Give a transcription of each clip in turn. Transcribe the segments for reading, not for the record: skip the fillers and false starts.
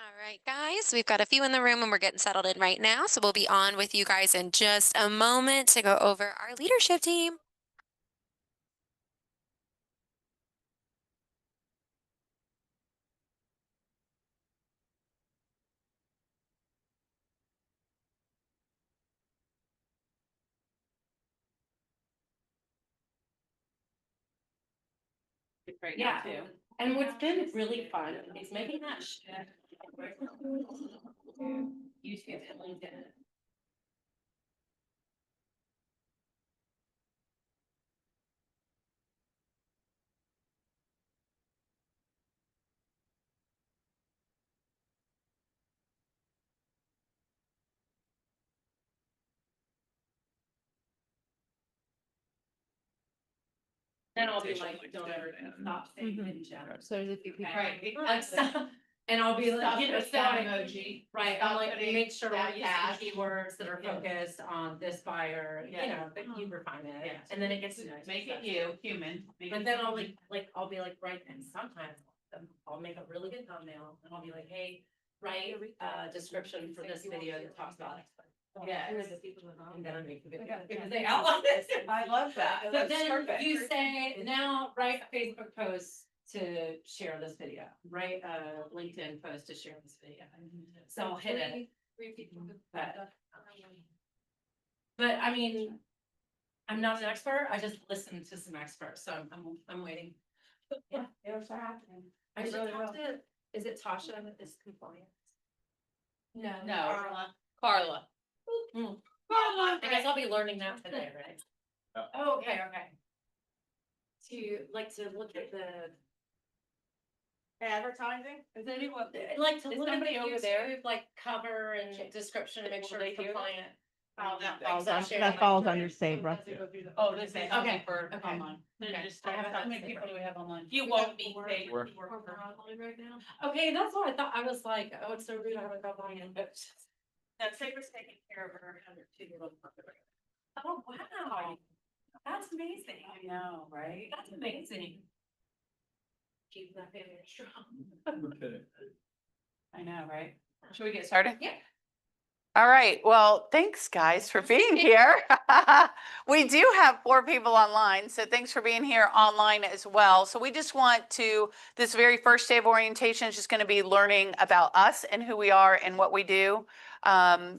All right, guys, we've got a few in the room and we're getting settled in right now. So we'll be on with you guys in just a moment to go over our leadership team. Right now too. And what's been really fun is making that shift. YouTube and LinkedIn. Then I'll be like, don't ever stop saying it, Jeff. So there's a few people. Right, like stop. And I'll be like, you know, so emoji. right, I'm like, putting make sure that we're cash. using keywords that are focused on this buyer, you know, but you refine it. Yeah. And then it gets nice. Make it you, human. But then I'll I'll be like, right, and sometimes I'll make a really good thumbnail and I'll be like, hey, write a description for this video that talks about it. Yeah. And then I make the video. Because they outline this. I love that. But then you say, now write a Facebook post to share this video, write a LinkedIn post to share this video. So I'll hit it. But I mean, I'm not an expert, I just listened to some experts, so I'm waiting. Yeah, it'll start happening. I just talked to, is it Tasha that is compliant? No. Carla. I guess I'll be learning that today, right? Oh, okay. To look at the Advertising? Is anyone? like to Is look at somebody the over there? YouTube, like cover and description to make sure Will it's they hear? compliant. Oh, that falls falls un- that falls under Sabra. Oh, this is Okay. for Okay. online. Okay. I haven't How had many Sabra. people do we have online? You won't be paid. We're- Online right now. Okay, that's what I thought. I was like, oh, it's so rude. I haven't got mine in. No, Sabra's taking care of her 102-year-old mother. Oh, wow. That's amazing. I know, right? That's amazing. Keep that family strong. I know, right? Should we get started? Yeah. All right. Well, thanks guys for being here. We do have 4 people online, so thanks for being here online as well. So we just want to, this very first day of orientation is just going to be learning about us and who we are and what we do.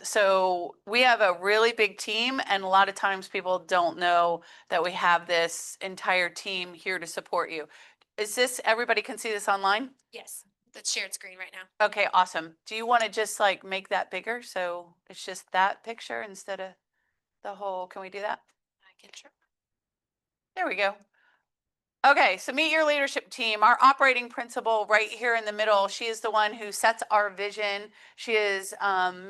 So we have a really big team, and a lot of times people don't know that we have this entire team here to support you. Is this, everybody can see this online? Yes, that's shared screen right now. Okay, awesome. Do you want to just like make that bigger so it's just that picture instead of the whole, can we do that? I can sure. There we go. Okay, so meet your leadership team. Our operating principal right here in the middle, she is the one who sets our vision. She is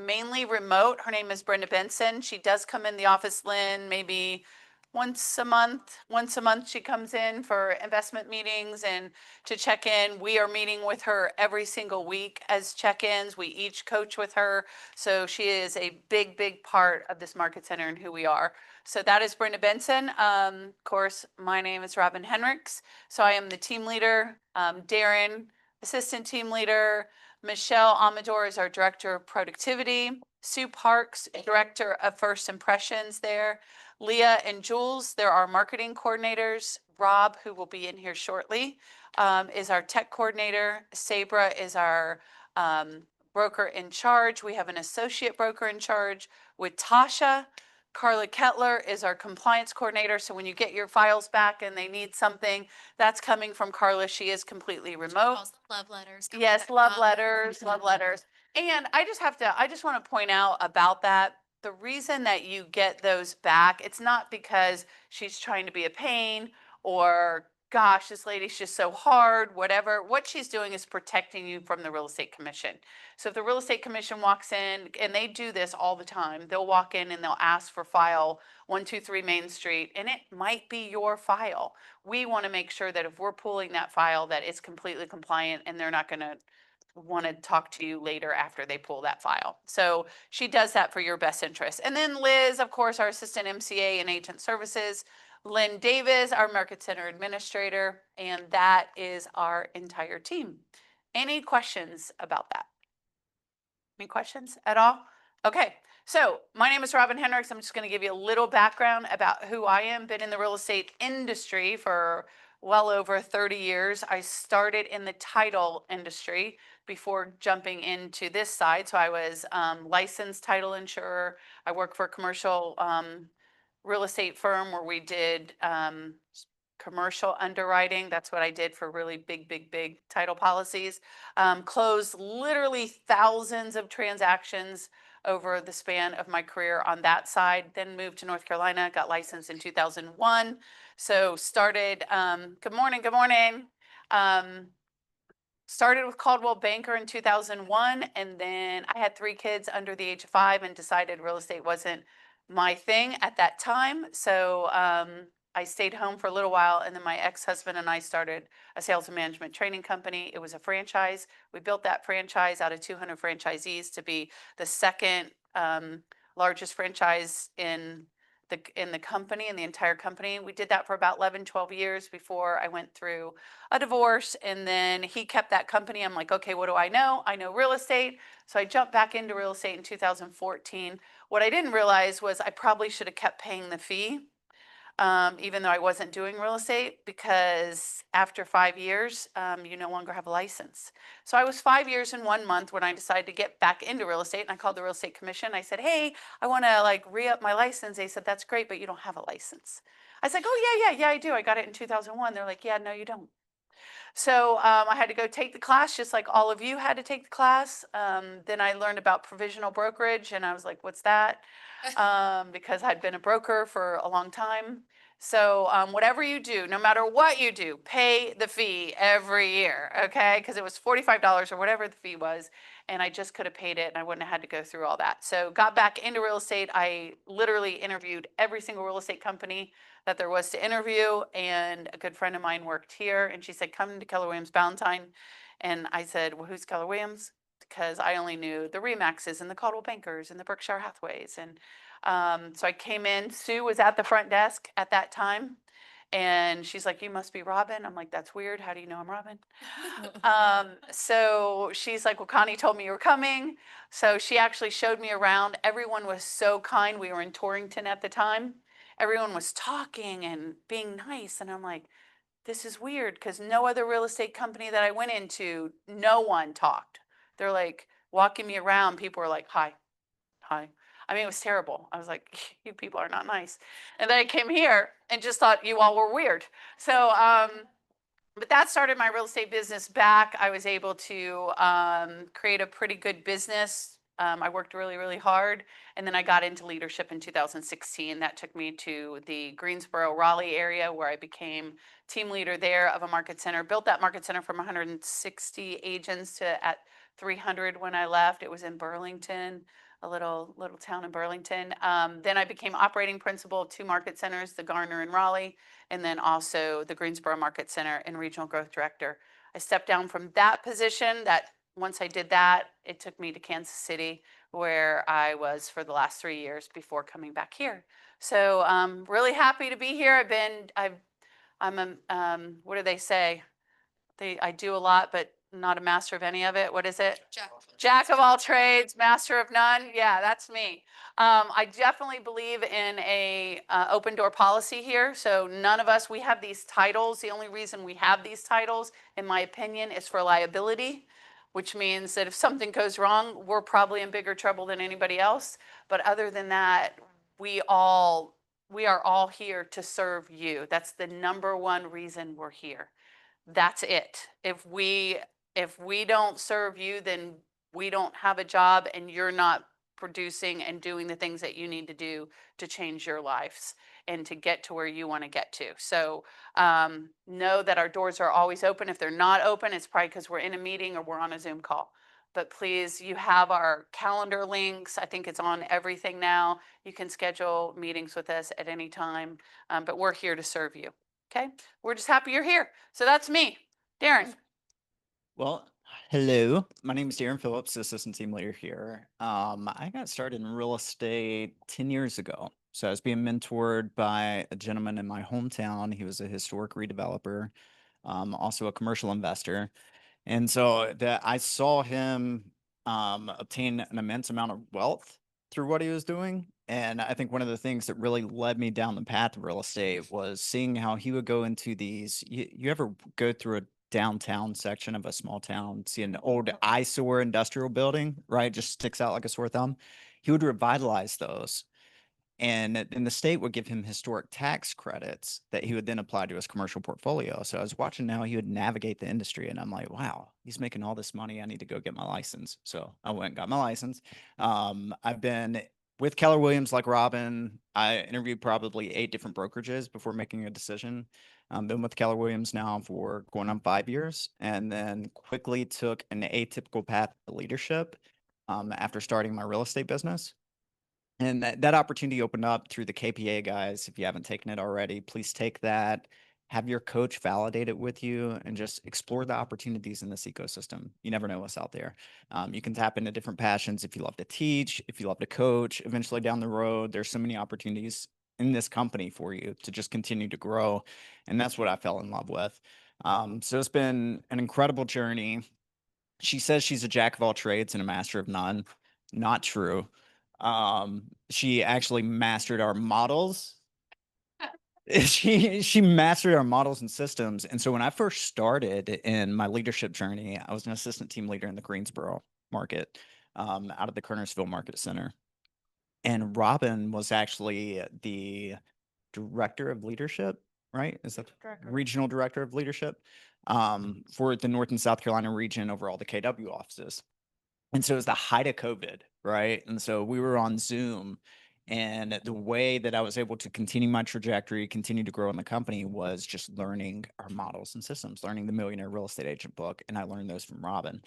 mainly remote. Her name is Brenda Benson. She does come in the office, Lynn, maybe once a month. Once a month she comes in for investment meetings and to check in. We are meeting with her every single week as check-ins. We each coach with her. So she is a big, big part of this market center and who we are. So that is Brenda Benson. Of course, my name is Robin Henricks. So I am the team leader. Darren, assistant team leader. Michelle Amador is our director of productivity. Sue Parks, director of first impressions there. Leah and Jules, they're our marketing coordinators. Rob, who will be in here shortly, is our tech coordinator. Sabra is our broker in charge. We have an associate broker in charge with Tasha. Carla Kettler is our compliance coordinator. So when you get your files back and they need something, that's coming from Carla. She is completely remote. Calls them love letters. Yes, love letters, love letters. And I just want to point out about that. The reason that you get those back, it's not because she's trying to be a pain or gosh, this lady's just so hard, whatever. What she's doing is protecting you from the real estate commission. So if the real estate commission walks in, and they do this all the time, they'll walk in and they'll ask for file 123 Main Street, and it might be your file. We want to make sure that if we're pulling that file, that it's completely compliant and they're not going to want to talk to you later after they pull that file. So she does that for your best interest. And then Liz, of course, our assistant MCA and agent services. Lynn Davis, our market center administrator, and that is our entire team. Any questions about that? Any questions at all? Okay, so my name is Robin Hendricks. I'm just going to give you a little background about who I am. Been in the real estate industry for well over 30 years. I started in the title industry before jumping into this side. So I was licensed title insurer. I worked for a commercial real estate firm where we did commercial underwriting. That's what I did for really big title policies. Closed literally thousands of transactions over the span of my career on that side. Then moved to North Carolina, got licensed in 2001. So started, good morning. Started with Caldwell Banker in 2001, and then I had 3 kids under the age of 5 and decided real estate wasn't my thing at that time. So I stayed home for a little while, and then my ex-husband and I started a sales and management training company. It was a franchise. We built that franchise out of 200 franchisees to be the second largest franchise in the company, in the entire company. We did that for about 11, 12 years before I went through a divorce, and then he kept that company. I'm like, okay, what do I know? I know real estate. So I jumped back into real estate in 2014. What I didn't realize was I probably should have kept paying the fee, even though I wasn't doing real estate, because after 5 years, you no longer have a license. So I was 5 years and 1 month when I decided to get back into real estate, and I called the real estate commission. I said, hey, I want to like re-up my license. They said, that's great, but you don't have a license. I was like, oh yeah, I do. I got it in 2001. They're like, yeah, no, you don't. So I had to go take the class, just like all of you had to take the class. Then I learned about provisional brokerage, and I was like, what's that? Because I'd been a broker for a long time. So whatever you do, no matter what you do, pay the fee every year, okay? Because it was $45 or whatever the fee was, and I just could have paid it, and I wouldn't have had to go through all that. So got back into real estate. I literally interviewed every single real estate company that there was to interview, and a good friend of mine worked here, and she said, come to Keller Williams Ballantyne. And I said, well, who's Keller Williams? Because I only knew the Remaxes and the Caldwell Bankers and the Berkshire Hathaways. And so I came in. Sue was at the front desk at that time, and she's like, you must be Robin. I'm like, that's weird. How do you know I'm Robin? So she's like, well, Connie told me you were coming. So she actually showed me around. Everyone was so kind. We were in Torrington at the time. Everyone was talking and being nice. And I'm like, this is weird, because no other real estate company that I went into, no one talked. They're like walking me around. People were like, hi. I mean, it was terrible. I was like, you people are not nice. And then I came here and just thought you all were weird. So, but that started my real estate business back. I was able to create a pretty good business. I worked really hard, and then I got into leadership in 2016. That took me to the Greensboro, Raleigh area, where I became team leader there of a market center. Built that market center from 160 agents to at 300 when I left. It was in Burlington, a little town in Burlington. Then I became operating principal of 2 market centers, the Garner and Raleigh, and then also the Greensboro Market Center and regional growth director. I stepped down from that position. That once I did that, it took me to Kansas City, where I was for the last 3 years before coming back here. So I'm really happy to be here. What do they say? I do a lot, but not a master of any of it. What is it? Jack of all trades, master of none. Yeah, that's me. I definitely believe in a open door policy here. So none of us, we have these titles. The only reason we have these titles, in my opinion, is for liability, which means that if something goes wrong, we're probably in bigger trouble than anybody else. But other than that, we are all here to serve you. That's the number one reason we're here. That's it. If we don't serve you, then we don't have a job, and you're not producing and doing the things that you need to do to change your lives and to get to where you want to get to. So know that our doors are always open. If they're not open, it's probably because we're in a meeting or we're on a Zoom call. But please, you have our calendar links. I think it's on everything now. You can schedule meetings with us at any time, but we're here to serve you. Okay, we're just happy you're here. So that's me, Darren. Well, hello. My name is Darren Phillips, assistant team leader here. I got started in real estate 10 years ago. So I was being mentored by a gentleman in my hometown. He was a historic redeveloper, also a commercial investor. And so I saw him obtain an immense amount of wealth through what he was doing. And I think one of the things that really led me down the path of real estate was seeing how he would go into these. You ever go through a downtown section of a small town, see an old eyesore industrial building, right? Just sticks out like a sore thumb. He would revitalize those, and then the state would give him historic tax credits that he would then apply to his commercial portfolio. So I was watching how he would navigate the industry, and I'm like, wow, he's making all this money. I need to go get my license. So I went and got my license. I've been with Keller Williams like Robin. I interviewed probably 8 different brokerages before making a decision. Been with Keller Williams now for going on 5 years, and then quickly took an atypical path to leadership after starting my real estate business. And that opportunity opened up through the KPA guys. If you haven't taken it already, please take that. Have your coach validate it with you and just explore the opportunities in this ecosystem. You never know what's out there. You can tap into different passions if you love to teach, if you love to coach. Eventually down the road, there's so many opportunities in this company for you to just continue to grow. And that's what I fell in love with. So it's been an incredible journey. She says she's a jack of all trades and a master of none. Not true. She actually mastered our models. She mastered our models and systems. And so when I first started in my leadership journey, I was an assistant team leader in the Greensboro market, out of the Kernersville Market Center. And Robin was actually the director of leadership, right? Is that regional director of leadership for the North and South Carolina region over all the KW offices. And so it was the height of COVID, right? And so we were on Zoom. And the way that I was able to continue my trajectory, continue to grow in the company was just learning our models and systems, learning the Millionaire Real Estate Agent book. And I learned those from Robin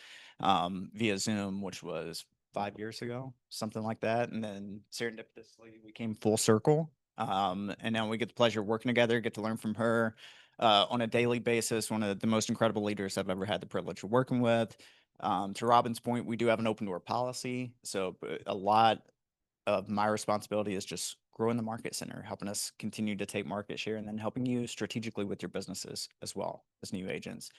via Zoom, which was 5 years ago, something like that. And then serendipitously, we came full circle. And now we get the pleasure of working together, get to learn from her on a daily basis, one of the most incredible leaders I've ever had the privilege of working with. To Robin's point, we do have an open door policy. So a lot of my responsibility is just growing the market center, helping us continue to take market share, and then helping you strategically with your businesses as well as new agents.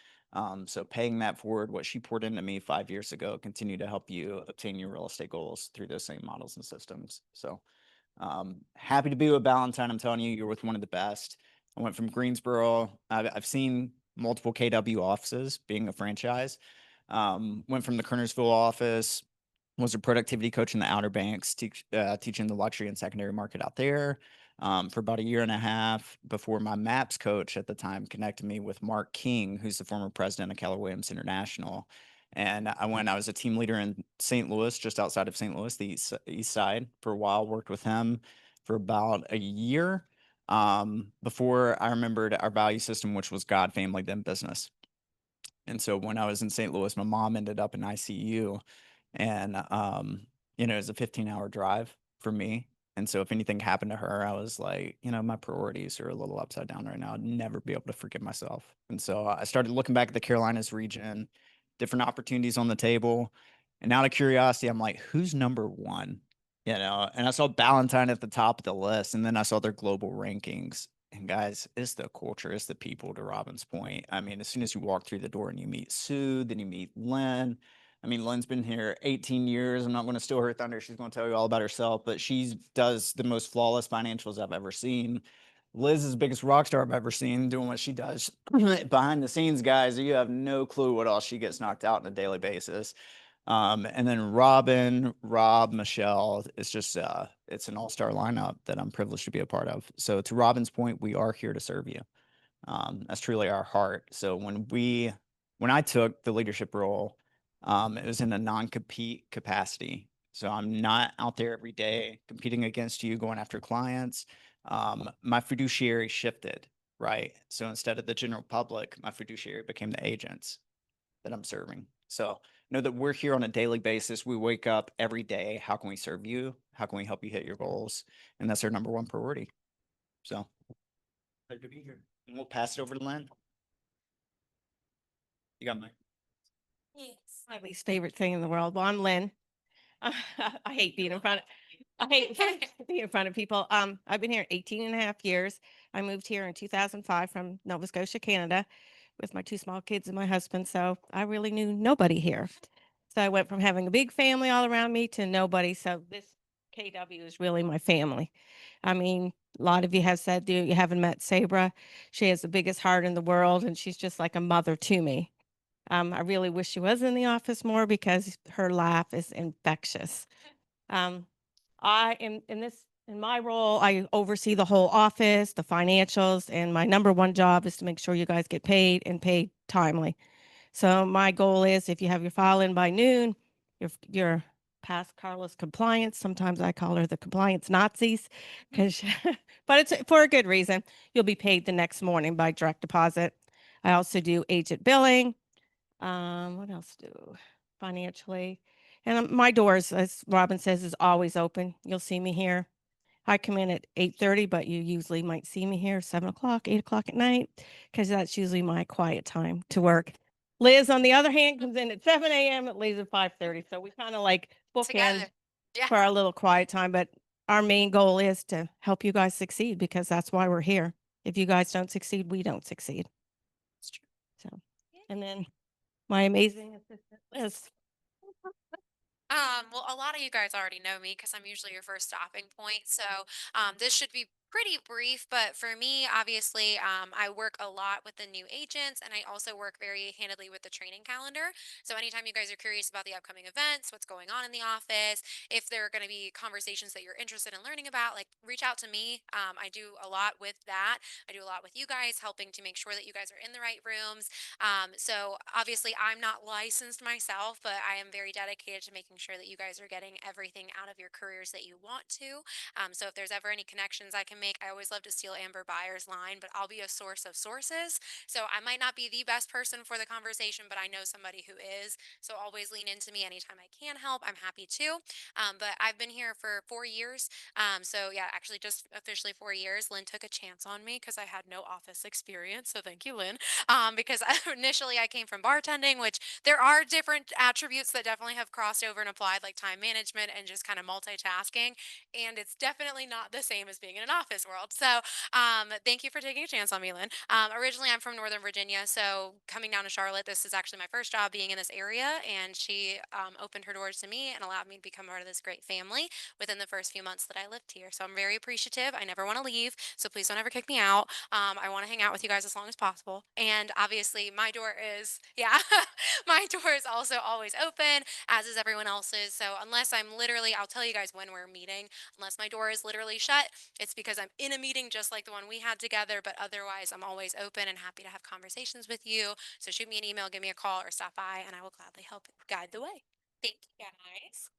So paying that forward, what she poured into me 5 years ago, continue to help you obtain your real estate goals through those same models and systems. So happy to be with Ballantyne. I'm telling you, you're with one of the best. I went from Greensboro. I've seen multiple KW offices being a franchise. Went from the Kernersville office, was a productivity coach in the Outer Banks, teaching the luxury and secondary market out there for about a year and a half before my MAPS coach at the time connected me with Mark King, who's the former president of Keller Williams International. And I was a team leader in St. Louis, just outside of St. Louis, the east side for a while, worked with him for about a year before I remembered our value system, which was God, family, then business. And so when I was in St. Louis, my mom ended up in ICU, and it was a 15-hour drive for me. And so if anything happened to her, I was like, my priorities are a little upside down right now. I'd never be able to forgive myself. And so I started looking back at the Carolinas region, different opportunities on the table. And out of curiosity, I'm like, who's number one? And I saw Ballantyne at the top of the list, and then I saw their global rankings. And guys, it's the culture, it's the people, to Robin's point. I mean, as soon as you walk through the door and you meet Sue, then you meet Lynn. I mean, Lynn's been here 18 years. I'm not going to steal her thunder. She's going to tell you all about herself, but she does the most flawless financials I've ever seen. Liz is the biggest rock star I've ever seen doing what she does behind the scenes, guys. You have no clue what all she gets knocked out on a daily basis. And then Rob, Michelle, it's just, it's an all-star lineup that I'm privileged to be a part of. So to Robin's point, we are here to serve you. That's truly our heart. So when I took the leadership role, it was in a non-compete capacity. So I'm not out there every day competing against you, going after clients. My fiduciary shifted, right? So instead of the general public, my fiduciary became the agents that I'm serving. So know that we're here on a daily basis. We wake up every day. How can we serve you? How can we help you hit your goals? And that's our number one priority. So pleasure to be here. And we'll pass it over to Lynn. You got Mike. Yes. My least favorite thing in the world. Well, I'm Lynn. I hate being in front of, I hate being in front of people. I've been here 18 and a half years. I moved here in 2005 from Nova Scotia, Canada, with my 2 small kids and my husband. So I really knew nobody here. So I went from having a big family all around me to nobody. So this KW is really my family. I mean, a lot of you have said you haven't met Sabra. She has the biggest heart in the world, and she's just like a mother to me. I really wish she was in the office more because her laugh is infectious. Um, I am in my role, I oversee the whole office, the financials, and my number one job is to make sure you guys get paid and paid timely. So my goal is if you have your file in by noon, you're past Carla's compliance. Sometimes I call her the compliance Nazis because, but it's for a good reason. You'll be paid the next morning by direct deposit. I also do agent billing. What else do financially? And my doors, as Robin says, is always open. You'll see me here. I come in at 8:30, but you usually might see me here 7 o'clock, 8 o'clock at night, because that's usually my quiet time to work. Liz, on the other hand, comes in at 7 a.m. It leaves at 5:30. So we kind of like bookend Together. Yeah. for our little quiet time. But our main goal is to help you guys succeed because that's why we're here. If you guys don't succeed, we don't succeed. It's true. So, and then my amazing assistant, Liz. Well, a lot of you guys already know me because I'm usually your first stopping point. So, this should be pretty brief, but for me, obviously, I work a lot with the new agents and I also work very handedly with the training calendar. So, anytime you guys are curious about the upcoming events, what's going on in the office, if there are going to be conversations that you're interested in learning about, like reach out to me. I do a lot with that. I do a lot with you guys, helping to make sure that you guys are in the right rooms. So obviously I'm not licensed myself, but I am very dedicated to making sure that you guys are getting everything out of your careers that you want to. So if there's ever any connections I can make, I always love to steal Amber Byers' line, but I'll be a source of sources. So I might not be the best person for the conversation, but I know somebody who is. So always lean into me anytime I can help. I'm happy to. But I've been here for 4 years. So yeah, actually just officially 4 years. Lynn took a chance on me because I had no office experience. So thank you, Lynn. Because initially I came from bartending, which there are different attributes that definitely have crossed over and applied, like time management and just kind of multitasking. And it's definitely not the same as being in an office world. So thank you for taking a chance on me, Lynn. Originally, I'm from Northern Virginia. So coming down to Charlotte, this is actually my first job being in this area. And she opened her doors to me and allowed me to become part of this great family within the first few months that I lived here. So I'm very appreciative. I never want to leave. So please don't ever kick me out. I want to hang out with you guys as long as possible. And obviously, my door is, yeah, my door is also always open, as is everyone else's. So unless I'm literally, I'll tell you guys when we're meeting, unless my door is literally shut, it's because I'm in a meeting just like the one we had together. But otherwise, I'm always open and happy to have conversations with you. So shoot me an email, give me a call, or stop by, and I will gladly help guide the way. Thank you, guys.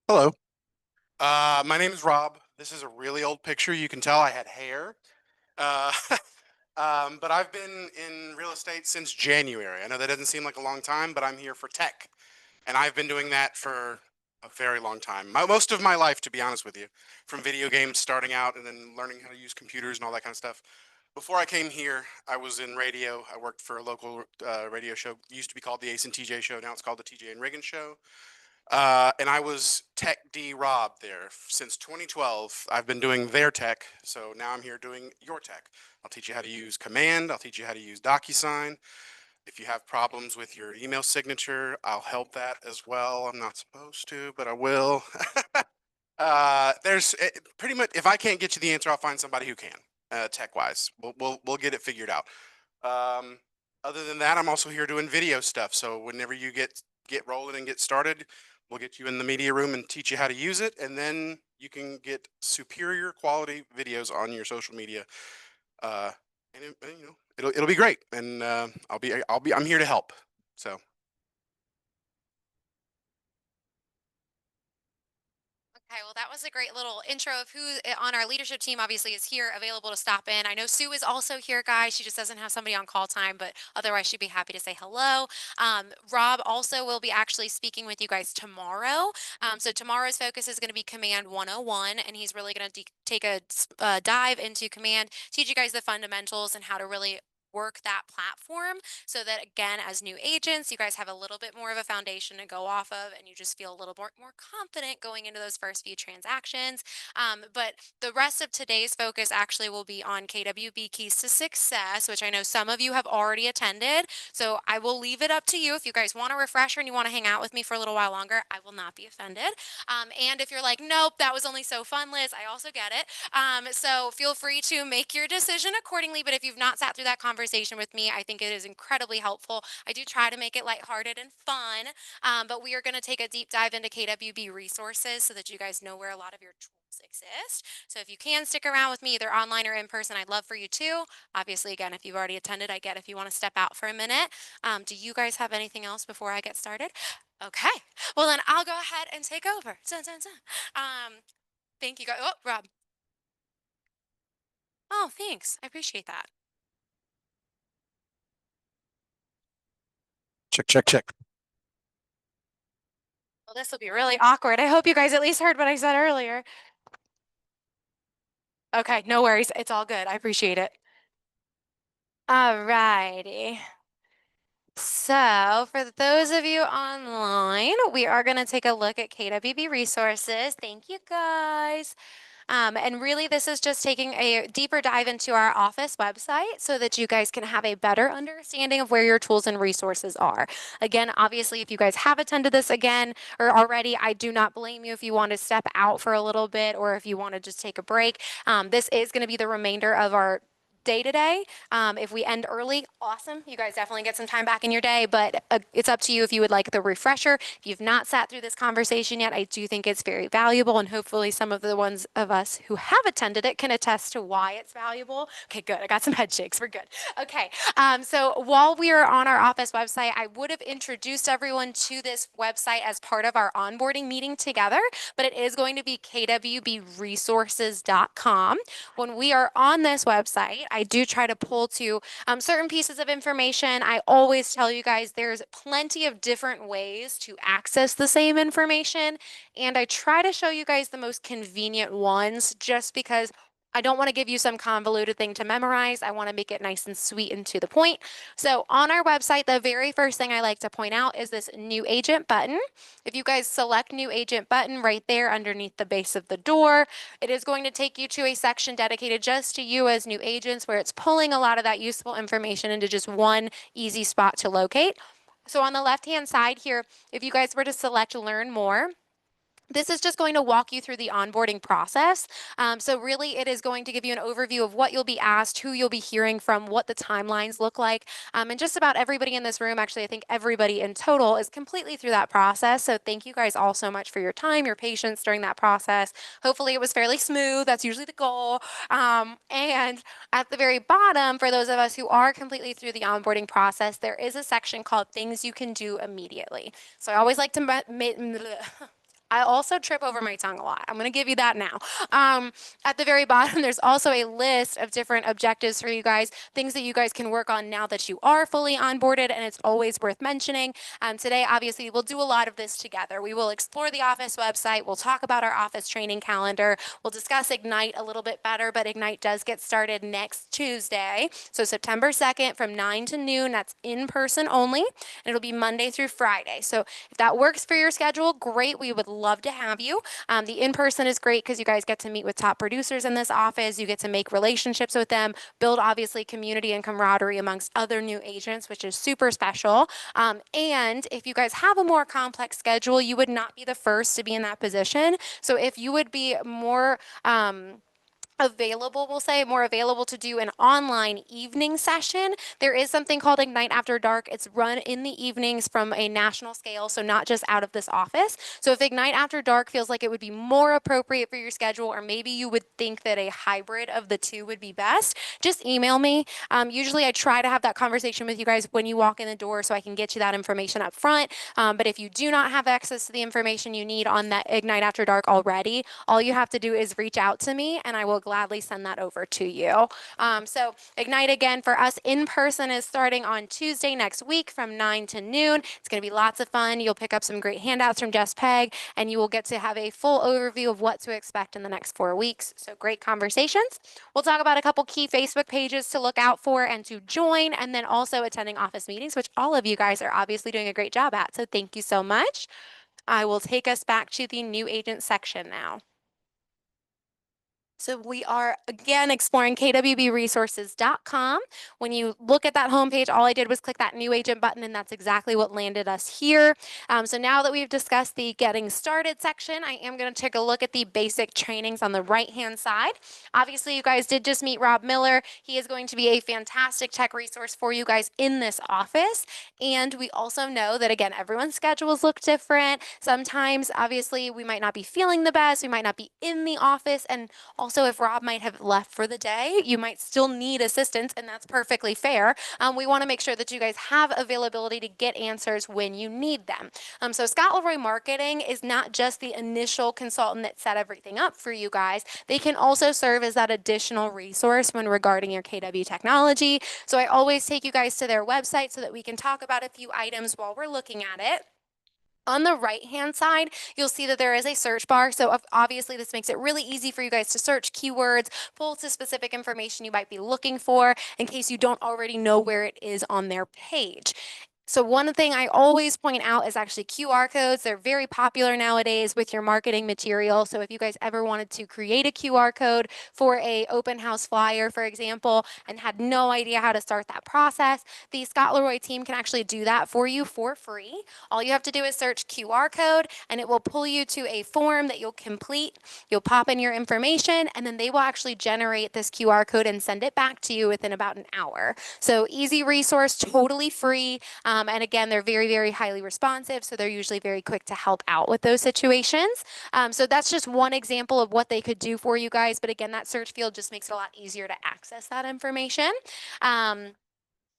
Hello. My name is Rob. This is a really old picture. You can tell I had hair. Uh, but I've been in real estate since January. I know that doesn't seem like a long time, but I'm here for tech. And I've been doing that for a very long time. Most of my life, to be honest with you, from video games starting out and then learning how to use computers and all that kind of stuff. Before I came here, I was in radio. I worked for a local radio show. It used to be called the Ace and TJ Show. Now it's called the TJ and Riggin Show. And I was Tech D Rob there since 2012. I've been doing their tech, so now I'm here doing your tech. I'll teach you how to use Command. I'll teach you how to use DocuSign. If you have problems with your email signature, I'll help that as well. I'm not supposed to, but I will. There's pretty much, if I can't get you the answer, I'll find somebody who can, tech-wise. We'll get it figured out. Other than that, I'm also here doing video stuff. So whenever you get rolling and get started, we'll get you in the media room and teach you how to use it, and then you can get superior quality videos on your social media. And it'll be great. And I'm here to help. So. Okay, well, that was a great little intro of who on our leadership team obviously is here available to stop in. I know Sue is also here, guys. She just doesn't have somebody on call time, but otherwise she'd be happy to say hello. Rob also will be actually speaking with you guys tomorrow. So tomorrow's focus is going to be Command 101, and he's really going to take a dive into Command, teach you guys the fundamentals and how to really work that platform so that, again, as new agents, you guys have a little bit more of a foundation to go off of and you just feel a little more confident going into those first few transactions. But the rest of today's focus actually will be on KWB Keys to Success, which I know some of you have already attended. So I will leave it up to you. If you guys want a refresher and you want to hang out with me for a little while longer, I will not be offended. And if you're like, nope, that was only so fun, Liz, I also get it. So feel free to make your decision accordingly. But if you've not sat through that conversation with me, I think it is incredibly helpful. I do try to make it lighthearted and fun. But we are going to take a deep dive into KWB resources so that you guys know where a lot of your tools exist. So if you can stick around with me either online or in person, I'd love for you to. Obviously, again, if you've already attended, I get if you want to step out for a minute. Do you guys have anything else before I get started? Okay. Well, then I'll go ahead and take over. Dun, dun, dun. Thank you guys. Oh, Rob. Oh, thanks. I appreciate that. Check, check, check. Well, this will be really awkward. I hope you guys at least heard what I said earlier. Okay, no worries. It's all good. I appreciate it. All righty. So, for those of you online, we are going to take a look at KWB resources. Thank you guys. And really, this is just taking a deeper dive into our office website so that you guys can have a better understanding of where your tools and resources are. Again, obviously, if you guys have attended this again or already, I do not blame you if you want to step out for a little bit or if you want to just take a break. This is going to be the remainder of our day to day. If we end early, awesome. You guys definitely get some time back in your day, but it's up to you if you would like the refresher. If you've not sat through this conversation yet, I do think it's very valuable, and hopefully some of the ones of us who have attended it can attest to why it's valuable. Okay, good. I got some head shakes. We're good. Okay. So while we are on our office website, I would have introduced everyone to this website as part of our onboarding meeting together, but it is going to be kwbresources.com. When we are on this website, I do try to pull to certain pieces of information. I always tell you guys there's plenty of different ways to access the same information, and I try to show you guys the most convenient ones just because I don't want to give you some convoluted thing to memorize. I want to make it nice and sweet and to the point. So on our website, the very first thing I like to point out is this new agent button. If you guys select new agent button right there underneath the base of the door, it is going to take you to a section dedicated just to you as new agents where it's pulling a lot of that useful information into just one easy spot to locate. So on the left-hand side here, if you guys were to select learn more, this is just going to walk you through the onboarding process. So really it is going to give you an overview of what you'll be asked, who you'll be hearing from, what the timelines look like. And just about everybody in this room, actually, I think everybody in total is completely through that process. So thank you guys all so much for your time, your patience during that process. Hopefully it was fairly smooth. That's usually the goal. And at the very bottom, for those of us who are completely through the onboarding process, there is a section called things you can do immediately. So I always like to I also trip over my tongue a lot. I'm going to give you that now. At the very bottom, there's also a list of different objectives for you guys, things that you guys can work on now that you are fully onboarded, and it's always worth mentioning. Today, obviously, we'll do a lot of this together. We will explore the office website. We'll talk about our office training calendar. We'll discuss Ignite a little bit better, but Ignite does get started next Tuesday. So September 2nd from 9 to noon. That's in person only. And it'll be Monday through Friday. So if that works for your schedule, great. We would love to have you. The in-person is great because you guys get to meet with top producers in this office. You get to make relationships with them, build obviously community and camaraderie amongst other new agents, which is super special. And if you guys have a more complex schedule, you would not be the first to be in that position. So if you would be more available, we'll say, more available to do an online evening session, there is something called Ignite After Dark. It's run in the evenings from a national scale, so not just out of this office. So if Ignite After Dark feels like it would be more appropriate for your schedule, or maybe you would think that a hybrid of the two would be best, just email me. Usually I try to have that conversation with you guys when you walk in the door so I can get you that information up front. But if you do not have access to the information you need on that Ignite After Dark already, all you have to do is reach out to me and I will gladly send that over to you. So Ignite again for us in person is starting on Tuesday next week from 9 to noon. It's going to be lots of fun. You'll pick up some great handouts from Jess Peg, and you will get to have a full overview of what to expect in the next 4 weeks. So great conversations. We'll talk about a couple key Facebook pages to look out for and to join, and then also attending office meetings, which all of you guys are obviously doing a great job at. So thank you so much. I will take us back to the new agent section now. So we are again exploring kwbresources.com. When you look at that homepage, all I did was click that new agent button, and that's exactly what landed us here. So now that we've discussed the getting started section, I am going to take a look at the basic trainings on the right-hand side. Obviously, you guys did just meet Rob Miller. He is going to be a fantastic tech resource for you guys in this office. And we also know that, again, everyone's schedules look different. Sometimes, obviously, we might not be feeling the best. We might not be in the office. And also, if Rob might have left for the day, you might still need assistance, and that's perfectly fair. We want to make sure that you guys have availability to get answers when you need them. So Scott Leroy Marketing is not just the initial consultant that set everything up for you guys. They can also serve as that additional resource when regarding your KW technology. So I always take you guys to their website so that we can talk about a few items while we're looking at it. On the right-hand side, you'll see that there is a search bar. So obviously this makes it really easy for you guys to search keywords, pull to specific information you might be looking for in case you don't already know where it is on their page. So one thing I always point out is actually QR codes. They're very popular nowadays with your marketing material. So if you guys ever wanted to create a QR code for a open house flyer, for example, and had no idea how to start that process, the Scott Leroy team can actually do that for you for free. All you have to do is search QR code, and it will pull you to a form that you'll complete. You'll pop in your information, and then they will actually generate this QR code and send it back to you within about an hour. So easy resource, totally free. And again, they're very, very highly responsive. So they're usually very quick to help out with those situations. So that's just one example of what they could do for you guys. But again, that search field just makes it a lot easier to access that information.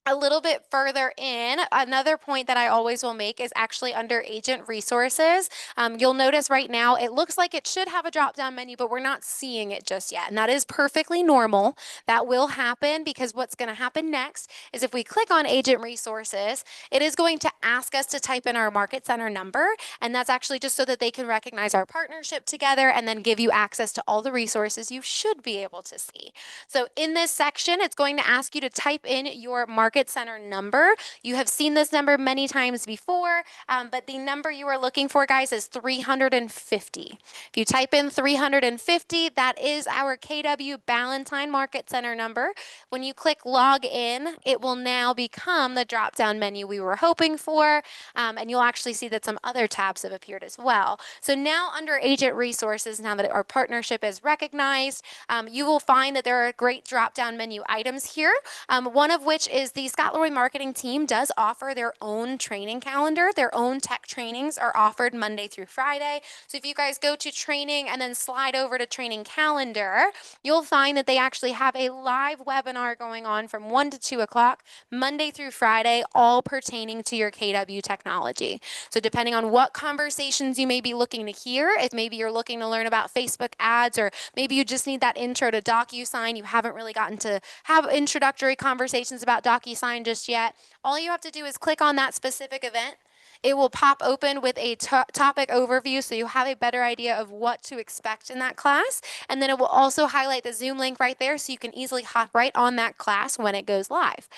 A little bit further in, another point that I always will make is actually under agent resources. You'll notice right now it looks like it should have a drop down menu, but we're not seeing it just yet. And that is perfectly normal. That will happen because what's going to happen next is if we click on agent resources, it is going to ask us to type in our market center number. And that's actually just so that they can recognize our partnership together and then give you access to all the resources you should be able to see. So in this section, it's going to ask you to type in your market center number. You have seen this number many times before, but the number you are looking for, guys, is 350. If you type in 350, that is our KW Ballantine Market Center number. When you click log in, it will now become the drop-down menu we were hoping for, and you'll actually see that some other tabs have appeared as well. So now under agent resources, now that our partnership is recognized, you will find that there are great drop-down menu items here, one of which is the Scott Leroy marketing team does offer their own training calendar. Their own tech trainings are offered Monday through Friday. So if you guys go to training and then slide over to training calendar, you'll find that they actually have a live webinar going on from 1 to 2 o'clock, Monday through Friday, all pertaining to your KW technology. So depending on what conversations you may be looking to hear, if maybe you're looking to learn about Facebook ads, or maybe you just need that intro to DocuSign, you haven't really gotten to have introductory conversations about DocuSign just yet, all you have to do is click on that specific event. It will pop open with a topic overview so you have a better idea of what to expect in that class. And then it will also highlight the Zoom link right there so you can easily hop right on that class when it goes live.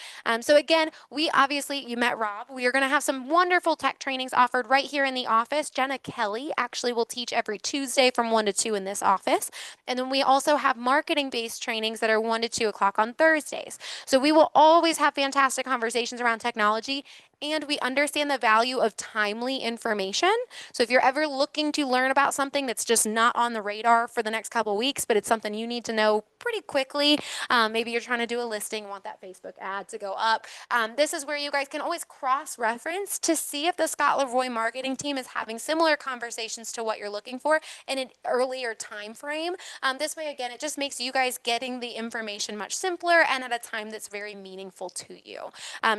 So again, we obviously, you met Rob. We are going to have some wonderful tech trainings offered right here in the office. Jenna Kelly actually will teach every Tuesday from 1 to 2 in this office. And then we also have marketing-based trainings that are 1 to 2 o'clock on Thursdays. So we will always have fantastic conversations around technology, and we understand the value of timely information. So if you're ever looking to learn about something that's just not on the radar for the next couple weeks, but it's something you need to know pretty quickly, maybe you're trying to do a listing, want that Facebook ad to go up, this is where you guys can always cross-reference to see if the Scott Leroy marketing team is having similar conversations to what you're looking for in an earlier time frame. This way, again, it just makes you guys getting the information much simpler and at a time that's very meaningful to you.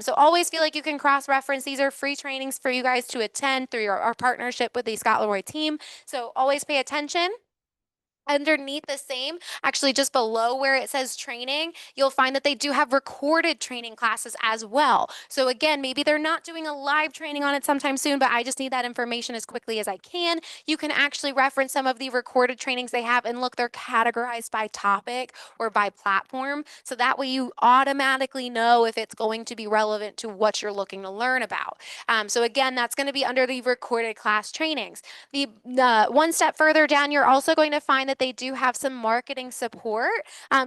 So always feel like you can cross-reference. These are free trainings for you guys to attend through our partnership with the Scott Leroy team. So always pay attention. Underneath the same, actually just below where it says training, you'll find that they do have recorded training classes as well. So again, maybe they're not doing a live training on it sometime soon, but I just need that information as quickly as I can. You can actually reference some of the recorded trainings they have, and look, they're categorized by topic or by platform. So that way you automatically know if it's going to be relevant to what you're looking to learn about. So again, that's going to be under the recorded class trainings. The one step further down, you're also going to find that they do have some marketing support.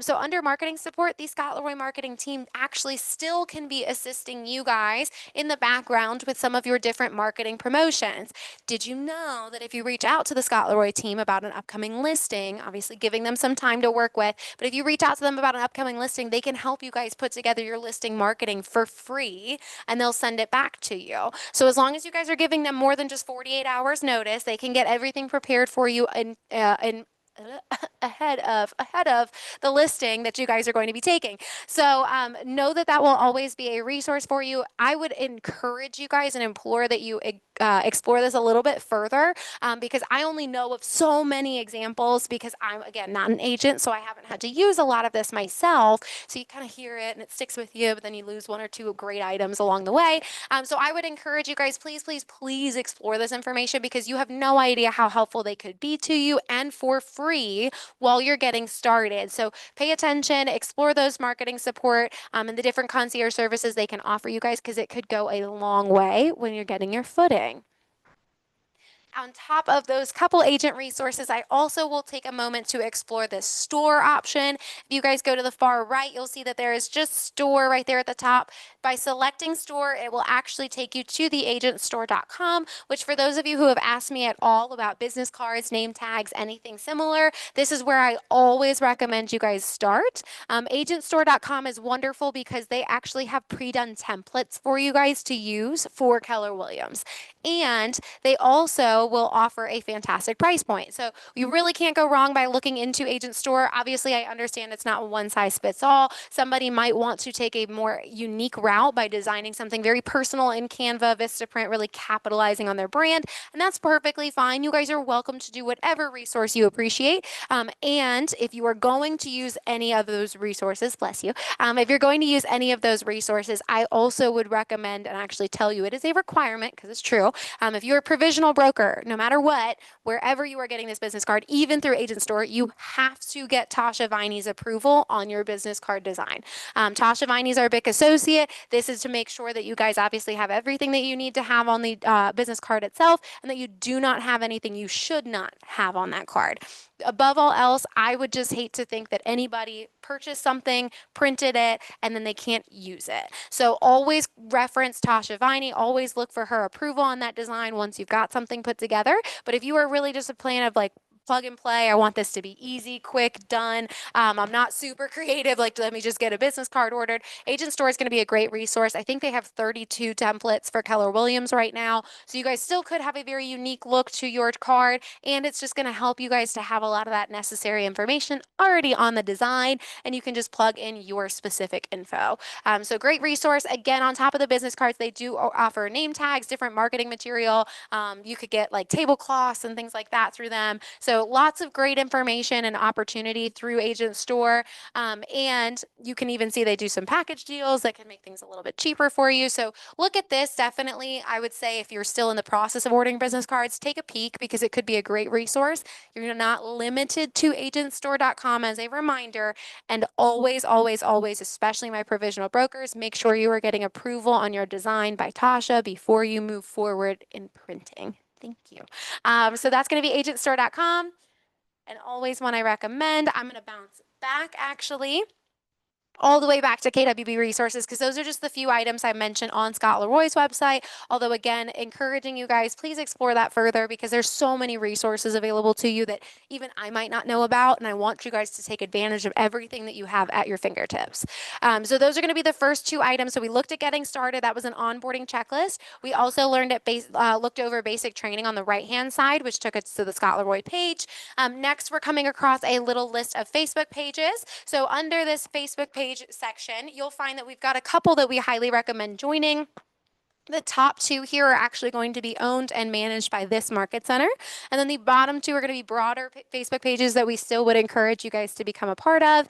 So under marketing support, the Scott Leroy marketing team actually still can be assisting you guys in the background with some of your different marketing promotions. Did you know that if you reach out to the Scott Leroy team about an upcoming listing, obviously giving them some time to work with, but if you reach out to them about an upcoming listing, they can help you guys put together your listing marketing for free, and they'll send it back to you. So as long as you guys are giving them more than just 48 hours notice, they can get everything prepared for you in ahead of the listing that you guys are going to be taking. So know that that will always be a resource for you. I would encourage you guys and implore that you explore this a little bit further, because I only know of so many examples, because I'm, again, not an agent, so I haven't had to use a lot of this myself. So you kind of hear it and it sticks with you, but then you lose one or two great items along the way. So I would encourage you guys, please, please, please explore this information, because you have no idea how helpful they could be to you, and for free while you're getting started. So pay attention, explore those marketing support, and the different concierge services they can offer you guys, because it could go a long way when you're getting your footing. On top of those couple agent resources, I also will take a moment to explore the store option. If you guys go to the far right, you'll see that there is just store right there at the top. By selecting store, it will actually take you to the agentstore.com, which, for those of you who have asked me at all about business cards, name tags, anything similar, this is where I always recommend you guys start. Agentstore.com is wonderful because they actually have pre-done templates for you guys to use for Keller Williams. And they also will offer a fantastic price point. So you really can't go wrong by looking into Agent Store. Obviously, I understand it's not one size fits all. Somebody might want to take a more unique route by designing something very personal in Canva, Vistaprint, really capitalizing on their brand. And that's perfectly fine. You guys are welcome to do whatever resource you appreciate. And if you are going to use any of those resources, bless you, if you're going to use any of those resources, I also would recommend and actually tell you it is a requirement, because it's true. If you're a provisional broker, no matter what, wherever you are getting this business card, even through Agent Store, you have to get Tasha Viney's approval on your business card design. Tasha Viney's our BIC associate. This is to make sure that you guys obviously have everything that you need to have on the business card itself, and that you do not have anything you should not have on that card. Above all else, I would just hate to think that anybody purchased something, printed it, and then they can't use it. So always reference Tasha Viney, always look for her approval on that design once you've got something put together. But if you are really just a plan of like, plug and play, I want this to be easy, quick, done. I'm not super creative, like let me just get a business card ordered. Agent Store is going to be a great resource. I think they have 32 templates for Keller Williams right now. So you guys still could have a very unique look to your card, and it's just going to help you guys to have a lot of that necessary information already on the design, and you can just plug in your specific info. So great resource. Again, on top of the business cards, they do offer name tags, different marketing material. You could get like tablecloths and things like that through them. So lots of great information and opportunity through Agent Store. And you can even see they do some package deals that can make things a little bit cheaper for you. So look at this. Definitely, I would say if you're still in the process of ordering business cards, take a peek, because it could be a great resource. You're not limited to agentstore.com, as a reminder. And always, always, always, especially my provisional brokers, make sure you are getting approval on your design by Tasha before you move forward in printing. Thank you. So that's going to be agentstore.com. And always one I recommend. I'm going to bounce back actually all the way back to KWB resources, because those are just the few items I mentioned on Scott Leroy's website. Although again, encouraging you guys, please explore that further, because there's so many resources available to you that even I might not know about, and I want you guys to take advantage of everything that you have at your fingertips. So those are going to be the first two items. So we looked at getting started. That was an onboarding checklist. We also learned looked over basic training on the right-hand side, which took us to the Scott Leroy page. Next, we're coming across a little list of Facebook pages. So under this Facebook page section, you'll find that we've got a couple that we highly recommend joining. The top two here are actually going to be owned and managed by this market center. And then the bottom two are going to be broader Facebook pages that we still would encourage you guys to become a part of.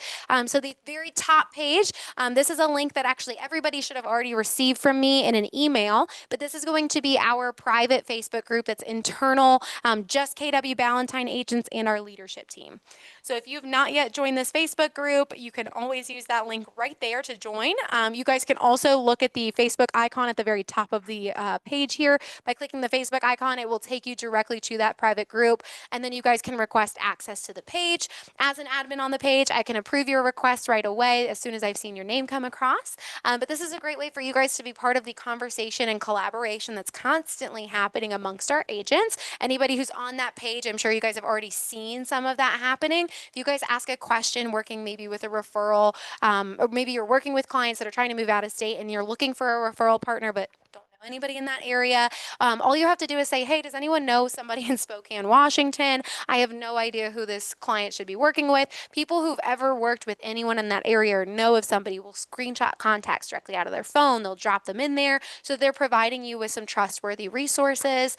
So the very top page, this is a link that actually everybody should have already received from me in an email, but this is going to be our private Facebook group that's internal, just KW Ballantyne agents and our leadership team. So if you have not yet joined this Facebook group, you can always use that link right there to join. You guys can also look at the Facebook icon at the very top of the page here. By clicking the Facebook icon, it will take you directly to that private group, and then you guys can request access to the page. As an admin on the page, I can approve your request right away as soon as I've seen your name come across. But this is a great way for you guys to be part of the conversation and collaboration that's constantly happening amongst our agents. Anybody who's on that page, I'm sure you guys have already seen some of that happening. If you guys ask a question working maybe with a referral, or maybe you're working with clients that are trying to move out of state and you're looking for a referral partner, but don't know anybody in that area, all you have to do is say, hey, does anyone know somebody in Spokane, Washington? I have no idea who this client should be working with. People who've ever worked with anyone in that area or know of somebody will screenshot contacts directly out of their phone. They'll drop them in there. So they're providing you with some trustworthy resources.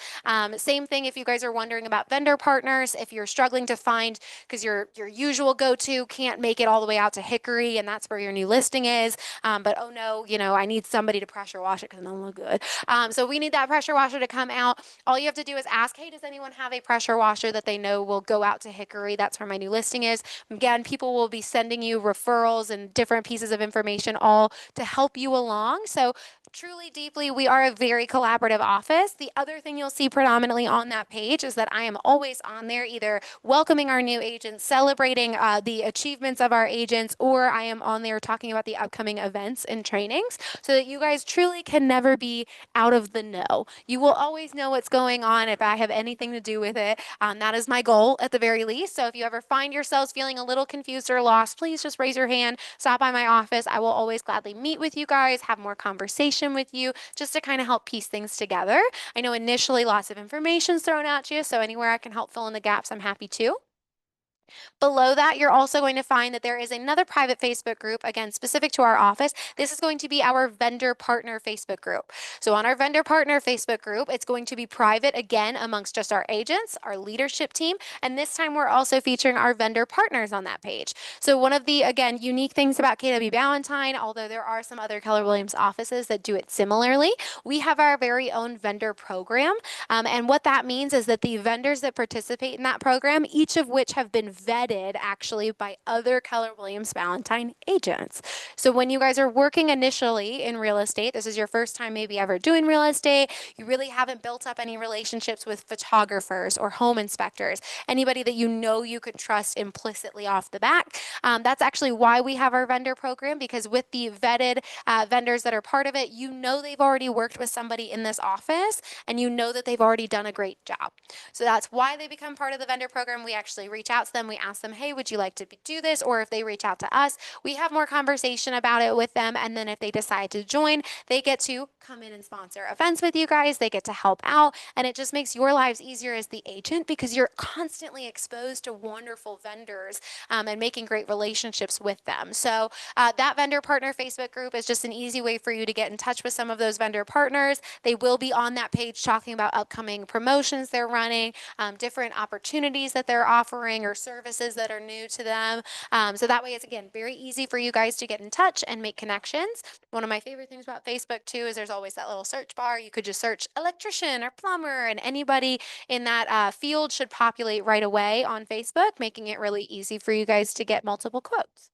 Same thing if you guys are wondering about vendor partners, if you're struggling to find, because your usual go-to can't make it all the way out to Hickory and that's where your new listing is. But oh no, I need somebody to pressure wash it because it doesn't look good. So we need that pressure washer to come out. All you have to do is ask, hey, does anyone have a pressure washer that they know will go out to Hickory? That's where my new listing is. Again, people will be sending you referrals and different pieces of information all to help you along. So truly, deeply, we are a very collaborative office. The other thing you'll see predominantly on that page is that I am always on there either welcoming our new agents, celebrating the achievements of our agents, or I am on there talking about the upcoming events and trainings so that you guys truly can never be out of the know. You will always know what's going on if I have anything to do with it. That is my goal at the very least. So if you ever find yourselves feeling a little confused or lost, please just raise your hand, stop by my office. I will always gladly meet with you guys, have more conversation with you, just to kind of help piece things together. I know initially lots of information is thrown at you, so anywhere I can help fill in the gaps, I'm happy to. Below that, you're also going to find that there is another private Facebook group, again, specific to our office. This is going to be our vendor partner Facebook group. So on our vendor partner Facebook group, it's going to be private again amongst just our agents, our leadership team, and this time we're also featuring our vendor partners on that page. So one of the, again, unique things about KW Ballantyne, although there are some other Keller Williams offices that do it similarly, we have our very own vendor program. And what that means is that the vendors that participate in that program, each of which have been vetted actually by other Keller Williams Ballantyne agents. So when you guys are working initially in real estate, this is your first time maybe ever doing real estate, you really haven't built up any relationships with photographers or home inspectors, anybody that you know you could trust implicitly off the bat. That's actually why we have our vendor program, because with the vetted vendors that are part of it, you know they've already worked with somebody in this office and you know that they've already done a great job. So that's why they become part of the vendor program. We actually reach out to them. We ask them, hey, would you like to do this? Or if they reach out to us, we have more conversation about it with them. And then if they decide to join, they get to come in and sponsor events with you guys. They get to help out. And it just makes your lives easier as the agent because you're constantly exposed to wonderful vendors and making great relationships with them. So that vendor partner Facebook group is just an easy way for you to get in touch with some of those vendor partners. They will be on that page talking about upcoming promotions they're running, different opportunities that they're offering or services that are new to them. So that way it's, again, very easy for you guys to get in touch and make connections. One of my favorite things about Facebook too is there's always that little search bar. You could just search electrician or plumber, and anybody in that field should populate right away on Facebook, making it really easy for you guys to get multiple quotes.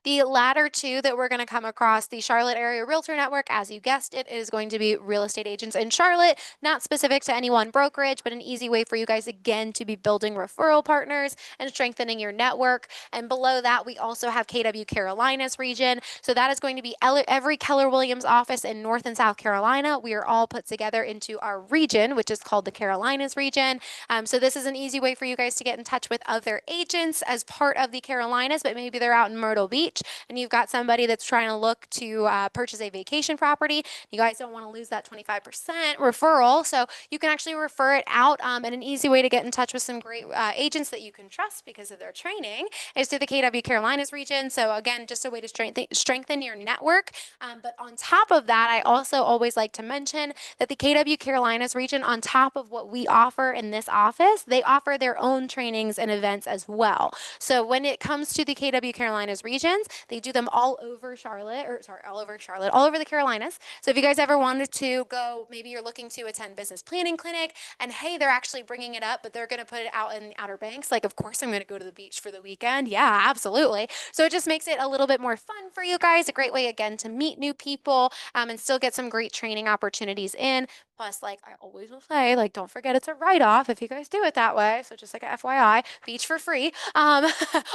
The latter two that we're going to come across, the Charlotte Area Realtor Network, as you guessed it, is going to be real estate agents in Charlotte, not specific to any one brokerage, but an easy way for you guys, again, to be building referral partners and strengthening your network. And below that, we also have KW Carolinas region. So that is going to be every Keller Williams office in North and South Carolina. We are all put together into our region, which is called the Carolinas region. So this is an easy way for you guys to get in touch with other agents as part of the Carolinas, but maybe they're out in Myrtle Beach. beach and you've got somebody that's trying to look to purchase a vacation property, you guys don't want to lose that 25% referral. So you can actually refer it out. And an easy way to get in touch with some great agents that you can trust because of their training is through the KW Carolinas region. So again, just a way to strengthen your network. But on top of that, I also always like to mention that the KW Carolinas region, on top of what we offer in this office, they offer their own trainings and events as well. So when it comes to the KW Carolinas regions, they do them all over Charlotte, all over the Carolinas. So if you guys ever wanted to go, maybe you're looking to attend business planning clinic and hey, they're actually bringing it up, but they're going to put it out in the Outer Banks. Like, of course, I'm going to go to the beach for the weekend. Yeah, absolutely. So it just makes it a little bit more fun for you guys. A great way, again, to meet new people and still get some great training opportunities in. Plus, like I always will say, like, don't forget it's a write-off if you guys do it that way. So just like a FYI, beach for free,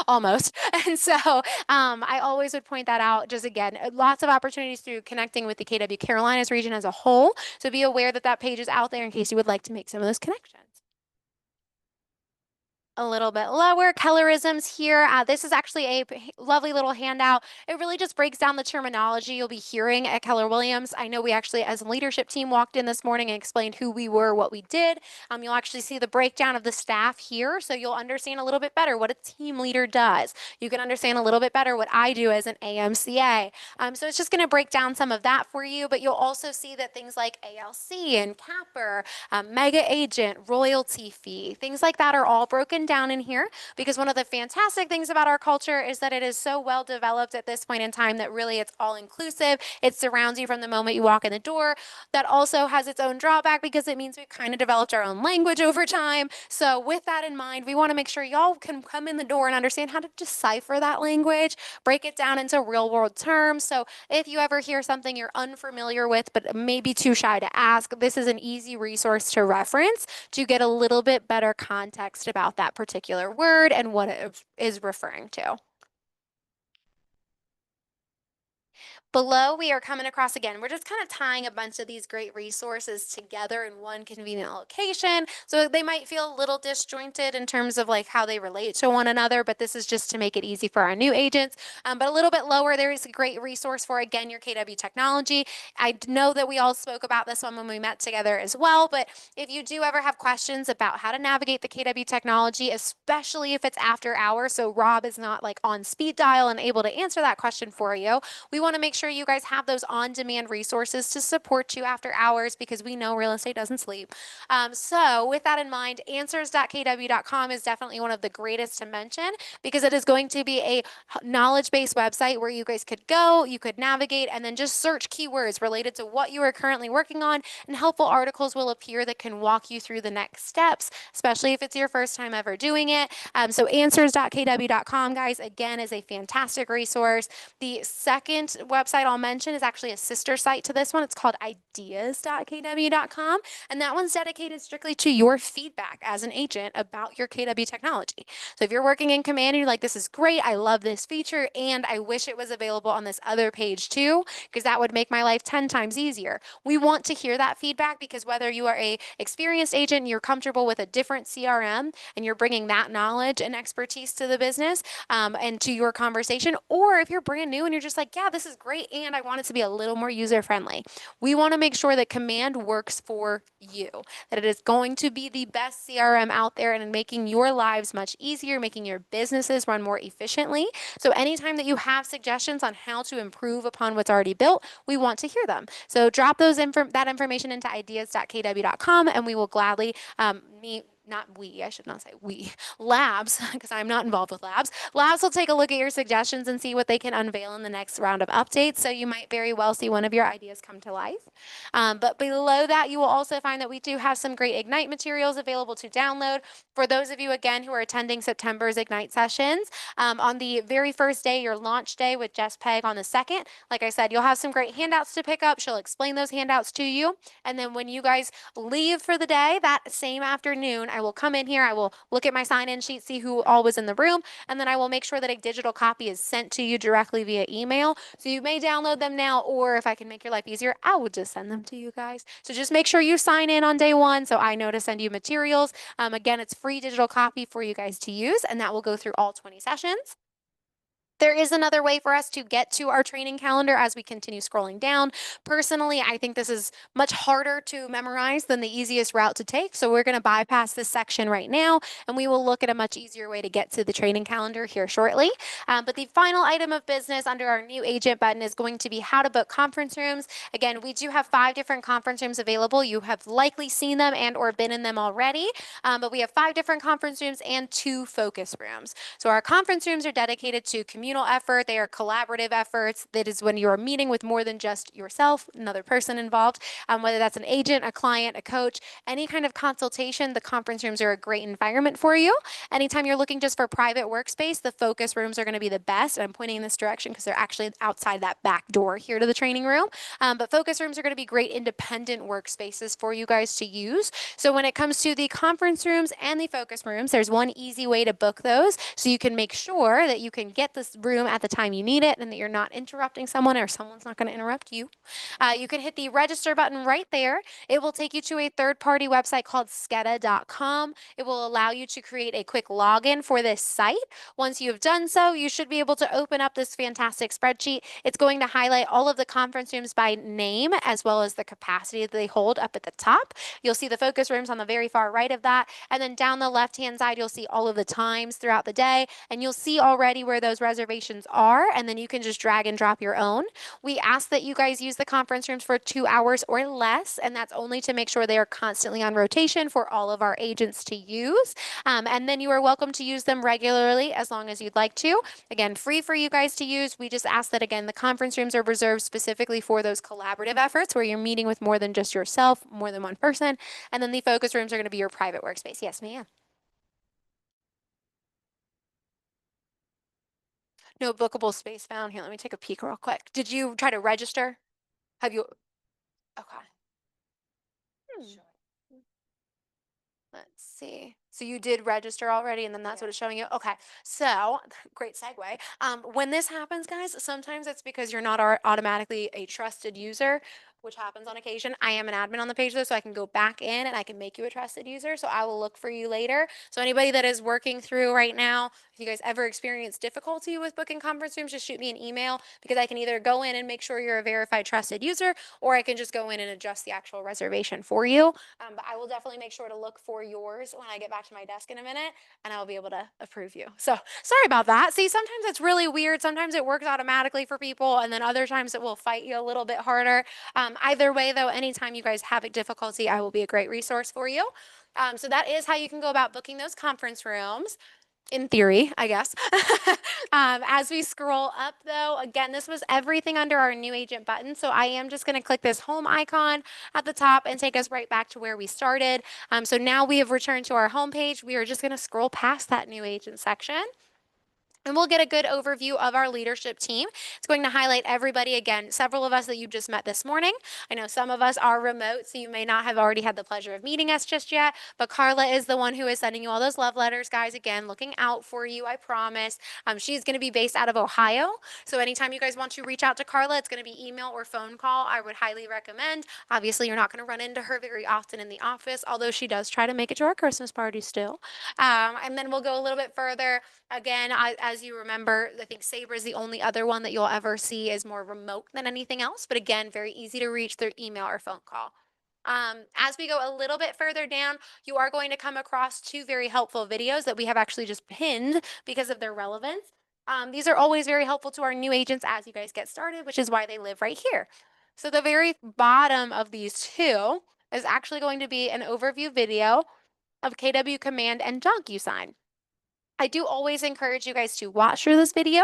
almost. And so I always would point that out. Just again, lots of opportunities through connecting with the KW Carolinas region as a whole. So be aware that that page is out there in case you would like to make some of those connections. A little bit lower, colorisms here. This is actually a lovely little handout. It really just breaks down the terminology you'll be hearing at Keller Williams. I know we actually, as a leadership team, walked in this morning and explained who we were, what we did. You'll actually see the breakdown of the staff here, so you'll understand a little bit better what a team leader does. You can understand a little bit better what I do as an AMCA. So it's just going to break down some of that for you, but you'll also see that things like ALC and Capper, mega agent, royalty fee, things like that are all broken down in here because one of the fantastic things about our culture is that it is so well developed at this point in time that really it's all inclusive. It surrounds you from the moment you walk in the door. That also has its own drawback because it means we've kind of developed our own language over time. So with that in mind, we want to make sure y'all can come in the door and understand how to decipher that language, break it down into real world terms. So if you ever hear something you're unfamiliar with, but maybe too shy to ask, this is an easy resource to reference to get a little bit better context about that particular word and what it is referring to. Below, we are coming across again, we're just kind of tying a bunch of these great resources together in one convenient location. So they might feel a little disjointed in terms of like how they relate to one another, but this is just to make it easy for our new agents. But a little bit lower, there is a great resource for, again, your KW technology. I know that we all spoke about this one when we met together as well, but if you do ever have questions about how to navigate the KW technology, especially if it's after hours, so Rob is not like on speed dial and able to answer that question for you, we want to make sure you guys have those on-demand resources to support you after hours because we know real estate doesn't sleep. So with that in mind, answers.kw.com is definitely one of the greatest to mention because it is going to be a knowledge-based website where you guys could go, you could navigate, and then just search keywords related to what you are currently working on, and helpful articles will appear that can walk you through the next steps, especially if it's your first time ever doing it. So answers.kw.com, guys, again, is a fantastic resource. The second website I'll mention is actually a sister site to this one. It's called ideas.kw.com, and that one's dedicated strictly to your feedback as an agent about your KW technology. So if you're working in command and you're like, this is great, I love this feature, and I wish it was available on this other page too, because that would make my life 10 times easier. We want to hear that feedback because whether you are a experienced agent and you're comfortable with a different CRM and you're bringing that knowledge and expertise to the business and to your conversation, or if you're brand new and you're just like, yeah, this is great and I want it to be a little more user friendly. We want to make sure that command works for you, that it is going to be the best CRM out there and making your lives much easier, making your businesses run more efficiently. So anytime that you have suggestions on how to improve upon what's already built, we want to hear them. So drop those that information into ideas.kw.com and we will gladly I should not say we, labs, because I'm not involved with labs. Labs will take a look at your suggestions and see what they can unveil in the next round of updates. So you might very well see one of your ideas come to life. But below that, you will also find that we do have some great Ignite materials available to download. For those of you, again, who are attending September's Ignite sessions, on the very first day, your launch day with Jess Peg on the 2nd, like I said, you'll have some great handouts to pick up. She'll explain those handouts to you. And then when you guys leave for the day, that same afternoon, I will come in here, I will look at my sign-in sheet, see who all was in the room, and then I will make sure that a digital copy is sent to you directly via email. So you may download them now, or if I can make your life easier, I will just send them to you guys. So just make sure you sign in on day one so I know to send you materials. Again, it's free digital copy for you guys to use, and that will go through all 20 sessions. There is another way for us to get to our training calendar as we continue scrolling down. Personally, I think this is much harder to memorize than the easiest route to take. So we're going to bypass this section right now, and we will look at a much easier way to get to the training calendar here shortly. But the final item of business under our new agent button is going to be how to book conference rooms. Again, we do have 5 different conference rooms available. You have likely seen them and or been in them already, but we have 5 different conference rooms and 2 focus rooms. So our conference rooms are dedicated to communal effort. They are collaborative efforts. That is when you're meeting with more than just yourself, another person involved, whether that's an agent, a client, a coach, any kind of consultation, the conference rooms are a great environment for you. Anytime you're looking just for private workspace, the focus rooms are going to be the best. I'm pointing in this direction because they're actually outside that back door here to the training room. But focus rooms are going to be great independent workspaces for you guys to use. So when it comes to the conference rooms and the focus rooms, there's one easy way to book those so you can make sure that you can get this room at the time you need it and that you're not interrupting someone or someone's not going to interrupt you. You can hit the register button right there. It will take you to a third-party website called skeda.com. It will allow you to create a quick login for this site. Once you have done so, you should be able to open up this fantastic spreadsheet. It's going to highlight all of the conference rooms by name as well as the capacity that they hold up at the top. You'll see the focus rooms on the very far right of that. And then down the left-hand side, you'll see all of the times throughout the day. And you'll see already where those reservations are. And then you can just drag and drop your own. We ask that you guys use the conference rooms for 2 hours or less. And that's only to make sure they are constantly on rotation for all of our agents to use. And then you are welcome to use them regularly as long as you'd like to. Again, free for you guys to use. We just ask that, again, the conference rooms are reserved specifically for those collaborative efforts where you're meeting with more than just yourself, more than one person. And then the focus rooms are going to be your private workspace. Yes, ma'am. No bookable space found. Here, let me take a peek real quick. Did you try to register? Have you? Okay. Let's see. So you did register already, and then that's what it's showing you. Okay. So great segue. When this happens, guys, sometimes it's because you're not automatically a trusted user, which happens on occasion. I am an admin on the page though, so I can go back in and I can make you a trusted user. So I will look for you later. So anybody that is working through right now, if you guys ever experience difficulty with booking conference rooms, just shoot me an email because I can either go in and make sure you're a verified trusted user, or I can just go in and adjust the actual reservation for you. But I will definitely make sure to look for yours when I get back to my desk in a minute, and I'll be able to approve you. So sorry about that. See, sometimes it's really weird. Sometimes it works automatically for people, and then other times it will fight you a little bit harder. Either way, though, anytime you guys have a difficulty, I will be a great resource for you. So that is how you can go about booking those conference rooms. In theory, I guess. As we scroll up though, again, this was everything under our new agent button. So I am just going to click this home icon at the top and take us right back to where we started. So now we have returned to our homepage. We are just going to scroll past that new agent section. And we'll get a good overview of our leadership team. It's going to highlight everybody again, several of us that you just met this morning. I know some of us are remote, so you may not have already had the pleasure of meeting us just yet, but Carla is the one who is sending you all those love letters, guys. Again, looking out for you, I promise. She's going to be based out of Ohio, so anytime you guys want to reach out to Carla, it's going to be email or phone call. I would highly recommend. Obviously, you're not going to run into her very often in the office, although she does try to make it to our Christmas party still. And then we'll go a little bit further. Again, as you remember, I think Sabre is the only other one that you'll ever see is more remote than anything else. But again, very easy to reach through email or phone call. As we go a little bit further down, you are going to come across 2 very helpful videos that we have actually just pinned because of their relevance. These are always very helpful to our new agents as you guys get started, which is why they live right here. So the very bottom of these 2 is actually going to be an overview video of KW Command and DocuSign. I do always encourage you guys to watch through this video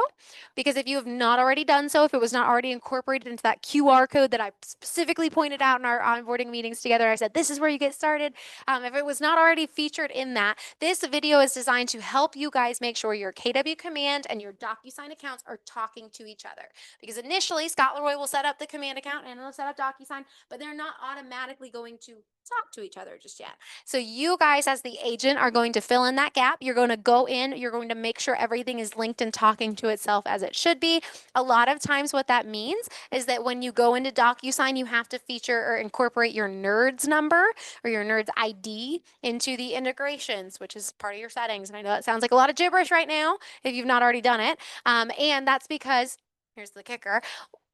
because if you have not already done so, if it was not already incorporated into that QR code that I specifically pointed out in our onboarding meetings together, I said, this is where you get started. If it was not already featured in that, this video is designed to help you guys make sure your KW Command and your DocuSign accounts are talking to each other. Because initially, Scott Leroy will set up the Command account and it'll set up DocuSign, but they're not automatically going to talk to each other just yet. So you guys as the agent are going to fill in that gap. You're going to go in, you're going to make sure everything is linked and talking to itself as it should be. A lot of times what that means is that when you go into DocuSign, you have to feature or incorporate your NERDS number or your NERDS ID into the integrations, which is part of your settings. And I know it sounds like a lot of gibberish right now if you've not already done it. And that's because, here's the kicker,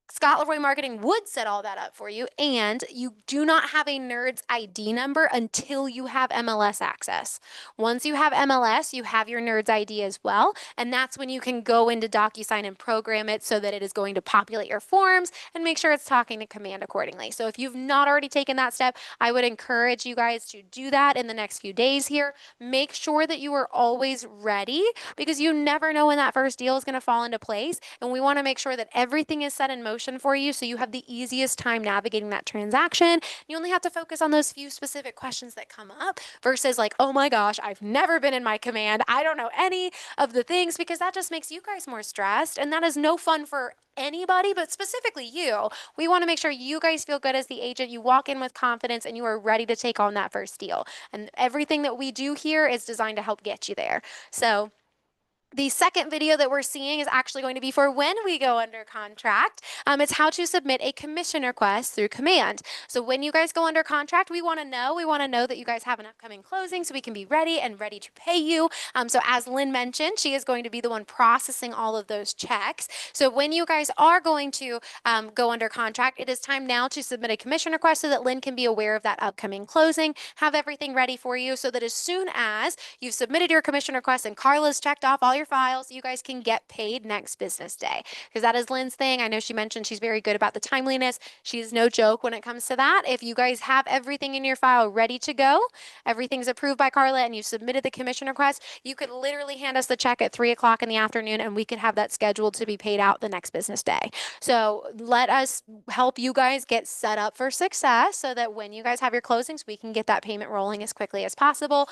Scott Leroy Marketing would set all that up for you, and you do not have a NERDS ID number until you have MLS access. Once you have MLS, you have your NERDS ID as well, and that's when you can go into DocuSign and program it so that it is going to populate your forms and make sure it's talking to command accordingly. So if you've not already taken that step, I would encourage you guys to do that in the next few days here. Make sure that you are always ready because you never know when that first deal is going to fall into place, and we want to make sure that everything is set in motion for you so you have the easiest time navigating that transaction. You only have to focus on those few specific questions that come up versus like, oh my gosh, I've never been in my command. I don't know any of the things, because that just makes you guys more stressed, and that is no fun for anybody, but specifically you. We want to make sure you guys feel good as the agent. You walk in with confidence and you are ready to take on that first deal. And everything that we do here is designed to help get you there. So the second video that we're seeing is actually going to be for when we go under contract. It's how to submit a commission request through command. So when you guys go under contract, we want to know that you guys have an upcoming closing so we can be ready and ready to pay you. So as Lynn mentioned, she is going to be the one processing all of those checks. So when you guys are going to go under contract, it is time now to submit a commission request so that Lynn can be aware of that upcoming closing, have everything ready for you so that as soon as you've submitted your commission request and Carla's checked off all your files, you guys can get paid next business day. Because that is Lynn's thing. I know she mentioned she's very good about the timeliness. She's no joke when it comes to that. If you guys have everything in your file ready to go, everything's approved by Carla, and you submitted the commission request, you could literally hand us the check at 3 o'clock in the afternoon and we could have that scheduled to be paid out the next business day. So let us help you guys get set up for success so that when you guys have your closings, we can get that payment rolling as quickly as possible.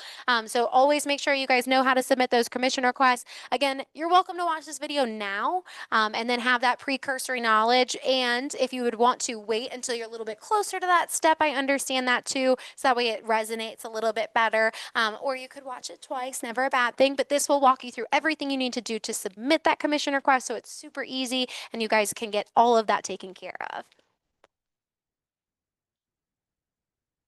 So always make sure you guys know how to submit those commission requests. Again, you're welcome to watch this video now and then have that precursory knowledge. And if you would want to wait until you're a little bit closer to that step, I understand that too. So that way it resonates a little bit better. Or you could watch it twice, never a bad thing. But this will walk you through everything you need to do to submit that commission request. So it's super easy and you guys can get all of that taken care of.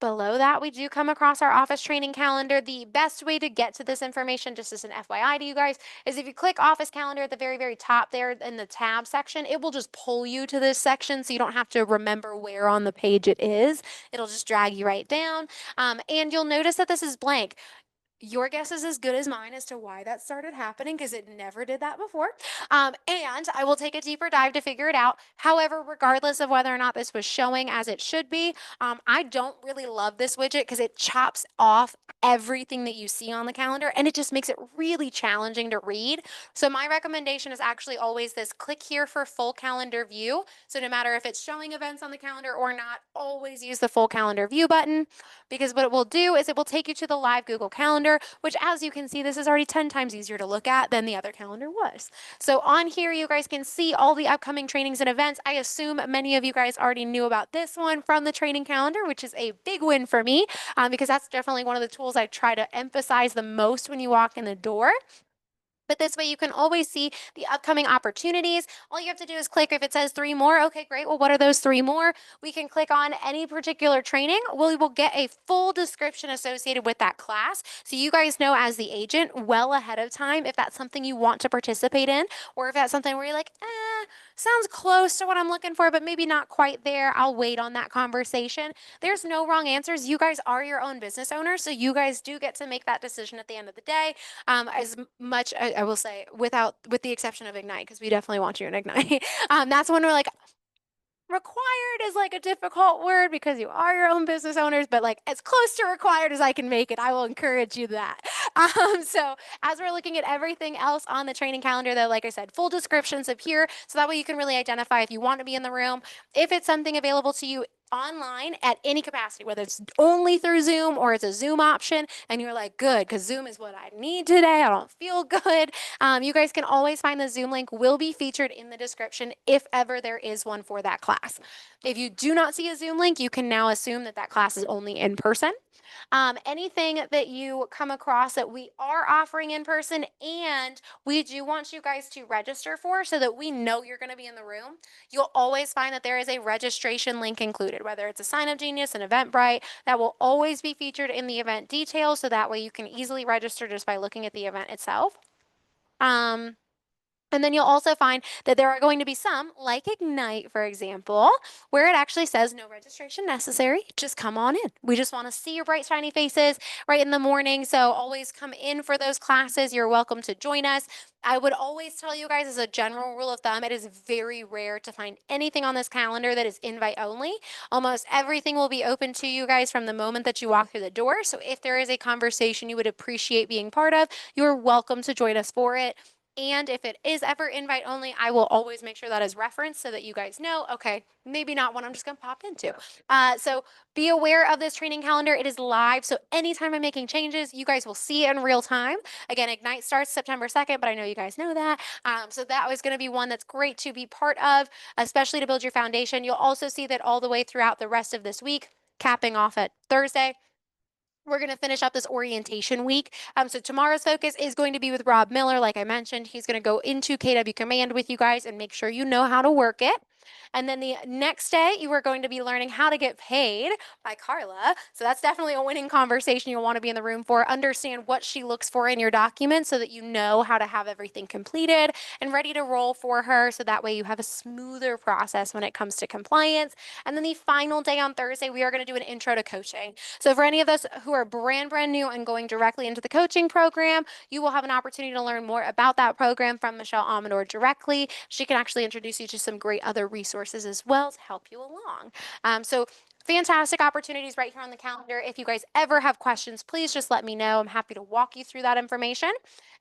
Below that, we do come across our office training calendar. The best way to get to this information, just as an FYI to you guys, is if you click office calendar at the very, very top there in the tab section, it will just pull you to this section so you don't have to remember where on the page it is. It'll just drag you right down. And you'll notice that this is blank. Your guess is as good as mine as to why that started happening because it never did that before. And I will take a deeper dive to figure it out. However, regardless of whether or not this was showing as it should be, I don't really love this widget because it chops off everything that you see on the calendar and it just makes it really challenging to read. So my recommendation is actually always this: click here for full calendar view. So no matter if it's showing events on the calendar or not, always use the full calendar view button, because what it will do is it will take you to the live Google Calendar, which, as you can see, this is already 10 times easier to look at than the other calendar was. So on here, you guys can see all the upcoming trainings and events. I assume many of you guys already knew about this one from the training calendar, which is a big win for me because that's definitely one of the tools I try to emphasize the most when you walk in the door. But this way you can always see the upcoming opportunities. All you have to do is click. If it says 3 more, okay, great. Well, what are those 3 more? We can click on any particular training. We will get a full description associated with that class. So you guys know as the agent well ahead of time if that's something you want to participate in, or if that's something where you're like, sounds close to what I'm looking for, but maybe not quite there. I'll wait on that conversation. There's no wrong answers. You guys are your own business owners, so you guys do get to make that decision at the end of the day. As much, I will say, with the exception of Ignite, because we definitely want you in Ignite. That's when we're like, required is like a difficult word because you are your own business owners, but like as close to required as I can make it, I will encourage you that. So as we're looking at everything else on the training calendar, though, like I said, full descriptions appear. So that way you can really identify if you want to be in the room, if it's something available to you online at any capacity, whether it's only through Zoom or it's a Zoom option, and you're like, good, because Zoom is what I need today. I don't feel good. You guys can always find the Zoom link will be featured in the description if ever there is one for that class. If you do not see a Zoom link, you can now assume that that class is only in person. Anything that you come across that we are offering in person and we do want you guys to register for so that we know you're going to be in the room, you'll always find that there is a registration link included, whether it's a Sign Up Genius, an Eventbrite, that will always be featured in the event details. So that way you can easily register just by looking at the event itself. And then you'll also find that there are going to be some, like Ignite, for example, where it actually says no registration necessary. Just come on in. We just want to see your bright, shiny faces right in the morning. So always come in for those classes. You're welcome to join us. I would always tell you guys, as a general rule of thumb, it is very rare to find anything on this calendar that is invite only. Almost everything will be open to you guys from the moment that you walk through the door. So if there is a conversation you would appreciate being part of, you're welcome to join us for it. And if it is ever invite only, I will always make sure that is referenced so that you guys know, okay, maybe not one I'm just going to pop into. So be aware of this training calendar. It is live. So anytime I'm making changes, you guys will see it in real time. Again, Ignite starts September 2nd, but I know you guys know that. So that was going to be one that's great to be part of, especially to build your foundation. You'll also see that all the way throughout the rest of this week, capping off at Thursday. We're going to finish up this orientation week. So tomorrow's focus is going to be with Rob Miller. Like I mentioned, he's going to go into KW Command with you guys and make sure you know how to work it. And then the next day, you are going to be learning how to get paid by Carla. So that's definitely a winning conversation you'll want to be in the room for. Understand what she looks for in your documents so that you know how to have everything completed and ready to roll for her. So that way you have a smoother process when it comes to compliance. And then the final day on Thursday, we are going to do an intro to coaching. So for any of us who are brand new and going directly into the coaching program, you will have an opportunity to learn more about that program from Michelle Amador directly. She can actually introduce you to some great other resources as well to help you along. So fantastic opportunities right here on the calendar. If you guys ever have questions, please just let me know. I'm happy to walk you through that information.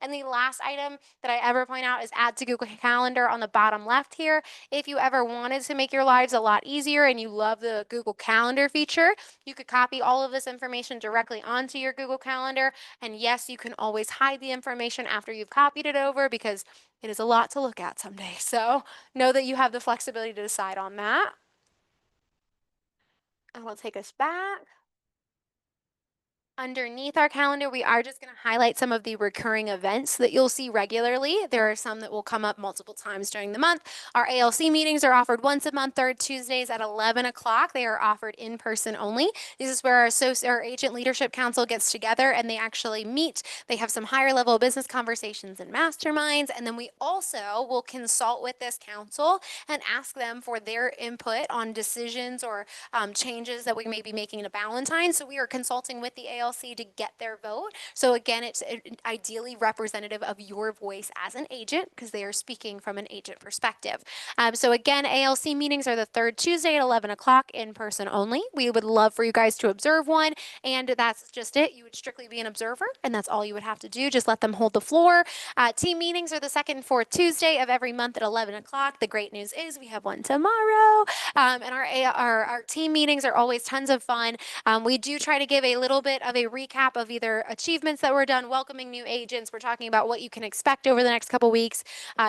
And the last item that I ever point out is add to Google Calendar on the bottom left here. If you ever wanted to make your lives a lot easier and you love the Google Calendar feature, you could copy all of this information directly onto your Google Calendar. And yes, you can always hide the information after you've copied it over because it is a lot to look at someday. So know that you have the flexibility to decide on that. And we'll take us back. Underneath our calendar, we are just going to highlight some of the recurring events that you'll see regularly. There are some that will come up multiple times during the month. Our ALC meetings are offered once a month, third Tuesdays at 11 o'clock. They are offered in person only. This is where our Agent Leadership Council gets together and they actually meet. They have some higher level business conversations and masterminds. And then we also will consult with this council and ask them for their input on decisions or changes that we may be making to Valentine. So we are consulting with the ALC to get their vote. So again, it's ideally representative of your voice as an agent because they are speaking from an agent perspective. So again, ALC meetings are the third Tuesday at 11 o'clock in person only. We would love for you guys to observe one. And that's just it. You would strictly be an observer and that's all you would have to do. Just let them hold the floor. Team meetings are the second and fourth Tuesday of every month at 11 o'clock. The great news is we have one tomorrow. And our team meetings are always tons of fun. We do try to give a little bit of a recap of either achievements that were done, welcoming new agents. We're talking about what you can expect over the next couple weeks,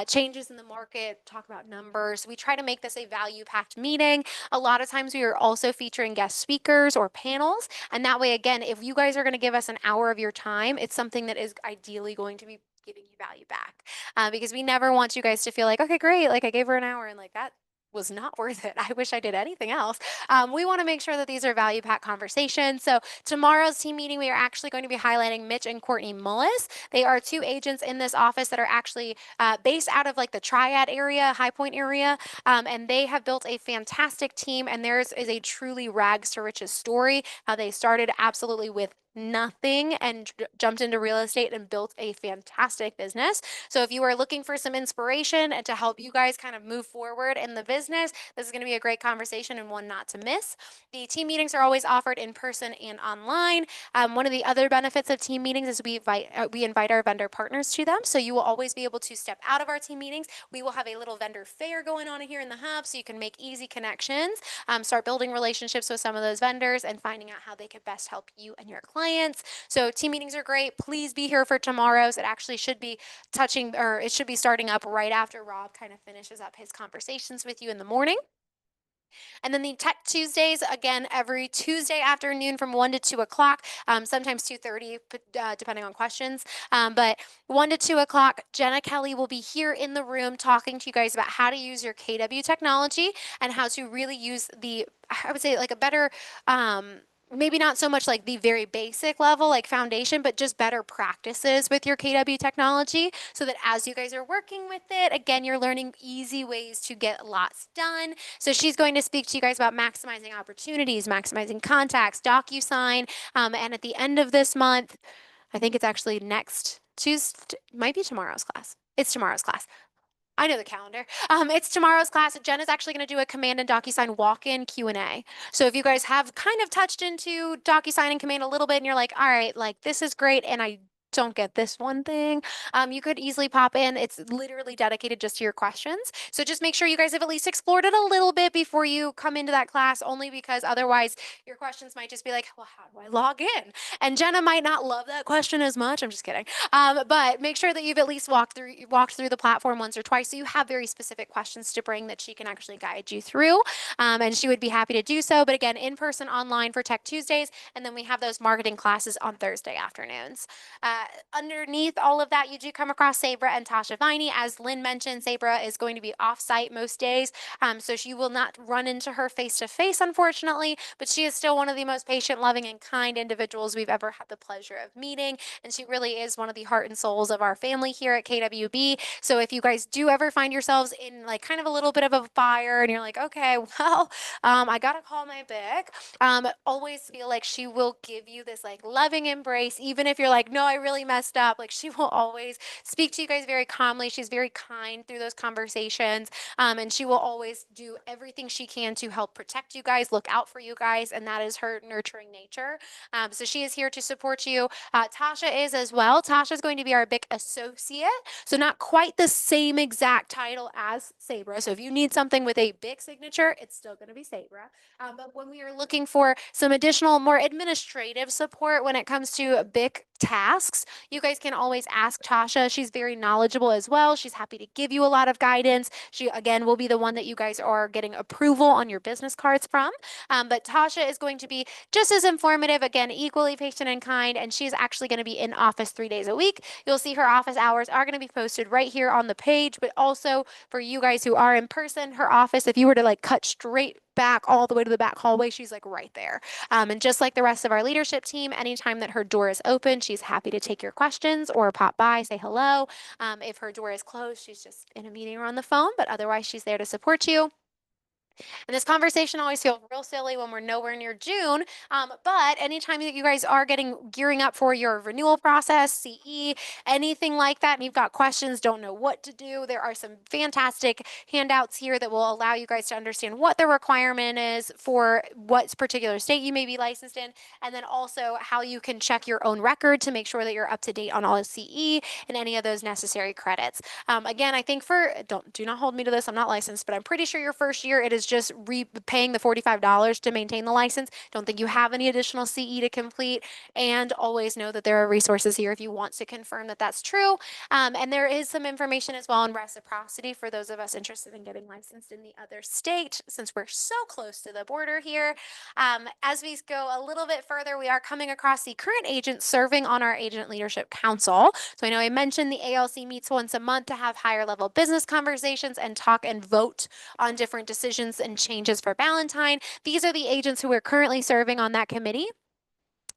changes in the market, talk about numbers. We try to make this a value-packed meeting. A lot of times we are also featuring guest speakers or panels. And that way, again, if you guys are going to give us an hour of your time, it's something that is ideally going to be giving you value back. Because we never want you guys to feel like, okay, great, like I gave her an hour and like that was not worth it. I wish I did anything else. We want to make sure that these are value packed conversations. So tomorrow's team meeting, we are actually going to be highlighting Mitch and Courtney Mullis. They are two agents in this office that are actually based out of like the Triad area, High Point area. And they have built a fantastic team and theirs is a truly rags to riches story. How they started absolutely with nothing and jumped into real estate and built a fantastic business. So if you are looking for some inspiration and to help you guys kind of move forward in the business, this is going to be a great conversation and one not to miss. The team meetings are always offered in person and online. One of the other benefits of team meetings is we invite our vendor partners to them. So you will always be able to step out of our team meetings. We will have a little vendor fair going on here in the hub so you can make easy connections, start building relationships with some of those vendors and finding out how they could best help you and your clients. So team meetings are great. Please be here for tomorrow's. It actually should be it should be starting up right after Rob kind of finishes up his conversations with you in the morning. And then the Tech Tuesdays, again, every Tuesday afternoon from 1 to 2 o'clock, sometimes 2:30, depending on questions. But 1 to 2 o'clock, Jenna Kelly will be here in the room talking to you guys about how to use your KW technology and how to really use I would say like a better, maybe not so much like the very basic level, like foundation, but just better practices with your KW technology so that as you guys are working with it, again, you're learning easy ways to get lots done. So she's going to speak to you guys about maximizing opportunities, maximizing contacts, DocuSign. And at the end of this month, I think it's actually next Tuesday, might be tomorrow's class. It's tomorrow's class. I know the calendar. It's tomorrow's class. Jen is actually going to do a Command and DocuSign walk-in Q&A. So if you guys have kind of touched into DocuSign and Command a little bit and you're like, all right, like this is great and I don't get this one thing, you could easily pop in. It's literally dedicated just to your questions. So just make sure you guys have at least explored it a little bit before you come into that class, only because otherwise your questions might just be like, well, how do I log in? And Jenna might not love that question as much. I'm just kidding. But make sure that you've at least walked through the platform once or twice so you have very specific questions to bring that she can actually guide you through. And she would be happy to do so. But again, in person, online for Tech Tuesdays. And then we have those marketing classes on Thursday afternoons. Underneath all of that, you do come across Sabra and Tasha Viney. As Lynn mentioned, Sabra is going to be off-site most days, so she will not run into her face-to-face, unfortunately, but she is still one of the most patient, loving, and kind individuals we've ever had the pleasure of meeting, and she really is one of the heart and souls of our family here at KWB. So if you guys do ever find yourselves in like kind of a little bit of a fire and you're like, okay, well, I gotta call my BIC, always feel like she will give you this like loving embrace, even if you're like, no, I really messed up. Like she will always speak to you guys very calmly. She's very kind through those conversations. And she will always do everything she can to help protect you guys, look out for you guys. And that is her nurturing nature. So she is here to support you. Tasha is as well. Tasha is going to be our BIC associate. So not quite the same exact title as Sabra. So if you need something with a BIC signature, it's still going to be Sabra. But when we are looking for some additional, more administrative support when it comes to BIC tasks, you guys can always ask Tasha. She's very knowledgeable as well. She's happy to give you a lot of guidance. She, again, will be the one that you guys are getting approval on your business cards from. But Tasha is going to be just as informative, again, equally patient and kind, and she's actually going to be in office 3 days a week. You'll see her office hours are going to be posted right here on the page, but also for you guys who are in person, her office, if you were to like cut straight back all the way to the back hallway, she's like right there. And just like the rest of our leadership team, anytime that her door is open, she's happy to take your questions or pop by, say hello. If her door is closed, she's just in a meeting or on the phone, but otherwise she's there to support you. And this conversation always feels real silly when we're nowhere near June. But anytime that you guys are gearing up for your renewal process, CE, anything like that, and you've got questions, don't know what to do, there are some fantastic handouts here that will allow you guys to understand what the requirement is for what particular state you may be licensed in, and then also how you can check your own record to make sure that you're up to date on all of CE and any of those necessary credits. Again, I think do not hold me to this, I'm not licensed, but I'm pretty sure your first year it is just paying the $45 to maintain the license. Don't think you have any additional CE to complete, and always know that there are resources here if you want to confirm that that's true. And there is some information as well on reciprocity for those of us interested in getting licensed in the other state, since we're so close to the border here. As we go a little bit further, we are coming across the current agent serving on our Agent Leadership Council. So I know I mentioned the ALC meets once a month to have higher level business conversations and talk and vote on different decisions and changes for Valentine. These are the agents who are currently serving on that committee.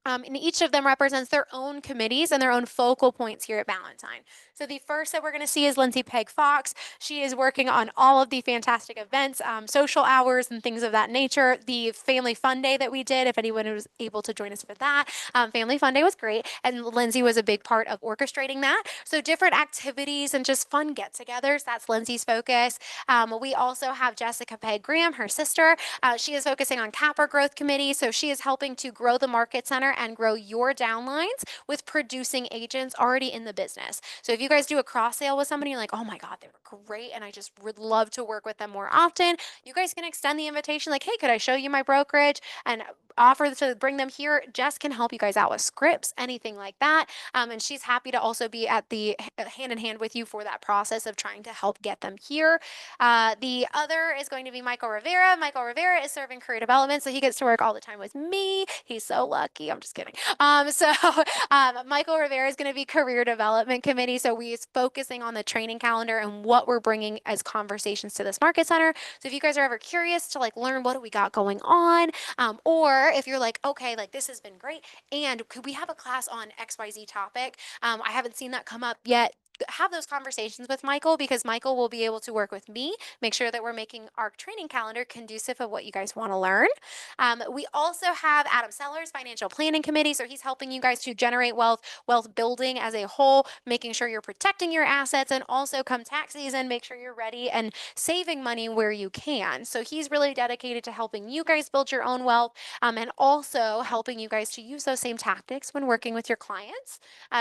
And each of them represents their own committees and their own focal points here at Valentine. So the first that we're going to see is Lindsay Peg Fox. She is working on all of the fantastic events, social hours and things of that nature. The Family Fun Day that we did, if anyone was able to join us for that, Family Fun Day was great. And Lindsay was a big part of orchestrating that. So different activities and just fun get-togethers. That's Lindsay's focus. We also have Jessica Peg Graham, her sister. She is focusing on Capper Growth Committee. So she is helping to grow the market center and grow your downlines with producing agents already in the business. So if you guys do a cross sale with somebody, you're like, oh my God, they were great. And I just would love to work with them more often. You guys can extend the invitation like, hey, could I show you my brokerage and offer to bring them here? Jess can help you guys out with scripts, anything like that. And she's happy to also be at the hand in hand with you for that process of trying to help get them here. The other is going to be Michael Rivera. Michael Rivera is serving career development, so he gets to work all the time with me. He's so lucky. I'm just kidding. Michael Rivera is going to be career development committee. So we is focusing on the training calendar and what we're bringing as conversations to this market center. So if you guys are ever curious to like learn what do we got going on, or if you're like, okay, like this has been great, and could we have a class on XYZ topic? I haven't seen that come up yet. Have those conversations with Michael because Michael will be able to work with me, make sure that we're making our training calendar conducive of what you guys want to learn. We also have Adam Sellers, Financial Planning Committee. So he's helping you guys to generate wealth building as a whole, making sure you're protecting your assets, and also come tax season, make sure you're ready and saving money where you can. So he's really dedicated to helping you guys build your own wealth, and also helping you guys to use those same tactics when working with your clients,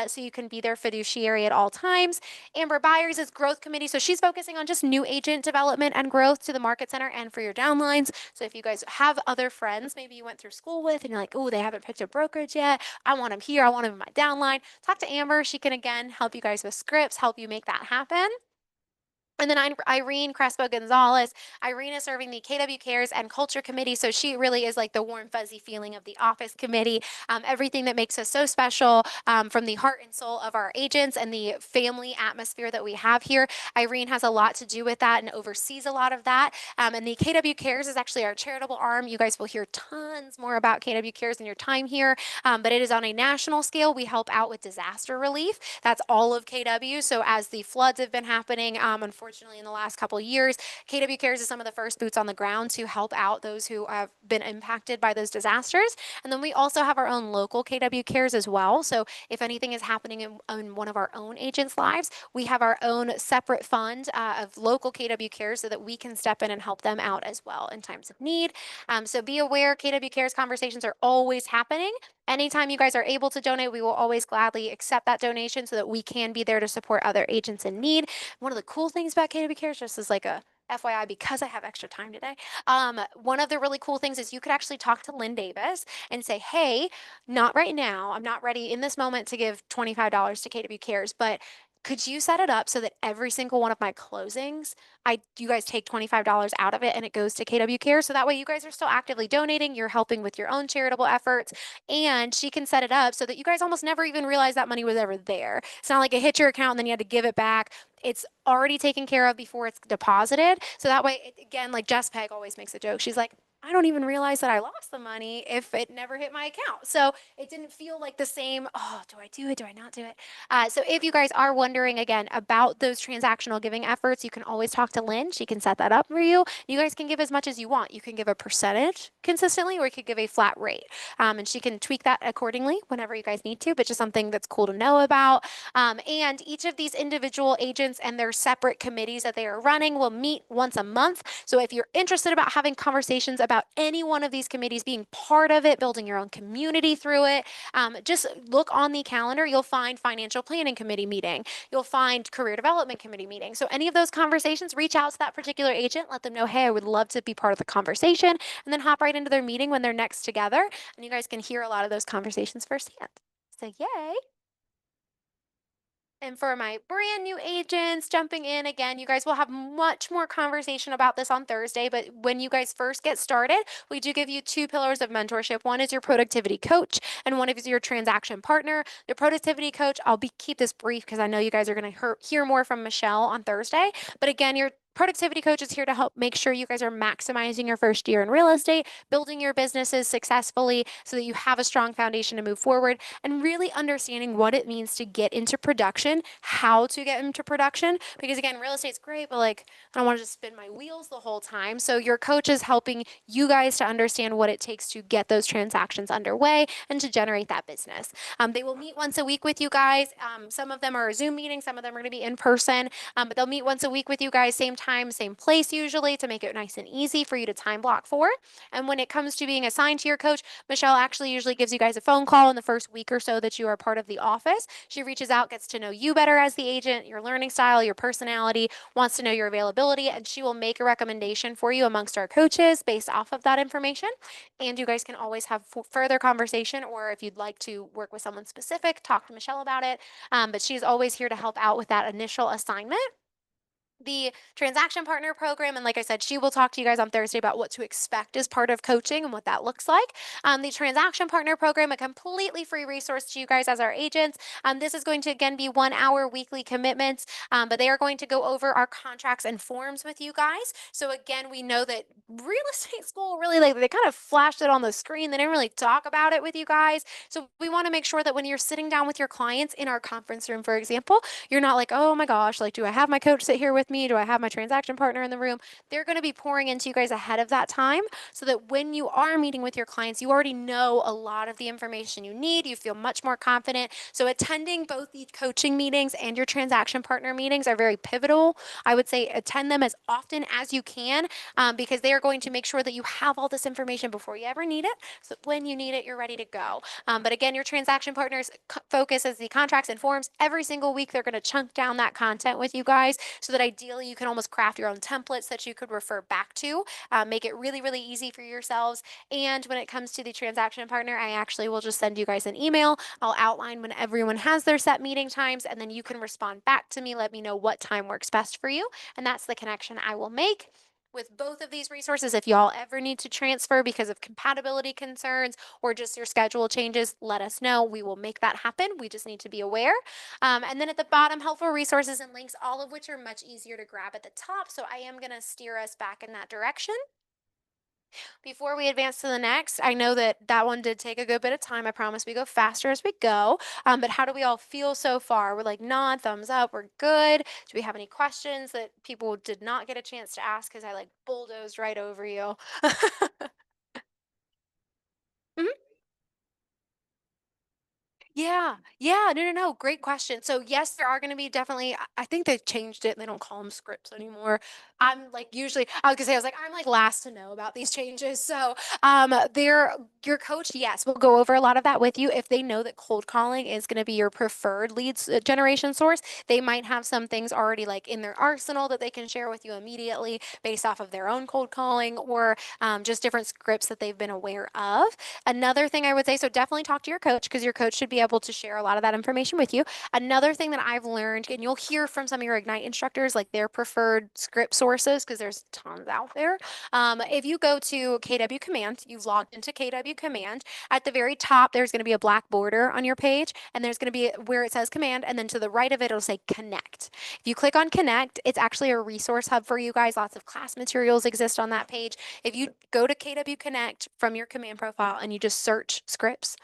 so you can be their fiduciary at all times. Amber Byers is Growth Committee. So she's focusing on just new agent development and growth to the market center and for your downlines. So if you guys have other friends, maybe you went through school with and you're like, oh, they haven't picked a brokerage yet. I want them here. I want them in my downline. Talk to Amber. She can, again, help you guys with scripts, help you make that happen. And then Irene Crespo Gonzalez. Irene is serving the KW Cares and Culture Committee. So she really is like the warm, fuzzy feeling of the office committee. Everything that makes us so special, from the heart and soul of our agents and the family atmosphere that we have here. Irene has a lot to do with that and oversees a lot of that. And the KW Cares is actually our charitable arm. You guys will hear tons more about KW Cares in your time here. But it is on a national scale. We help out with disaster relief. That's all of KW. So as the floods have been happening, unfortunately, in the last couple of years, KW Cares is some of the first boots on the ground to help out those who have been impacted by those disasters. And then we also have our own local KW Cares as well. So if anything is happening in one of our own agents' lives, we have our own separate fund of local KW Cares so that we can step in and help them out as well in times of need. So be aware, KW Cares conversations are always happening. Anytime you guys are able to donate, we will always gladly accept that donation so that we can be there to support other agents in need. One of the cool things about KW Cares, just as like a FYI, because I have extra time today, one of the really cool things is you could actually talk to Lynn Davis and say, hey, not right now. I'm not ready in this moment to give $25 to KW Cares, but could you set it up so that every single one of my closings, you guys take $25 out of it and it goes to KW Care? So that way you guys are still actively donating, you're helping with your own charitable efforts, and she can set it up so that you guys almost never even realize that money was ever there. It's not like it hit your account and then you had to give it back. It's already taken care of before it's deposited. So that way, again, like Jess Peg always makes a joke. She's like, I don't even realize that I lost the money if it never hit my account. So it didn't feel like the same, oh, do I do it? Do I not do it? So if you guys are wondering again about those transactional giving efforts, you can always talk to Lynn. She can set that up for you. You guys can give as much as you want. You can give a percentage consistently, or you could give a flat rate. And she can tweak that accordingly whenever you guys need to, but just something that's cool to know about. And each of these individual agents and their separate committees that they are running will meet once a month. So if you're interested about having conversations about any one of these committees, being part of it, building your own community through it, just look on the calendar. You'll find financial planning committee meeting. You'll find career development committee meeting. So any of those conversations, reach out to that particular agent, let them know, hey, I would love to be part of the conversation, and then hop right into their meeting when they're next together. And you guys can hear a lot of those conversations firsthand. So yay. And for my brand new agents jumping in again, you guys will have much more conversation about this on Thursday. But when you guys first get started, we do give you 2 pillars of mentorship. One is your productivity coach, and one is your transaction partner. The productivity coach, keep this brief because I know you guys are going to hear more from Michelle on Thursday. But again, your productivity coach is here to help make sure you guys are maximizing your first year in real estate, building your businesses successfully so that you have a strong foundation to move forward, and really understanding what it means to get into production, how to get into production. Because again, real estate's great, but like, I don't want to just spin my wheels the whole time. So your coach is helping you guys to understand what it takes to get those transactions underway and to generate that business. They will meet once a week with you guys. Some of them are Zoom meetings, some of them are going to be in person, but they'll meet once a week with you guys, same time, same place usually, to make it nice and easy for you to time block for. And when it comes to being assigned to your coach, Michelle actually usually gives you guys a phone call in the first week or so that you are part of the office. She reaches out, gets to know you better as the agent, your learning style, your personality, wants to know your availability, and she will make a recommendation for you amongst our coaches based off of that information. And you guys can always have further conversation, or if you'd like to work with someone specific, talk to Michelle about it. But she's always here to help out with that initial assignment. The transaction partner program, and like I said, she will talk to you guys on Thursday about what to expect as part of coaching and what that looks like. The transaction partner program, a completely free resource to you guys as our agents. This is going to again be 1 hour weekly commitments, but they are going to go over our contracts and forms with you guys. So again, we know that real estate school really, like, they kind of flashed it on the screen. They didn't really talk about it with you guys. So we want to make sure that when you're sitting down with your clients in our conference room, for example, you're not like, oh my gosh, like, do I have my coach sit here with me? Do I have my transaction partner in the room? They're going to be pouring into you guys ahead of that time so that when you are meeting with your clients, you already know a lot of the information you need. You feel much more confident. So attending both the coaching meetings and your transaction partner meetings are very pivotal. I would say attend them as often as you can, because they are going to make sure that you have all this information before you ever need it. So when you need it, you're ready to go. But again, your transaction partners focus as the contracts and forms. Every single week, they're going to chunk down that content with you guys so that ideally you can almost craft your own templates that you could refer back to, make it really, really easy for yourselves. And when it comes to the transaction partner, I actually will just send you guys an email. I'll outline when everyone has their set meeting times, and then you can respond back to me. Let me know what time works best for you. And that's the connection I will make with both of these resources. If y'all ever need to transfer because of compatibility concerns or just your schedule changes, let us know. We will make that happen. We just need to be aware. And then at the bottom, helpful resources and links, all of which are much easier to grab at the top. So I am going to steer us back in that direction. Before we advance to the next, I know that that one did take a good bit of time. I promise we go faster as we go. But how do we all feel so far? We're like, nod, thumbs up, we're good. Do we have any questions that people did not get a chance to ask because I like bulldozed right over you? Mhm. Yeah, yeah, no. Great question. So yes, there are going to be definitely. I think they changed it. They don't call them scripts anymore. I'm like usually. I was like I'm like last to know about these changes. So they're your coach. Yes, will go over a lot of that with you. If they know that cold calling is going to be your preferred leads generation source, they might have some things already like in their arsenal that they can share with you immediately based off of their own cold calling or just different scripts that they've been aware of. Another thing I would say, so definitely talk to your coach because your coach should be able to share a lot of that information with you. Another thing that I've learned, and you'll hear from some of your Ignite instructors, like their preferred script sources, because there's tons out there. If you go to KW Command, you've logged into KW Command. At the very top, there's going to be a black border on your page, and there's going to be where it says Command, and then to the right of it, it'll say Connect. If you click on Connect, it's actually a resource hub for you guys. Lots of class materials exist on that page. If you go to KW Connect from your command profile and you just search scripts,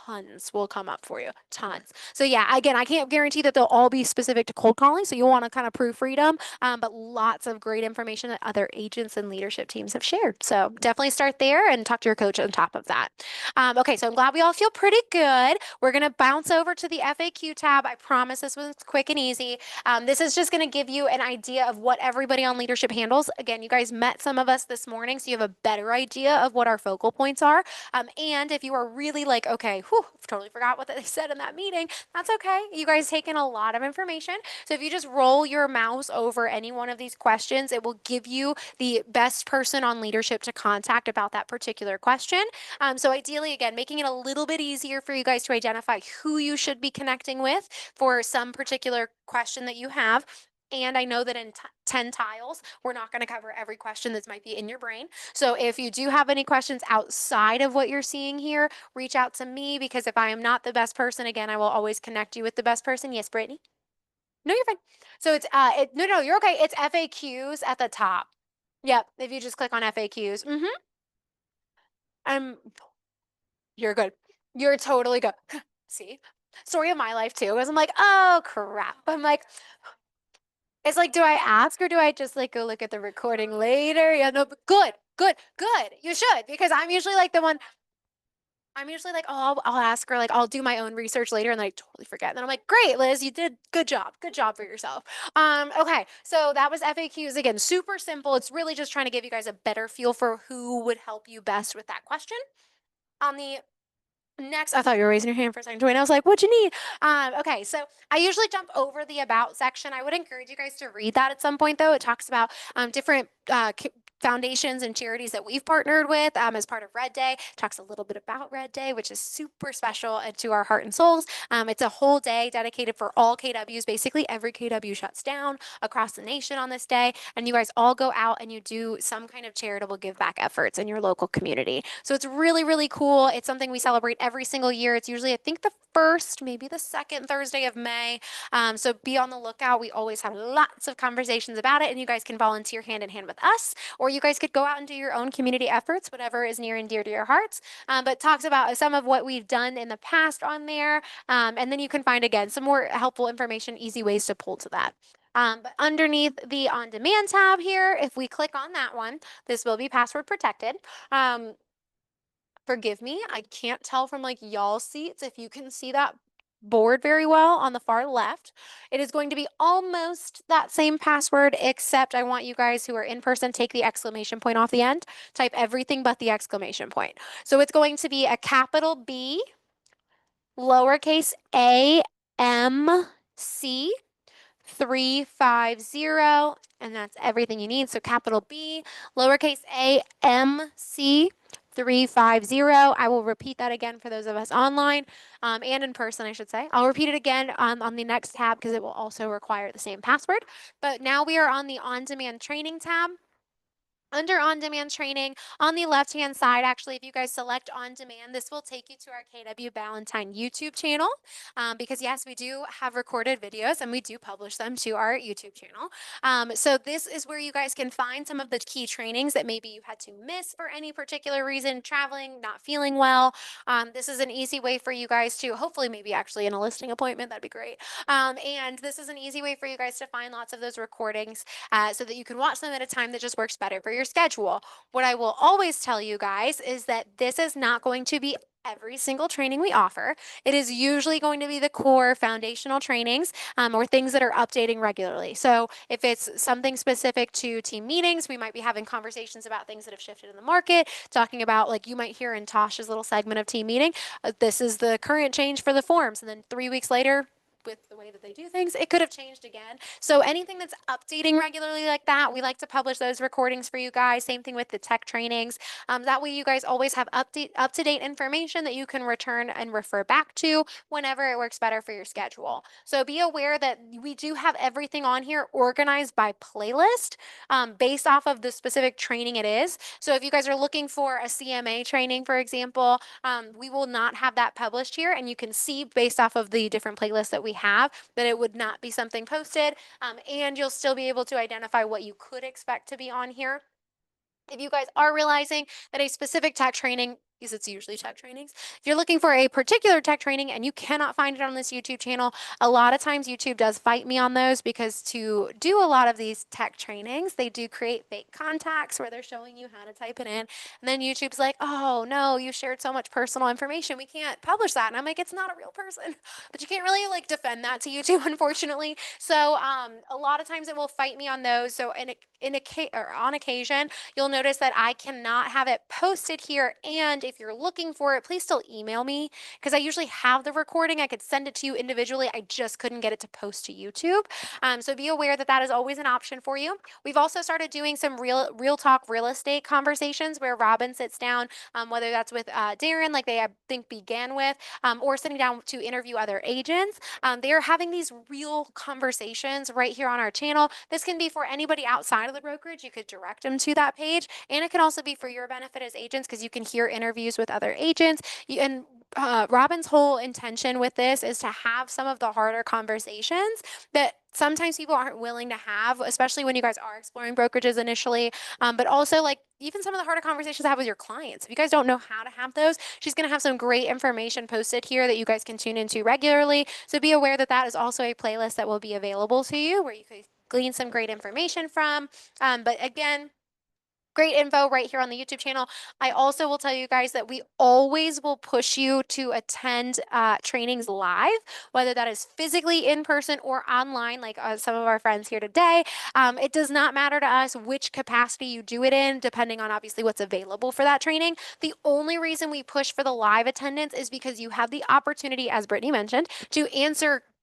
tons will come up for you. Tons. So yeah, again, I can't guarantee that they'll all be specific to cold calling. So you'll want to kind of proofread them. But lots of great information that other agents and leadership teams have shared. So definitely start there and talk to your coach on top of that. Okay, so I'm glad we all feel pretty good. We're going to bounce over to the FAQ tab. I promise this was quick and easy. This is just going to give you an idea of what everybody on leadership handles. Again, you guys met some of us this morning, so you have a better idea of what our focal points are. And if you are really like, okay, totally forgot what they said in that meeting, that's okay. You guys take in a lot of information. So if you just roll your mouse over any one of these questions, it will give you the best person on leadership to contact about that particular question. So ideally, again, making it a little bit easier for you guys to identify who you should be connecting with for some particular question that you have. And I know that in 10 tiles, we're not going to cover every question that might be in your brain. So if you do have any questions outside of what you're seeing here, reach out to me because if I am not the best person, again, I will always connect you with the best person. Yes, Brittany? No, you're fine. So it's no, you're okay. It's FAQs at the top. Yep. If you just click on FAQs. Um, you're good. You're totally good. See? Story of my life too. Because I'm like, oh crap. I'm like, it's like, do I ask or do I just like go look at the recording later? Yeah, no, but good, good, good. You should, because I'm usually like the one. I'm usually like, oh, I'll ask her, like, I'll do my own research later, and then I totally forget. And then I'm like, great, Liz, you did good job for yourself. Okay, so that was FAQs again, super simple. It's really just trying to give you guys a better feel for who would help you best with that question. On the next, I thought you were raising your hand for a second, Joanne. I was like, what you need? Okay, so I usually jump over the about section. I would encourage you guys to read that at some point, though. It talks about different foundations and charities that we've partnered with as part of Red Day. Talks a little bit about Red Day, which is super special to our heart and souls. It's a whole day dedicated for all KWs. Basically, every KW shuts down across the nation on this day, and you guys all go out and you do some kind of charitable give back efforts in your local community. So it's really, really cool. It's something we celebrate every single year. It's usually, I think, the first, maybe the second Thursday of May. So be on the lookout. We always have lots of conversations about it, and you guys can volunteer hand in hand with us, or you guys could go out and do your own community efforts, whatever is near and dear to your hearts. But talks about some of what we've done in the past on there. And then you can find, again, some more helpful information, easy ways to pull to that. But underneath the on demand tab here, if we click on that one, this will be password protected. Forgive me, I can't tell from like y'all seats if you can see that board very well on the far left. It is going to be almost that same password, except I want you guys who are in person take the exclamation point off the end, type everything but the exclamation point. So it's going to be a capital B, lowercase a, M, C, 350, and that's everything you need. So capital B, lowercase a, M, C, 350. I will repeat that again for those of us online and in person, I should say. I'll repeat it again on the next tab because it will also require the same password. But now we are on the on-demand training tab. Under on-demand training, on the left-hand side, actually, if you guys select on-demand, this will take you to our KW Ballantyne YouTube channel, because yes, we do have recorded videos and we do publish them to our YouTube channel. So this is where you guys can find some of the key trainings that maybe you had to miss for any particular reason, traveling, not feeling well. This is an easy way for you guys to, hopefully maybe actually in a listing appointment, that'd be great. And this is an easy way for you guys to find lots of those recordings so that you can watch them at a time that just works better for your schedule. What I will always tell you guys is that this is not going to be every single training we offer. It is usually going to be the core foundational trainings or things that are updating regularly. So if it's something specific to team meetings, we might be having conversations about things that have shifted in the market, talking about, like you might hear in Tasha's little segment of team meeting, this is the current change for the forms. And then 3 weeks later, with the way that they do things, it could have changed again. So anything that's updating regularly like that, we like to publish those recordings for you guys. Same thing with the tech trainings. That way you guys always have up-to-date information that you can return and refer back to whenever it works better for your schedule. So be aware that we do have everything on here organized by playlist based off of the specific training it is. So if you guys are looking for a CMA training, for example, we will not have that published here, and you can see based off of the different playlists that we have that it would not be something posted, and you'll still be able to identify what you could expect to be on here. If you guys are realizing that a specific tech training, because it's usually tech trainings, if you're looking for a particular tech training and you cannot find it on this YouTube channel, a lot of times YouTube does fight me on those, because to do a lot of these tech trainings, they do create fake contacts where they're showing you how to type it in. And then YouTube's like, oh no, you shared so much personal information, we can't publish that. And I'm like, it's not a real person. But you can't really like defend that to YouTube, unfortunately. So a lot of times it will fight me on those. So on occasion, you'll notice that I cannot have it posted here. And if you're looking for it, please still email me, because I usually have the recording. I could send it to you individually. I just couldn't get it to post to YouTube. So be aware that that is always an option for you. We've also started doing some real talk real estate conversations where Robin sits down, whether that's with Darren, like they I think began with, or sitting down to interview other agents. They are having these real conversations right here on our channel. This can be for anybody outside of the brokerage. You could direct them to that page, and it can also be for your benefit as agents, because you can hear interviews with other agents. And Robin's whole intention with this is to have some of the harder conversations that sometimes people aren't willing to have, especially when you guys are exploring brokerages initially. But also like even some of the harder conversations to have with your clients. If you guys don't know how to have those, she's going to have some great information posted here that you guys can tune into regularly. So be aware that that is also a playlist that will be available to you where you can glean some great information from. But again, great info right here on the YouTube channel. I also will tell you guys that we always will push you to attend trainings live, whether that is physically in person or online, like some of our friends here today. It does not matter to us which capacity you do it in, depending on obviously what's available for that training. The only reason we push for the live attendance is because you have the opportunity, as Brittany mentioned,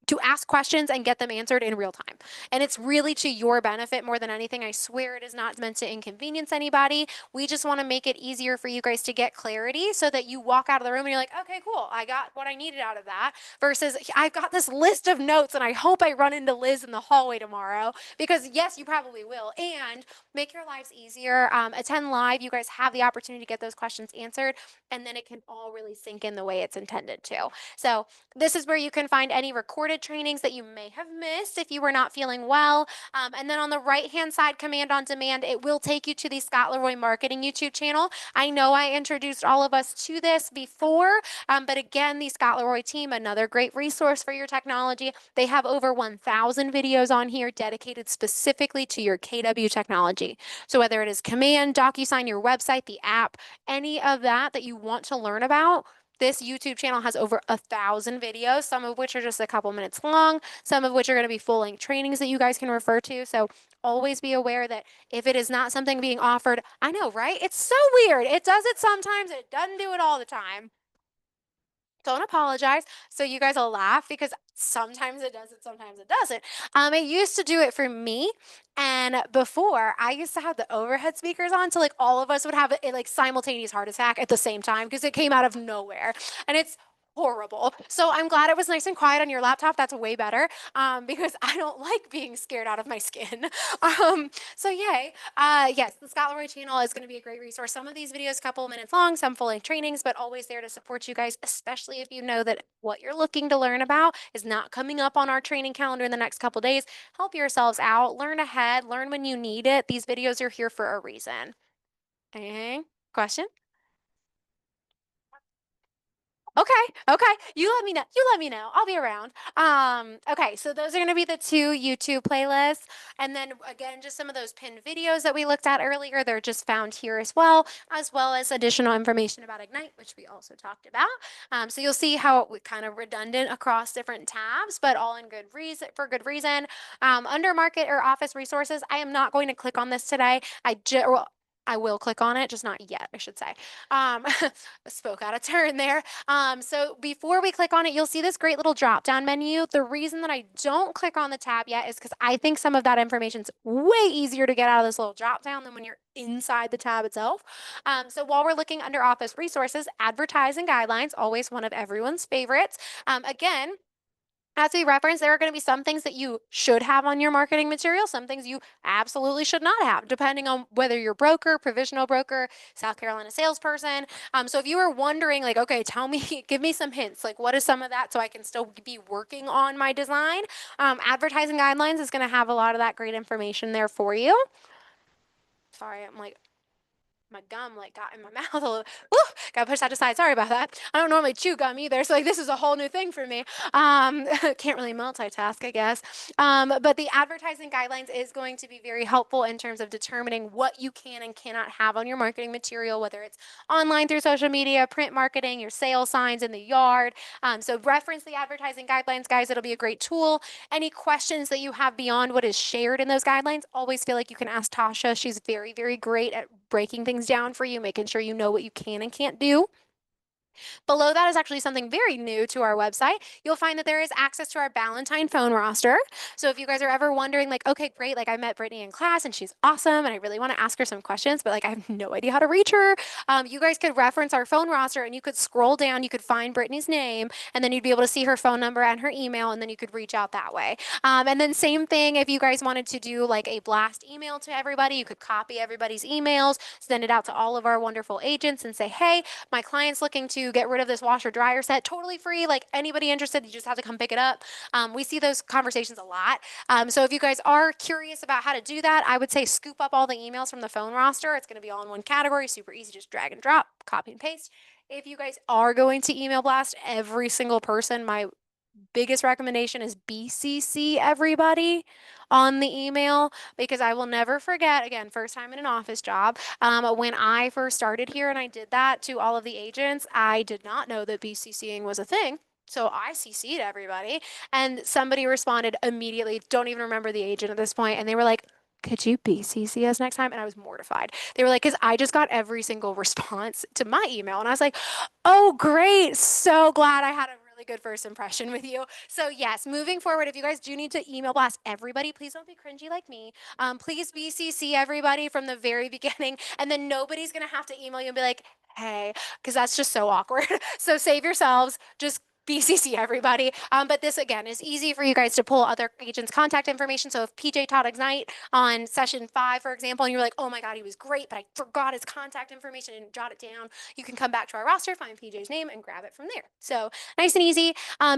to ask questions and get them answered in real time. And it's really to your benefit more than anything. I swear it is not meant to inconvenience anybody. We just want to make it easier for you guys to get clarity so that you walk out of the room and you're like, okay, cool. I got what I needed out of that versus I've got this list of notes and I hope I run into Liz in the hallway tomorrow because yes, you probably will. And make your lives easier. Attend live. You guys have the opportunity to get those questions answered and then it can all really sink in the way it's intended to. So this is where you can find any recorded trainings that you may have missed if you were not feeling well. And then on the right-hand side, Command on Demand, it will take you to the Scott Leroy Marketing YouTube channel. I know I introduced all of us to this before, but again, the Scott Leroy team, another great resource for your technology. They have over 1,000 videos on here dedicated specifically to your KW technology. So whether it is Command, DocuSign, your website, the app, any of that that you want to learn about, this YouTube channel has over 1,000 videos, some of which are just a couple minutes long, some of which are going to be full length trainings that you guys can refer to. So always be aware that if it is not something being offered, I know, right? It's so weird. It does it sometimes, it doesn't do it all the time. Don't apologize. So you guys will laugh because sometimes it does it, sometimes it doesn't. It used to do it for me. And before I used to have the overhead speakers on, so like all of us would have a like simultaneous heart attack at the same time because it came out of nowhere. And it's horrible. So I'm glad it was nice and quiet on your laptop. That's way better because I don't like being scared out of my skin. So yay. Yes, the Scott Leroy channel is going to be a great resource. Some of these videos, a couple of minutes long, some full length trainings, but always there to support you guys, especially if you know that what you're looking to learn about is not coming up on our training calendar in the next couple days. Help yourselves out, learn ahead, learn when you need it. These videos are here for a reason. Okay, question? Okay. You let me know. You let me know. I'll be around. Okay, so those are gonna be the two YouTube playlists. And then again, just some of those pinned videos that we looked at earlier, they're just found here as well as additional information about Ignite, which we also talked about. So you'll see how it kind of redundant across different tabs, but all in good reason for good reason. Under market or office resources, I am not going to click on this today. I will click on it, just not yet, I should say. Spoke out of turn there. So before we click on it, you'll see this great little drop down menu. The reason that I don't click on the tab yet is because I think some of that information is way easier to get out of this little drop down than when you're inside the tab itself. So while we're looking under office resources, advertising guidelines, always one of everyone's favorites. Again, as we referenced, there are going to be some things that you should have on your marketing material, some things you absolutely should not have, depending on whether you're broker, provisional broker, South Carolina salesperson. So if you were wondering, like, okay, tell me, give me some hints, like what is some of that so I can still be working on my design? Advertising guidelines is going to have a lot of that great information there for you. Sorry, I'm like, my gum like got in my mouth a little. Woo, gotta push that aside. Sorry about that. I don't normally chew gum either, so like this is a whole new thing for me. Can't really multitask, I guess. But the advertising guidelines is going to be very helpful in terms of determining what you can and cannot have on your marketing material, whether it's online through social media, print marketing, your sales signs in the yard. So reference the advertising guidelines, guys. It'll be a great tool. Any questions that you have beyond what is shared in those guidelines, always feel like you can ask Tasha. She's very, very great at breaking things down for you, making sure you know what you can and can't do. Below that is actually something very new to our website. You'll find that there is access to our Valentine phone roster. So if you guys are ever wondering, like, okay, great, like I met Brittany in class and she's awesome and I really want to ask her some questions, but like I have no idea how to reach her, you guys could reference our phone roster and you could scroll down, you could find Brittany's name, and then you'd be able to see her phone number and her email, and then you could reach out that way. And then same thing, if you guys wanted to do like a blast email to everybody, you could copy everybody's emails, send it out to all of our wonderful agents and say, hey, my client's looking to to get rid of this washer dryer set, totally free. Like anybody interested, you just have to come pick it up. We see those conversations a lot. So if you guys are curious about how to do that, I would say scoop up all the emails from the phone roster. It's going to be all in one category, super easy, just drag and drop, copy and paste. If you guys are going to email blast every single person, my biggest recommendation is BCC everybody on the email, because I will never forget, again, first time in an office job, when I first started here and I did that to all of the agents, I did not know that BCCing was a thing. So I CC'd everybody, and somebody responded immediately, don't even remember the agent at this point, and they were like, could you BCC us next time? And I was mortified. They were like, because I just got every single response to my email. And I was like, oh, great. So glad I had a really good first impression with you. So yes, moving forward, if you guys do need to email blast everybody, please don't be cringy like me. Please BCC everybody from the very beginning, and then nobody's going to have to email you and be like, hey, because that's just so awkward. So save yourselves. Just BCC everybody. But this again is easy for you guys to pull other agents' contact information. So if PJ taught Ignite on session 5, for example, and you're like, oh my God, he was great, but I forgot his contact information and jot it down, you can come back to our roster, find PJ's name, and grab it from there. So nice and easy.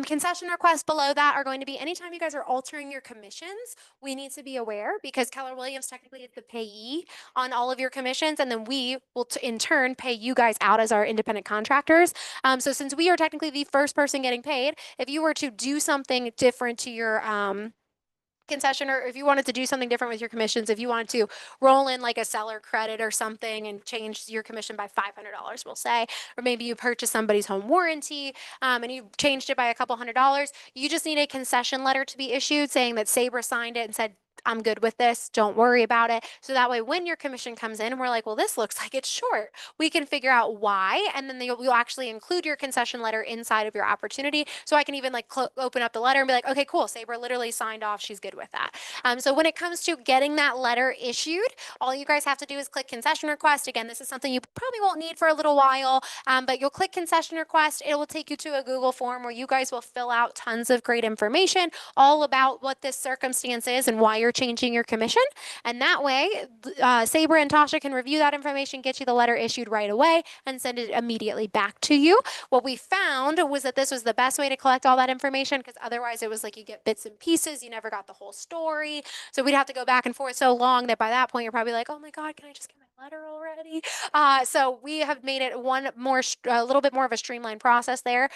Concession requests below that are going to be anytime you guys are altering your commissions, we need to be aware, because Keller Williams technically is the payee on all of your commissions, and then we will in turn pay you guys out as our independent contractors. So since we are technically the first person getting paid, if you were to do something different to your concession, or if you wanted to do something different with your commissions, if you wanted to roll in like a seller credit or something and change your commission by $500, we'll say, or maybe you purchased somebody's home warranty and you changed it by a couple $100, you just need a concession letter to be issued saying that Sabra signed it and said, I'm good with this. Don't worry about it. So that way, when your commission comes in, we're like, well, this looks like it's short. We can figure out why, and then you'll actually include your concession letter inside of your opportunity. So I can even like open up the letter and be like, okay, cool. Sabra literally signed off. She's good with that. So when it comes to getting that letter issued, all you guys have to do is click concession request. Again, this is something you probably won't need for a little while, but you'll click concession request. It will take you to a Google form where you guys will fill out tons of great information all about what this circumstance is and why you're changing your commission. And that way, Sabra and Tasha can review that information, get you the letter issued right away, and send it immediately back to you. What we found was that this was the best way to collect all that information, because otherwise it was like you get bits and pieces, you never got the whole story. So we'd have to go back and forth so long that by that point you're probably like, oh my God, can I just get my letter already? So we have made it a little bit more of a streamlined process there.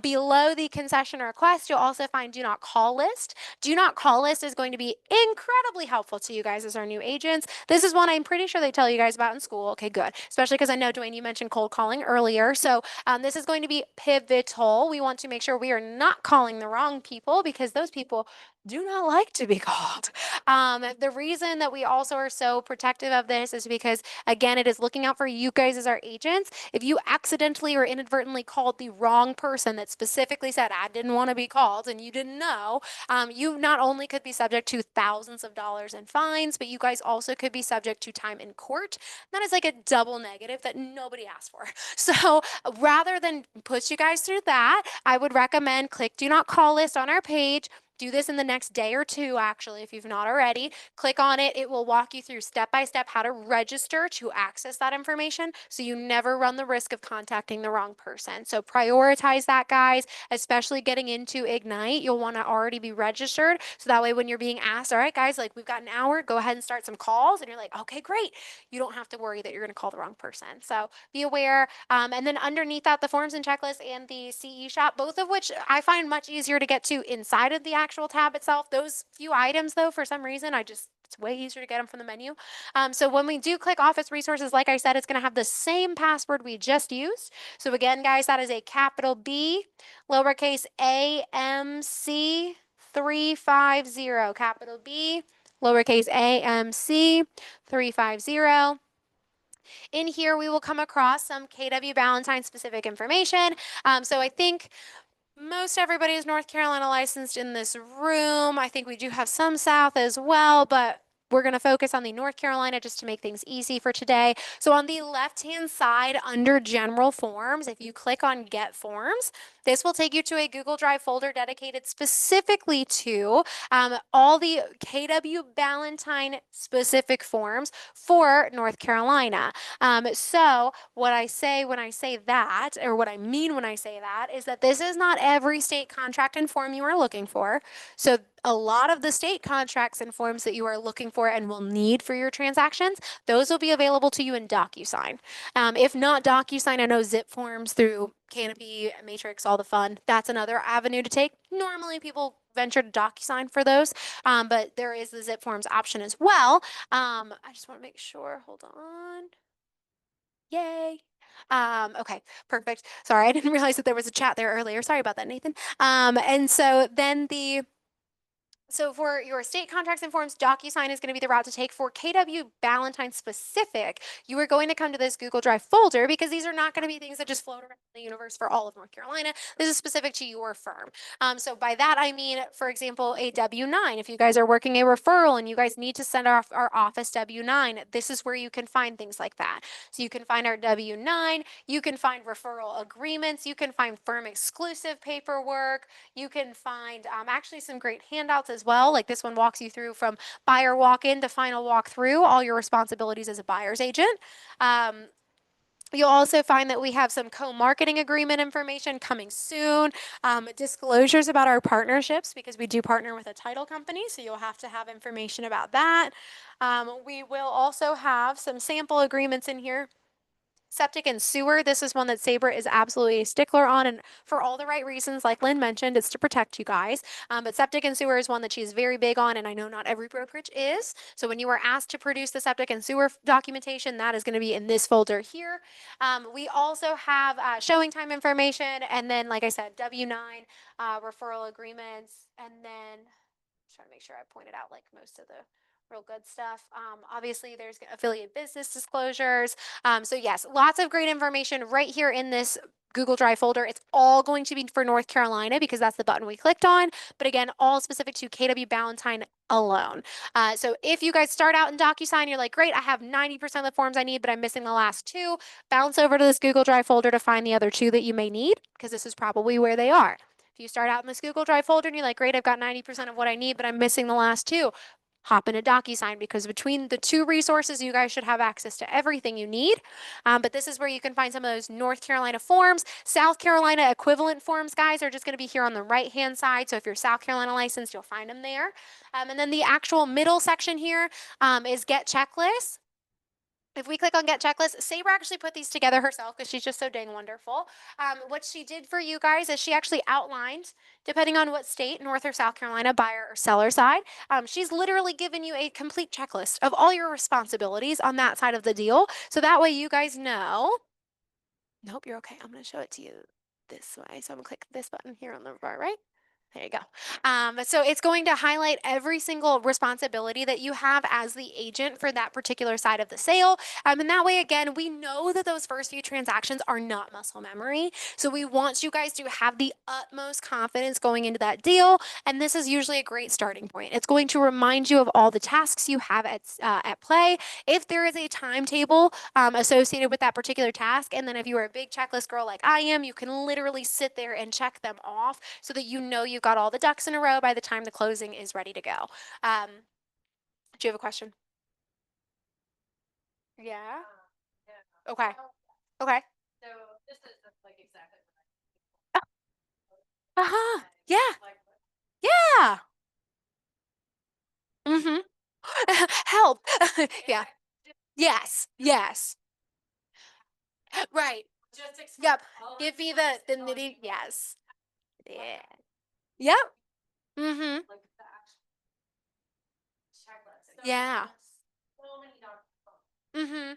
Below the concession request, you'll also find do not call list. Do not call list is going to be incredibly helpful to you guys as our new agents. This is one I'm pretty sure they tell you guys about in school. Okay, good. Especially because I know, Dwayne, you mentioned cold calling earlier. So this is going to be pivotal. We want to make sure we are not calling the wrong people, because those people do not like to be called. The reason that we also are so protective of this is because, again, it is looking out for you guys as our agents. If you accidentally or inadvertently called the wrong person that specifically said, I didn't want to be called, and you didn't know, you not only could be subject to thousands of dollars in fines, but you guys also could be subject to time in court. That is like a double negative that nobody asked for. So rather than push you guys through that, I would recommend click do not call list on our page. Do this in the next day or two, actually, if you've not already. Click on it. It will walk you through step by step how to register to access that information, so you never run the risk of contacting the wrong person. So prioritize that, guys, especially getting into Ignite. You'll want to already be registered, so that way when you're being asked, all right, guys, like we've got an hour, go ahead and start some calls, and you're like, okay, great. You don't have to worry that you're going to call the wrong person. So be aware. And then underneath that, the forms and checklists and the CE shop, both of which I find much easier to get to inside of the actual tab itself. Those few items, though, for some reason, it's way easier to get them from the menu. So when we do click Office Resources, like I said, it's going to have the same password we just used. So again, guys, that is a capital B, lowercase a, M, C, 350, capital B, lowercase a, M, C, 350. In here, we will come across some KW Ballantyne specific information. So I think most everybody is North Carolina licensed in this room. I think we do have some South as well, but we're going to focus on the North Carolina just to make things easy for today. So on the left-hand side under General Forms, if you click on Get Forms, This will take you to a Google Drive folder dedicated specifically to all the KW Ballantyne specific forms for North Carolina. So what I say when I say that, or what I mean when I say that, is that this is not every state contract and form you are looking for. So a lot of the state contracts and forms that you are looking for and will need for your transactions, those will be available to you in DocuSign. If not DocuSign, I know zip forms through Canopy, Matrix, all the fun. That's another avenue to take. Normally people venture to DocuSign for those, but there is the zip forms option as well. I just want to make sure, hold on. Yay. Okay, perfect. Sorry, I didn't realize that there was a chat there earlier. Sorry about that, Nathan. And so then so for your state contracts and forms, DocuSign is going to be the route to take. For KW Ballantyne specific, you are going to come to this Google Drive folder because these are not going to be things that just float around the universe for all of North Carolina. This is specific to your firm. So by that, I mean, for example, a W-9. If you guys are working a referral and you guys need to send off our office W-9, this is where you can find things like that. So you can find our W-9, you can find referral agreements, you can find firm exclusive paperwork, you can find actually some great handouts as well. Like this one walks you through from buyer walk-in to final walk-through, all your responsibilities as a buyer's agent. You'll also find that we have some co-marketing agreement information coming soon, disclosures about our partnerships because we do partner with a title company, so you'll have to have information about that. We will also have some sample agreements in here. Septic and sewer, this is one that Sabre is absolutely a stickler on, and for all the right reasons, like Lynn mentioned, it's to protect you guys. But septic and sewer is one that she's very big on, and I know not every brokerage is. So when you are asked to produce the septic and sewer documentation, that is going to be in this folder here. We also have showing time information, and then, like I said, W-9 referral agreements, and then trying to make sure I pointed out like most of the real good stuff. Obviously, there's affiliate business disclosures. So yes, lots of great information right here in this Google Drive folder. It's all going to be for North Carolina because that's the button we clicked on. But again, all specific to KW Ballantyne alone. So if you guys start out in DocuSign, you're like, great, I have 90% of the forms I need, but I'm missing the last two. Bounce over to this Google Drive folder to find the other two that you may need because this is probably where they are. If you start out in this Google Drive folder and you're like, great, I've got 90% of what I need, but I'm missing the last two, hop into DocuSign because between the two resources, you guys should have access to everything you need. But this is where you can find some of those North Carolina forms. South Carolina equivalent forms, guys, are just going to be here on the right-hand side. So if you're South Carolina licensed, you'll find them there. And then the actual middle section here is Get Checklists. If we click on Get Checklist, Sabre actually put these together herself because she's just so dang wonderful. What she did for you guys is she actually outlined, depending on what state, North or South Carolina, buyer or seller side, she's literally given you a complete checklist of all your responsibilities on that side of the deal. So that way you guys know. Nope, you're okay. I'm going to show it to you this way. So I'm going to click this button here on the far right. There you go. So it's going to highlight every single responsibility that you have as the agent for that particular side of the sale. And that way, again, we know that those first few transactions are not muscle memory. So we want you guys to have the utmost confidence going into that deal. And this is usually a great starting point. It's going to remind you of all the tasks you have at play. If there is a timetable associated with that particular task, and then if you are a big checklist girl like I am, you can literally sit there and check them off so that you know you've got all the ducks in a row by the time the closing is ready to go. Do you have a question? Yeah. Okay. Okay. So this is like exactly Uh-huh. Yeah. Yeah. Mm-hmm. Help. Yeah. Yes. Yes. Right. just explain. Yep. Give me the nitty. Yes. Yeah. Yep. Mm-hmm. Like the actual checklist. So Yeah. so many documents. Mm-hmm.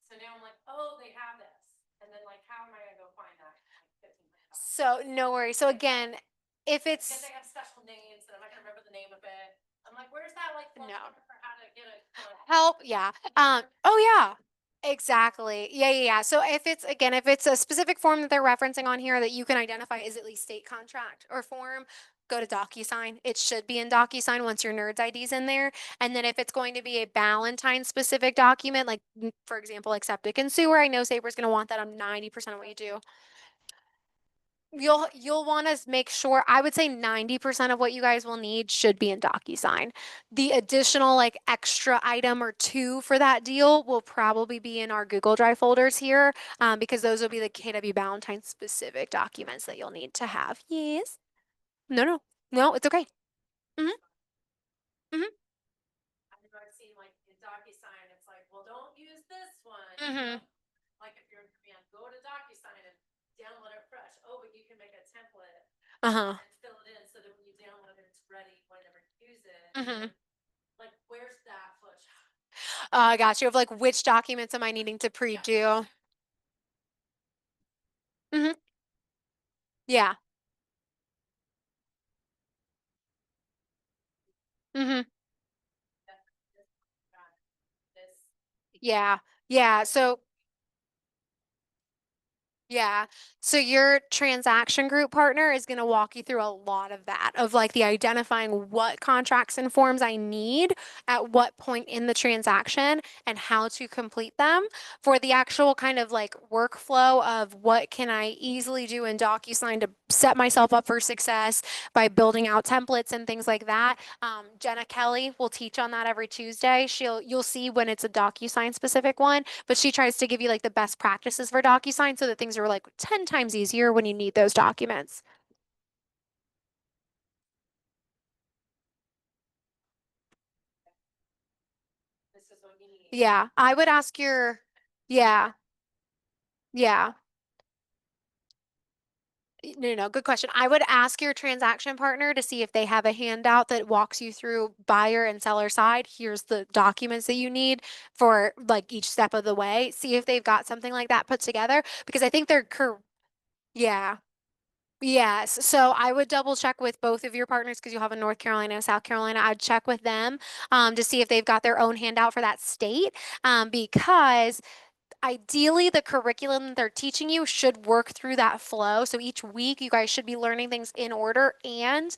So now I'm like, oh, they have this. And then like, how am I gonna go find that? Like 15 minutes. So no worries. So again, if it's Because they have special names and I'm not gonna remember the name of it. I'm like, where's that like phone No. number for how to get a help, yeah. Oh yeah. Exactly. Yeah, yeah, yeah. So if it's a specific form that they're referencing on here that you can identify is at least state contract or form, go to DocuSign. It should be in DocuSign once your NERDS ID's in there. And then if it's going to be a Ballantyne specific document, like for example, like septic and sewer, I know Sabre's going to want that on 90% of what you do. You'll want to make sure, I would say 90% of what you guys will need should be in DocuSign. The additional like extra item or two for that deal will probably be in our Google Drive folders here, because those will be the KW Valentine specific documents that you'll need to have. Yes. No, no, no, it's okay. Mm-hmm. Mm-hmm. I've seen like in DocuSign, it's like, well, don't use this one. Mm-hmm. Like if you're in command, go to DocuSign and download it fresh. Oh, but you can make a template Uh-huh. and fill it in so that when you download it, it's ready whenever you use it. Mm-hmm. Like, where's that footage? I got you. Of like which documents am I needing to pre-do? Mm-hmm. Yeah. Mm-hmm. This Yeah. Yeah. So yeah. So your transaction group partner is going to walk you through a lot of that, of like the identifying what contracts and forms I need at what point in the transaction and how to complete them. For the actual kind of like workflow of what can I easily do in DocuSign to set myself up for success by building out templates and things like that. Jenna Kelly will teach on that every Tuesday. You'll see when it's a DocuSign specific one, but she tries to give you like the best practices for DocuSign so that things are like 10 times easier when you need those documents. this is what you need. Yeah, I would ask your, yeah, yeah. No, no, no, good question. I would ask your transaction partner to see if they have a handout that walks you through buyer and seller side. Here's the documents that you need for like each step of the way. See if they've got something like that put together because I think yeah. Yes. So I would double check with both of your partners because you'll have a North Carolina and a South Carolina. I'd check with them to see if they've got their own handout for that state, because ideally the curriculum that they're teaching you should work through that flow. So each week you guys should be learning things in order, and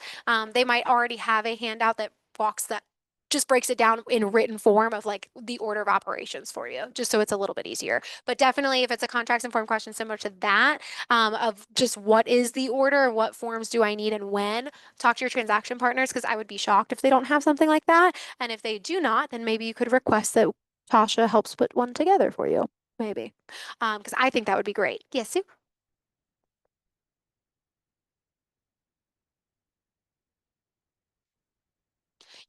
they might already have a handout that walks that just breaks it down in written form of like the order of operations for you, just so it's a little bit easier. But definitely, if it's a contracts and form question similar to that, of just what is the order, what forms do I need, and when, talk to your transaction partners because I would be shocked if they don't have something like that. And if they do not, then maybe you could request that Tasha helps put one together for you. Maybe. Because I think that would be great. Yes, Sue?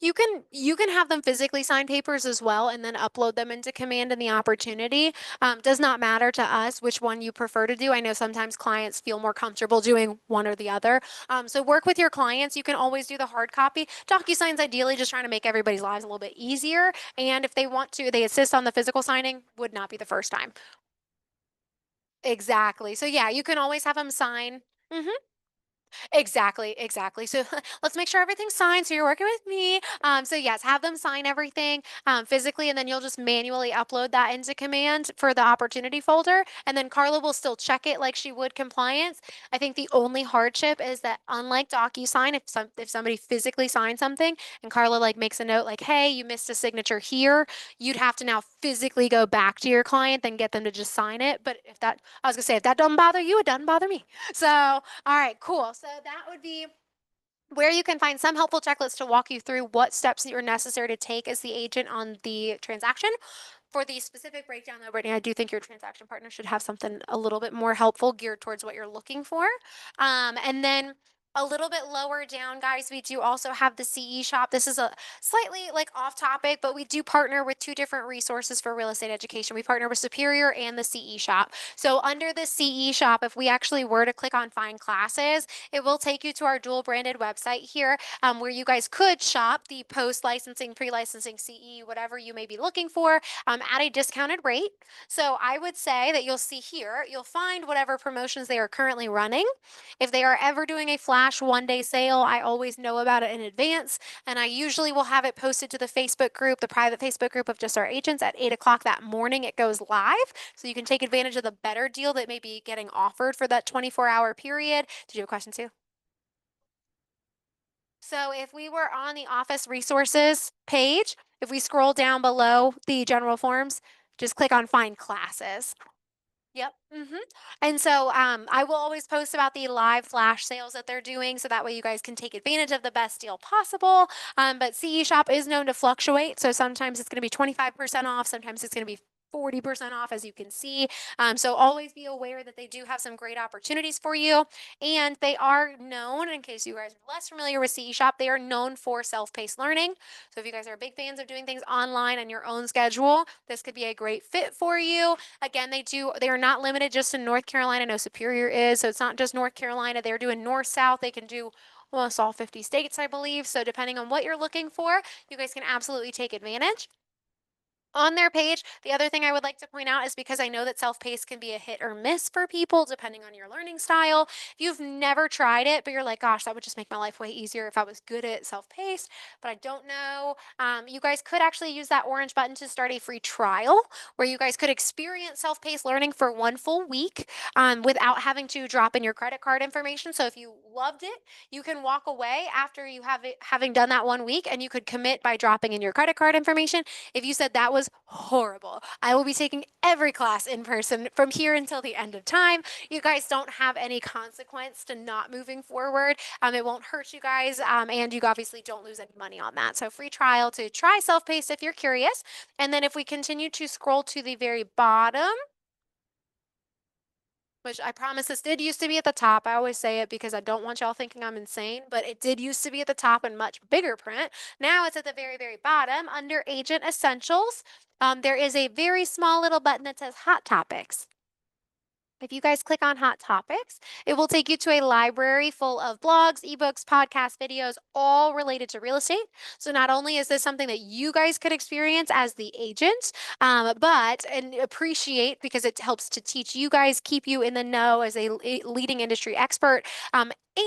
You can have them physically sign papers as well and then upload them into Command in the opportunity. Does not matter to us which one you prefer to do. I know sometimes clients feel more comfortable doing one or the other. So work with your clients. You can always do the hard copy. DocuSign's ideally just trying to make everybody's lives a little bit easier. And if they want to, they assist on the physical signing, would not be the first time. Exactly. So yeah, you can always have them sign. Mhm. Exactly, exactly. So let's make sure everything's signed. So you're working with me. So yes, have them sign everything physically, and then you'll just manually upload that into Command for the opportunity folder. And then Carla will still check it like she would compliance. I think the only hardship is that unlike DocuSign, if somebody physically signs something and Carla like makes a note like, hey, you missed a signature here, you'd have to now physically go back to your client, then get them to just sign it. But I was gonna say, if that doesn't bother you, it doesn't bother me. So all right, cool. So that would be where you can find some helpful checklists to walk you through what steps that are necessary to take as the agent on the transaction. For the specific breakdown though, Brittany, I do think your transaction partner should have something a little bit more helpful geared towards what you're looking for. And then a little bit lower down, guys, we do also have the CE shop. This is a slightly like off topic, but we do partner with two different resources for real estate education. We partner with Superior and the CE shop. So under the CE shop, if we actually were to click on find classes, it will take you to our dual branded website here, where you guys could shop the post licensing, pre licensing, CE, whatever you may be looking for, at a discounted rate. So I would say that you'll see here, you'll find whatever promotions they are currently running. If they are ever doing a flash 1 day sale, I always know about it in advance. And I usually will have it posted to the Facebook group, the private Facebook group of just our agents at 8 o'clock that morning. It goes live. So you can take advantage of the better deal that may be getting offered for that 24-hour period. Did you have a question, Sue? So if we were on the office resources page, if we scroll down below the general forms, just click on find classes. Yep. And so I will always post about the live flash sales that they're doing, so that way you guys can take advantage of the best deal possible. But CE Shop is known to fluctuate, so sometimes it's going to be 25% off, sometimes it's going to be 40% off, as you can see. So always be aware that they do have some great opportunities for you. And they are known, in case you guys are less familiar with CE Shop, they are known for self-paced learning. So if you guys are big fans of doing things online on your own schedule, this could be a great fit for you. Again, they are not limited just to North Carolina. No, Superior is. So it's not just North Carolina. They're doing north, south. They can do almost all 50 states, I believe. So depending on what you're looking for, you guys can absolutely take advantage on their page. The other thing I would like to point out is, because I know that self-paced can be a hit or miss for people depending on your learning style. If you've never tried it, but you're like, gosh, that would just make my life way easier if I was good at self-paced, but I don't know. You guys could actually use that orange button to start a free trial where you guys could experience self-paced learning for 1 full week without having to drop in your credit card information. So if you loved it, you can walk away after you have it, having done that 1 week, and you could commit by dropping in your credit card information. If you said that was horrible, I will be taking every class in person from here until the end of time. You guys don't have any consequence to not moving forward. It won't hurt you guys, and you obviously don't lose any money on that. So free trial to try self-paced if you're curious. And then if we continue to scroll to the very bottom, which I promise this did used to be at the top. I always say it because I don't want y'all thinking I'm insane, but it did used to be at the top in much bigger print. Now it's at the very, very bottom under Agent Essentials. There is a very small little button that says Hot Topics. If you guys click on Hot Topics, it will take you to a library full of blogs, ebooks, podcasts, videos, all related to real estate. So not only is this something that you guys could experience as the agent, but and appreciate, because it helps to teach you guys, keep you in the know as a leading industry expert.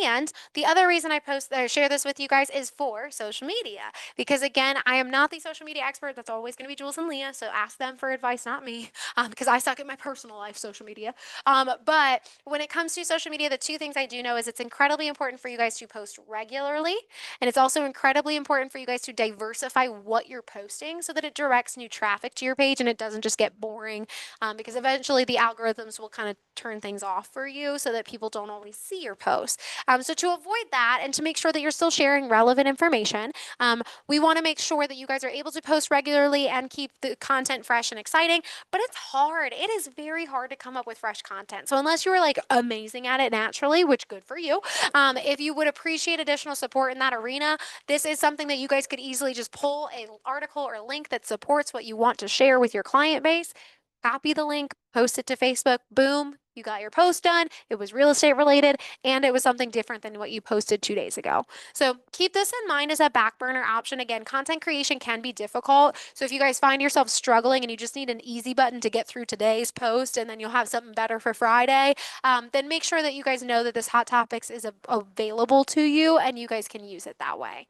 And the other reason I post or share this with you guys is for social media, because again, I am not the social media expert. That's always going to be Jules and Leah. So ask them for advice, not me, because I suck at my personal life social media. But when it comes to social media, the two things I do know is it's incredibly important for you guys to post regularly. And it's also incredibly important for you guys to diversify what you're posting so that it directs new traffic to your page and it doesn't just get boring. Because eventually the algorithms will kind of turn things off for you so that people don't always see your posts. So to avoid that and to make sure that you're still sharing relevant information, we want to make sure that you guys are able to post regularly and keep the content fresh and exciting. But it's hard. It is very hard to come up with fresh content. So unless you are like amazing at it naturally, which good for you, if you would appreciate additional support in that arena, this is something that you guys could easily just pull an article or link that supports what you want to share with your client base. Copy the link, post it to Facebook, boom, you got your post done. It was real estate related, and it was something different than what you posted 2 days ago. So keep this in mind as a back burner option. Again, content creation can be difficult. So if you guys find yourself struggling and you just need an easy button to get through today's post and then you'll have something better for Friday, then make sure that you guys know that this Hot Topics is available to you and you guys can use it that way.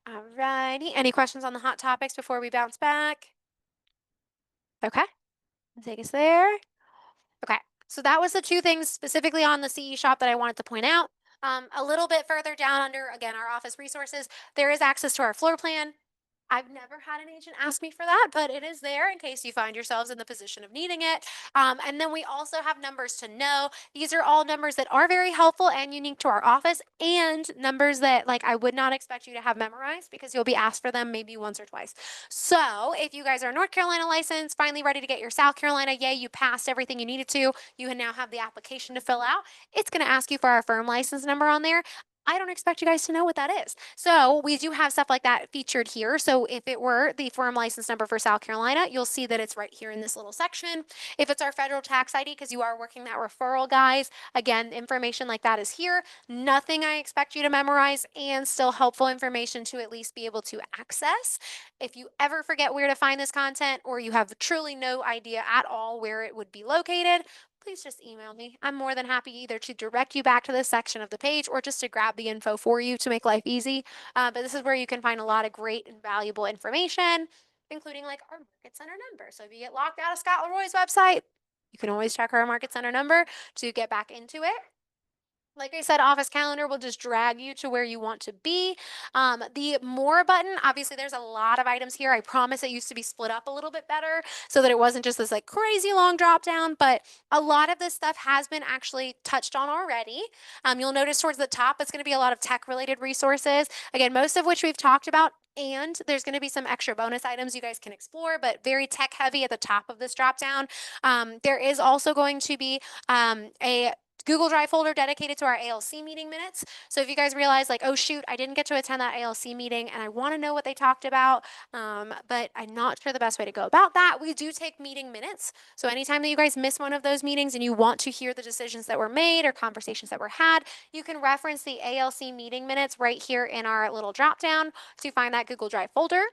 Alrighty. Any questions on the Hot Topics before we bounce back? Okay. Take us there. Okay, so that was the two things specifically on the CE shop that I wanted to point out. A little bit further down under, again, our office resources, there is access to our floor plan. I've never had an agent ask me for that, but it is there in case you find yourselves in the position of needing it. And then we also have numbers to know. These are all numbers that are very helpful and unique to our office, and numbers that like I would not expect you to have memorized because you'll be asked for them maybe once or twice. So if you guys are North Carolina licensed, finally ready to get your South Carolina, yay, you passed everything you needed to. You now have the application to fill out. It's going to ask you for our firm license number on there. I don't expect you guys to know what that is. So we do have stuff like that featured here. So if it were the firm license number for South Carolina, you'll see that it's right here in this little section. If it's our federal tax ID, because you are working that referral, guys, again, information like that is here. Nothing I expect you to memorize, and still helpful information to at least be able to access. If you ever forget where to find this content, or you have truly no idea at all where it would be located, please just email me. I'm more than happy either to direct you back to this section of the page or just to grab the info for you to make life easy. But this is where you can find a lot of great and valuable information, including like our market center number. So if you get locked out of Scott Leroy's website, you can always check our market center number to get back into it. Like I said, office calendar will just drag you to where you want to be. The more button, obviously there's a lot of items here. I promise it used to be split up a little bit better so that it wasn't just this like crazy long drop down, but a lot of this stuff has been actually touched on already. You'll notice towards the top, it's going to be a lot of tech related resources. Again, most of which we've talked about. And there's going to be some extra bonus items you guys can explore, but very tech heavy at the top of this drop down. There is also going to be a Google Drive folder dedicated to our ALC meeting minutes. So if you guys realize like, oh shoot, I didn't get to attend that ALC meeting and I want to know what they talked about, but I'm not sure the best way to go about that, we do take meeting minutes. So anytime that you guys miss one of those meetings and you want to hear the decisions that were made or conversations that were had, you can reference the ALC meeting minutes right here in our little drop down to find that Google Drive folder.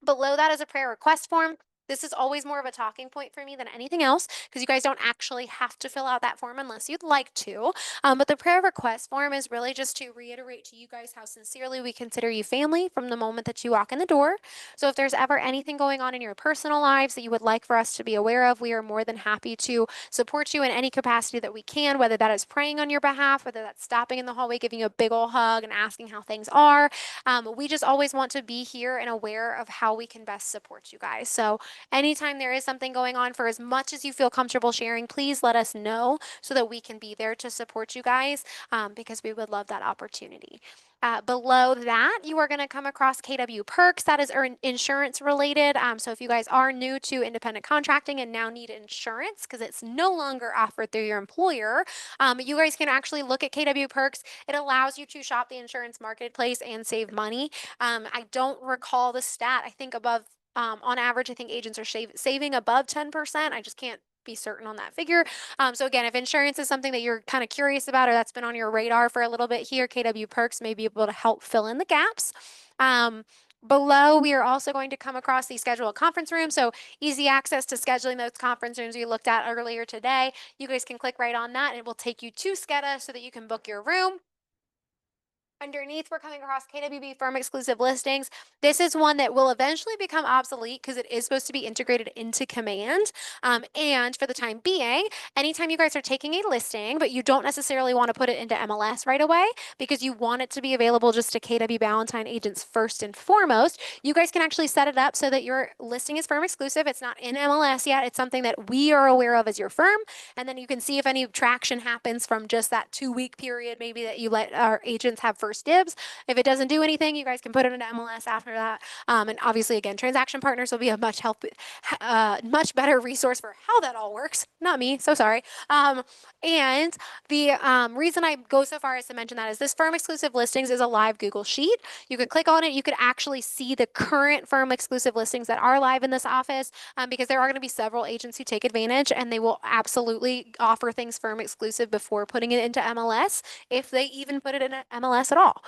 Below that is a prayer request form. This is always more of a talking point for me than anything else because you guys don't actually have to fill out that form unless you'd like to. But the prayer request form is really just to reiterate to you guys how sincerely we consider you family from the moment that you walk in the door. So if there's ever anything going on in your personal lives that you would like for us to be aware of, we are more than happy to support you in any capacity that we can, whether that is praying on your behalf, whether that's stopping in the hallway, giving you a big ol' hug and asking how things are. We just always want to be here and aware of how we can best support you guys. So anytime there is something going on, for as much as you feel comfortable sharing, please let us know so that we can be there to support you guys because we would love that opportunity. Below that, you are going to come across KW perks. That is insurance related. So if you guys are new to independent contracting and now need insurance because it's no longer offered through your employer, you guys can actually look at KW perks. It allows you to shop the insurance marketplace and save money. I don't recall the stat. I think above, on average, I think agents are saving above 10%. I just can't be certain on that figure. So again, if insurance is something that you're kind of curious about or that's been on your radar for a little bit here, KW Perks may be able to help fill in the gaps. Below, we are also going to come across the schedule conference room. So easy access to scheduling those conference rooms we looked at earlier today. You guys can click right on that and it will take you to Skeda so that you can book your room. Underneath, we're coming across KWB firm exclusive listings. This is one that will eventually become obsolete because it is supposed to be integrated into Command. And for the time being, anytime you guys are taking a listing, but you don't necessarily want to put it into MLS right away because you want it to be available just to KW Ballantyne agents first and foremost, you guys can actually set it up so that your listing is firm exclusive. It's not in MLS yet. It's something that we are aware of as your firm. And then you can see if any traction happens from just that 2-week period, maybe that you let our agents have first dibs. If it doesn't do anything, you guys can put it into MLS after that. And obviously, again, transaction partners will be a much better resource for how that all works. Not me, so sorry. And the reason I go so far as to mention that is this firm exclusive listings is a live Google sheet. You could click on it. You could actually see the current firm exclusive listings that are live in this office because there are going to be several agents who take advantage and they will absolutely offer things firm exclusive before putting it into MLS, if they even put it in MLS at all.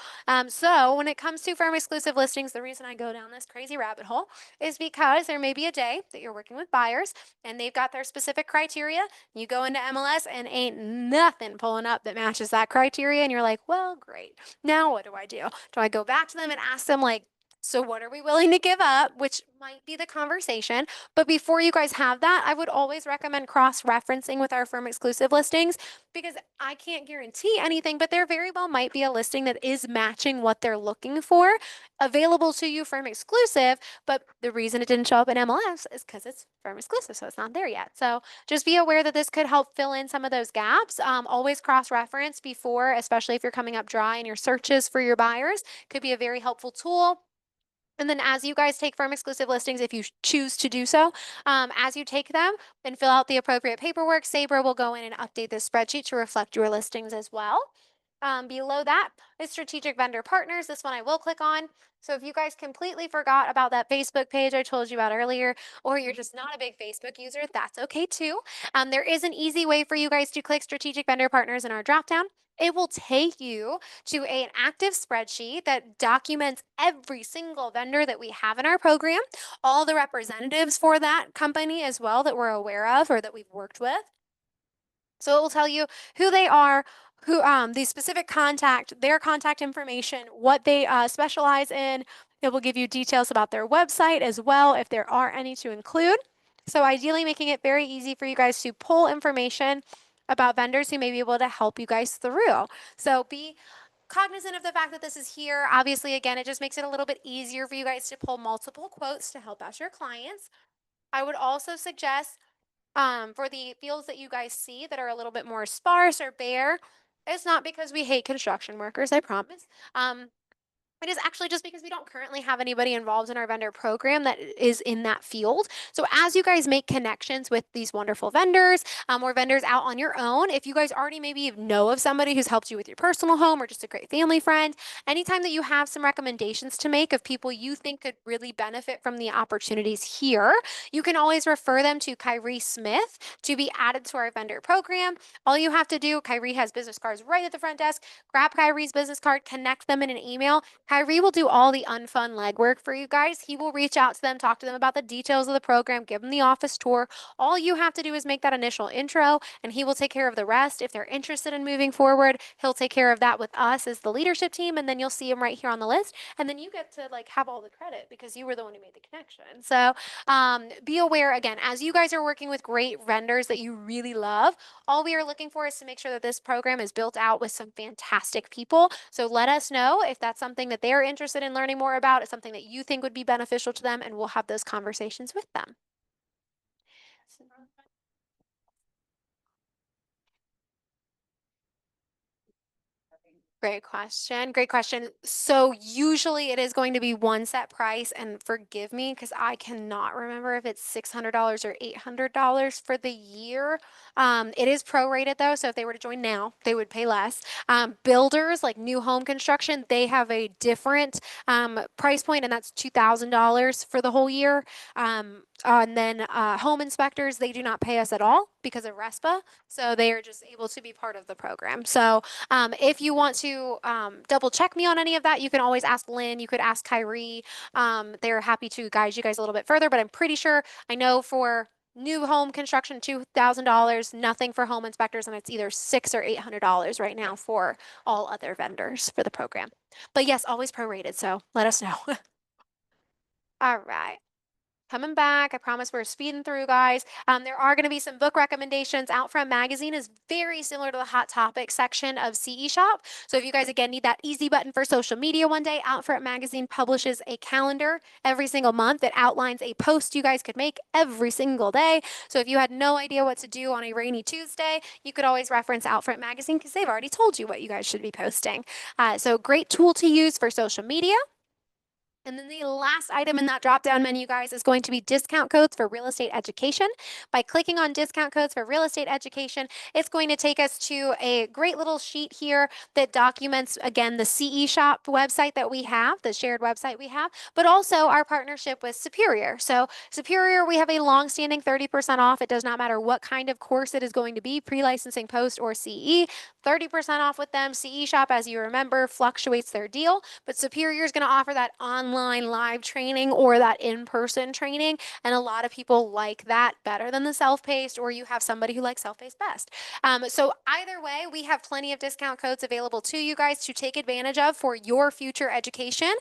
So when it comes to firm exclusive listings, the reason I go down this crazy rabbit hole is because there may be a day that you're working with buyers and they've got their specific criteria. You go into MLS and ain't nothing pulling up that matches that criteria. And you're like, well, great. Now what do I do? Do I go back to them and ask them like, so what are we willing to give up? Which might be the conversation. But before you guys have that, I would always recommend cross-referencing with our firm exclusive listings because I can't guarantee anything, but there very well might be a listing that is matching what they're looking for available to you firm exclusive. But the reason it didn't show up in MLS is because it's firm exclusive. So it's not there yet. So just be aware that this could help fill in some of those gaps. Always cross-reference before, especially if you're coming up dry in your searches for your buyers, could be a very helpful tool. And then as you guys take firm exclusive listings, if you choose to do so, as you take them and fill out the appropriate paperwork, Sabre will go in and update this spreadsheet to reflect your listings as well. Below that is strategic vendor partners. This one I will click on. So if you guys completely forgot about that Facebook page I told you about earlier, or you're just not a big Facebook user, that's okay too. There is an easy way for you guys to click strategic vendor partners in our dropdown. It will take you to an active spreadsheet that documents every single vendor that we have in our program, all the representatives for that company as well that we're aware of or that we've worked with. So it will tell you who they are, who the specific contact, their contact information, what they specialize in. It will give you details about their website as well, if there are any to include. So ideally making it very easy for you guys to pull information about vendors who may be able to help you guys through. So be cognizant of the fact that this is here. Obviously, again, it just makes it a little bit easier for you guys to pull multiple quotes to help out your clients. I would also suggest for the fields that you guys see that are a little bit more sparse or bare, it's not because we hate construction workers, I promise. It is actually just because we don't currently have anybody involved in our vendor program that is in that field. So as you guys make connections with these wonderful vendors or vendors out on your own, if you guys already maybe know of somebody who's helped you with your personal home or just a great family friend, anytime that you have some recommendations to make of people you think could really benefit from the opportunities here, you can always refer them to Kyrie Smith to be added to our vendor program. All you have to do, Kyrie has business cards right at the front desk. Grab Kyrie's business card, connect them in an email. Kyrie will do all the unfun legwork for you guys. He will reach out to them, talk to them about the details of the program, give them the office tour. All you have to do is make that initial intro, and he will take care of the rest. If they're interested in moving forward, he'll take care of that with us as the leadership team, and then you'll see him right here on the list. And then you get to like have all the credit because you were the one who made the connection. So be aware again, as you guys are working with great vendors that you really love, all we are looking for is to make sure that this program is built out with some fantastic people. So let us know if that's something that they're interested in learning more about. It's something that you think would be beneficial to them, and we'll have those conversations with them. Great question. Great question. So usually it is going to be one set price, and forgive me because I cannot remember if it's $600 or $800 for the year. It is prorated though, so if they were to join now, they would pay less. Builders like new home construction, they have a different price point, and that's $2,000 for the whole year. And then home inspectors, they do not pay us at all because of RESPA, so they are just able to be part of the program. So if you want to double check me on any of that, you can always ask Lynn. You could ask Kyrie. They're happy to guide you guys a little bit further, but I'm pretty sure I know for new home construction, $2,000, nothing for home inspectors, and it's either $600 or $800 right now for all other vendors for the program. But yes, always prorated, so let us know. All right. Coming back. I promise we're speeding through, guys. There are going to be some book recommendations. Outfront Magazine is very similar to the Hot Topics section of CE Shop. So if you guys, again, need that easy button for social media one day, Outfront Magazine publishes a calendar every single month that outlines a post you guys could make every single day. So if you had no idea what to do on a rainy Tuesday, you could always reference Outfront Magazine because they've already told you what you guys should be posting. So great tool to use for social media. And then the last item in that drop-down menu, guys, is going to be discount codes for real estate education. By clicking on discount codes for real estate education, it's going to take us to a great little sheet here that documents, again, the CE Shop website that we have, the shared website we have, but also our partnership with Superior. So Superior, we have a long-standing 30% off. It does not matter what kind of course it is going to be, pre-licensing, post, or CE. 30% off with them. CE Shop, as you remember, fluctuates their deal, but Superior is going to offer that online live training or that in-person training, and a lot of people like that better than the self-paced, or you have somebody who likes self-paced best. So either way, we have plenty of discount codes available to you guys to take advantage of for your future education.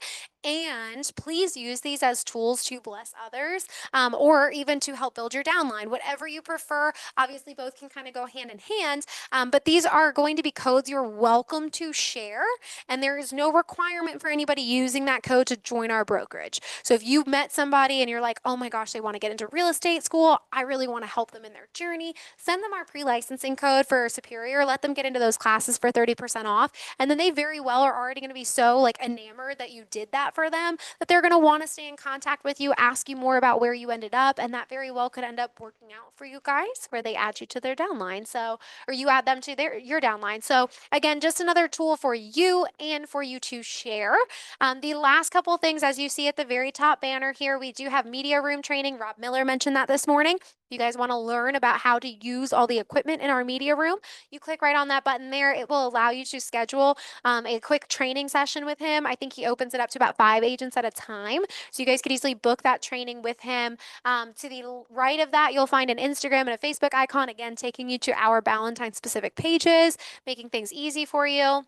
And please use these as tools to bless others or even to help build your downline, whatever you prefer. Obviously, both can kind of go hand in hand, but these are going to be codes you're welcome to share. And there is no requirement for anybody using that code to join our brokerage. So if you met somebody and you're like, oh my gosh, they want to get into real estate school, I really want to help them in their journey, send them our pre-licensing code for Superior, let them get into those classes for 30% off. And then they very well are already going to be so like enamored that you did that for them that they're going to want to stay in contact with you, ask you more about where you ended up. And that very well could end up working out for you guys where they add you to their downline. So, or you add them to your downline. So again, just another tool for you and for you to share. The last couple things, as you see at the very top banner here, we do have media room training. Rob Miller mentioned that this morning. If you guys want to learn about how to use all the equipment in our media room, you click right on that button there. It will allow you to schedule a quick training session with him. I think he opens it up to about 5 agents at a time. So you guys could easily book that training with him. To the right of that, you'll find an Instagram and a Facebook icon, again, taking you to our Valentine specific pages, making things easy for you.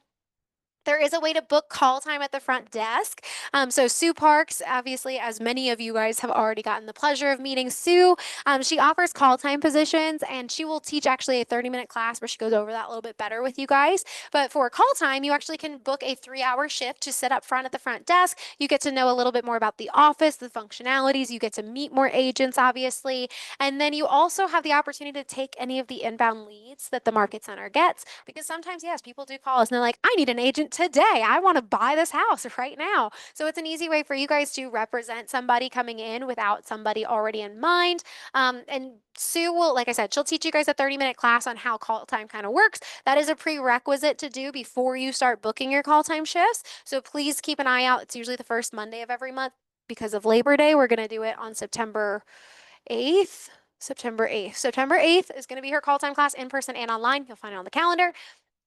There is a way to book call time at the front desk. So Sue Parks, obviously, as many of you guys have already gotten the pleasure of meeting Sue, she offers call time positions, and she will teach actually a 30-minute class where she goes over that a little bit better with you guys. But for call time, you actually can book a 3-hour shift to sit up front at the front desk. You get to know a little bit more about the office, the functionalities. You get to meet more agents, obviously. And then you also have the opportunity to take any of the inbound leads that the market center gets, because sometimes, yes, people do call us and they're like, I need an agent today. I want to buy this house right now. So it's an easy way for you guys to represent somebody coming in without somebody already in mind. And Sue will, like I said, she'll teach you guys a 30-minute class on how call time kind of works. That is a prerequisite to do before you start booking your call time shifts. So please keep an eye out. It's usually the first Monday of every month. Because of Labor Day, we're going to do it on September 8th. September 8th. September 8th is going to be her call time class in person and online. You'll find it on the calendar.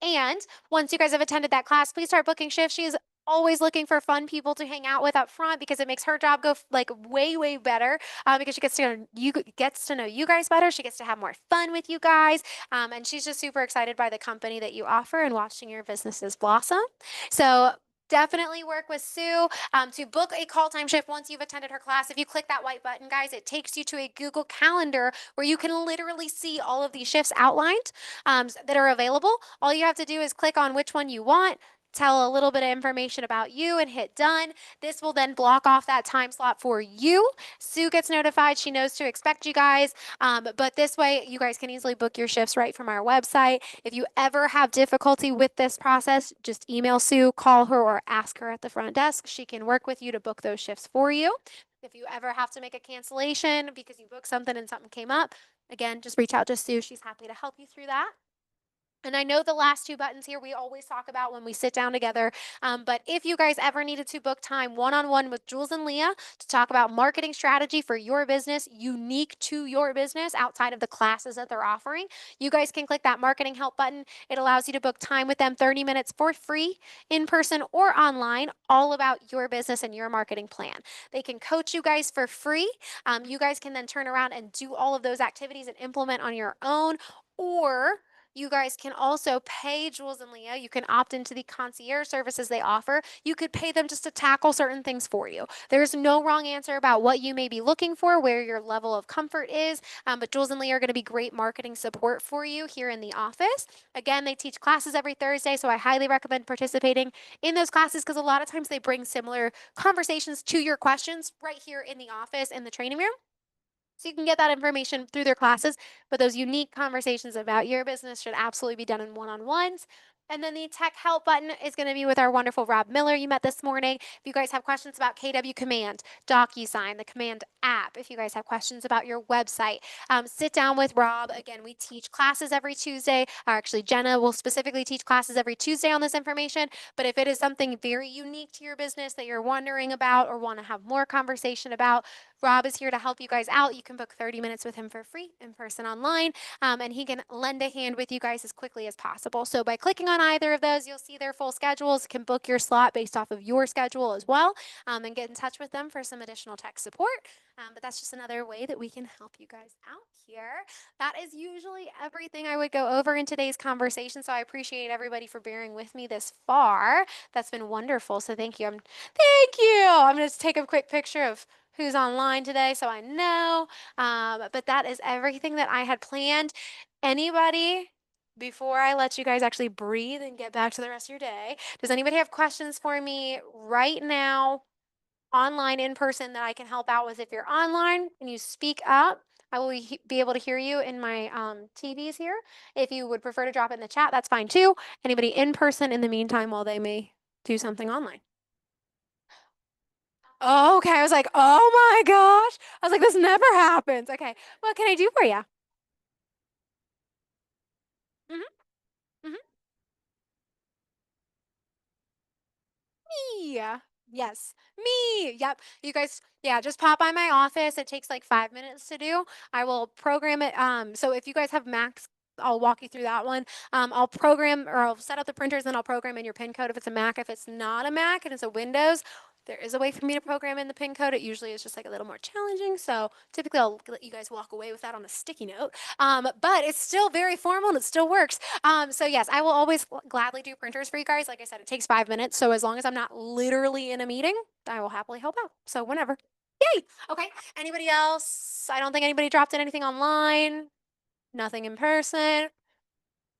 And once you guys have attended that class, please start booking shifts. She's always looking for fun people to hang out with up front, because it makes her job go like way better, because she gets to know you guys better. She gets to have more fun with you guys, and she's just super excited by the company that you offer and watching your businesses blossom. So definitely work with Sue to book a call time shift once you've attended her class. If you click that white button, guys, it takes you to a Google Calendar where you can literally see all of these shifts outlined that are available. All you have to do is click on which one you want, tell a little bit of information about you, and hit done. This will then block off that time slot for you. Sue gets notified. She knows to expect you guys. But this way, you guys can easily book your shifts right from our website. If you ever have difficulty with this process, just email Sue, call her, or ask her at the front desk. She can work with you to book those shifts for you. If you ever have to make a cancellation because you booked something and something came up, again, just reach out to Sue. She's happy to help you through that. And I know the last two buttons here we always talk about when we sit down together. But if you guys ever needed to book time one-on-one with Jules and Leah to talk about marketing strategy for your business, unique to your business outside of the classes that they're offering, you guys can click that marketing help button. It allows you to book time with them, 30 minutes for free, in person or online, all about your business and your marketing plan. They can coach you guys for free. You guys can then turn around and do all of those activities and implement on your own, or you guys can also pay Jules and Leah. You can opt into the concierge services they offer. You could pay them just to tackle certain things for you. There's no wrong answer about what you may be looking for, where your level of comfort is. But Jules and Leah are going to be great marketing support for you here in the office. Again, they teach classes every Thursday, so I highly recommend participating in those classes, because a lot of times they bring similar conversations to your questions right here in the office in the training room. So you can get that information through their classes, but those unique conversations about your business should absolutely be done in one-on-ones. And then the tech help button is going to be with our wonderful Rob Miller you met this morning. If you guys have questions about KW Command, DocuSign, the Command app, if you guys have questions about your website, sit down with Rob. Again, we teach classes every Tuesday. Or actually, Jenna will specifically teach classes every Tuesday on this information. But if it is something very unique to your business that you're wondering about or want to have more conversation about, Rob is here to help you guys out. You can book 30 minutes with him for free, in person, online, and he can lend a hand with you guys as quickly as possible. So by clicking on either of those, you'll see their full schedules, can book your slot based off of your schedule as well, and get in touch with them for some additional tech support. But that's just another way that we can help you guys out here. That is usually everything I would go over in today's conversation. So I appreciate everybody for bearing with me this far. That's been wonderful. So thank you. Thank you. I'm going to take a quick picture of who's online today so I know. But that is everything that I had planned. Anybody, before I let you guys actually breathe and get back to the rest of your day, does anybody have questions for me right now, online, in person, that I can help out with? If you're online and you speak up, I will be able to hear you in my TVs here. If you would prefer to drop it in the chat, that's fine too. Anybody in person in the meantime while they may do something online? Oh, okay. I was like, oh my gosh. I was like, this never happens. Okay. What can I do for you? Mm-hmm. Me. Yes. Me. Yep. You guys, yeah, just pop by my office. It takes like 5 minutes to do. I will program it. So if you guys have Macs, I'll walk you through that one. I'll program, or I'll set up the printers, and I'll program in your pin code if it's a Mac. If it's not a Mac and it's a Windows, there is a way for me to program in the pin code. It usually is just like a little more challenging. So typically I'll let you guys walk away with that on a sticky note. But it's still very formal and it still works. So yes, I will always gladly do printers for you guys. Like I said, it takes 5 minutes. So as long as I'm not literally in a meeting, I will happily help out. So whenever. Yay. Okay. Anybody else? I don't think anybody dropped in anything online. Nothing in person.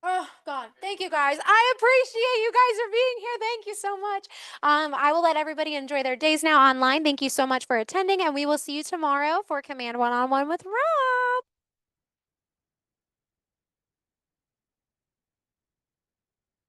Oh God, thank you guys. I appreciate you guys for being here. Thank you so much. I will let everybody enjoy their days now online. Thank you so much for attending, and we will see you tomorrow for Command One-on-One with Rob.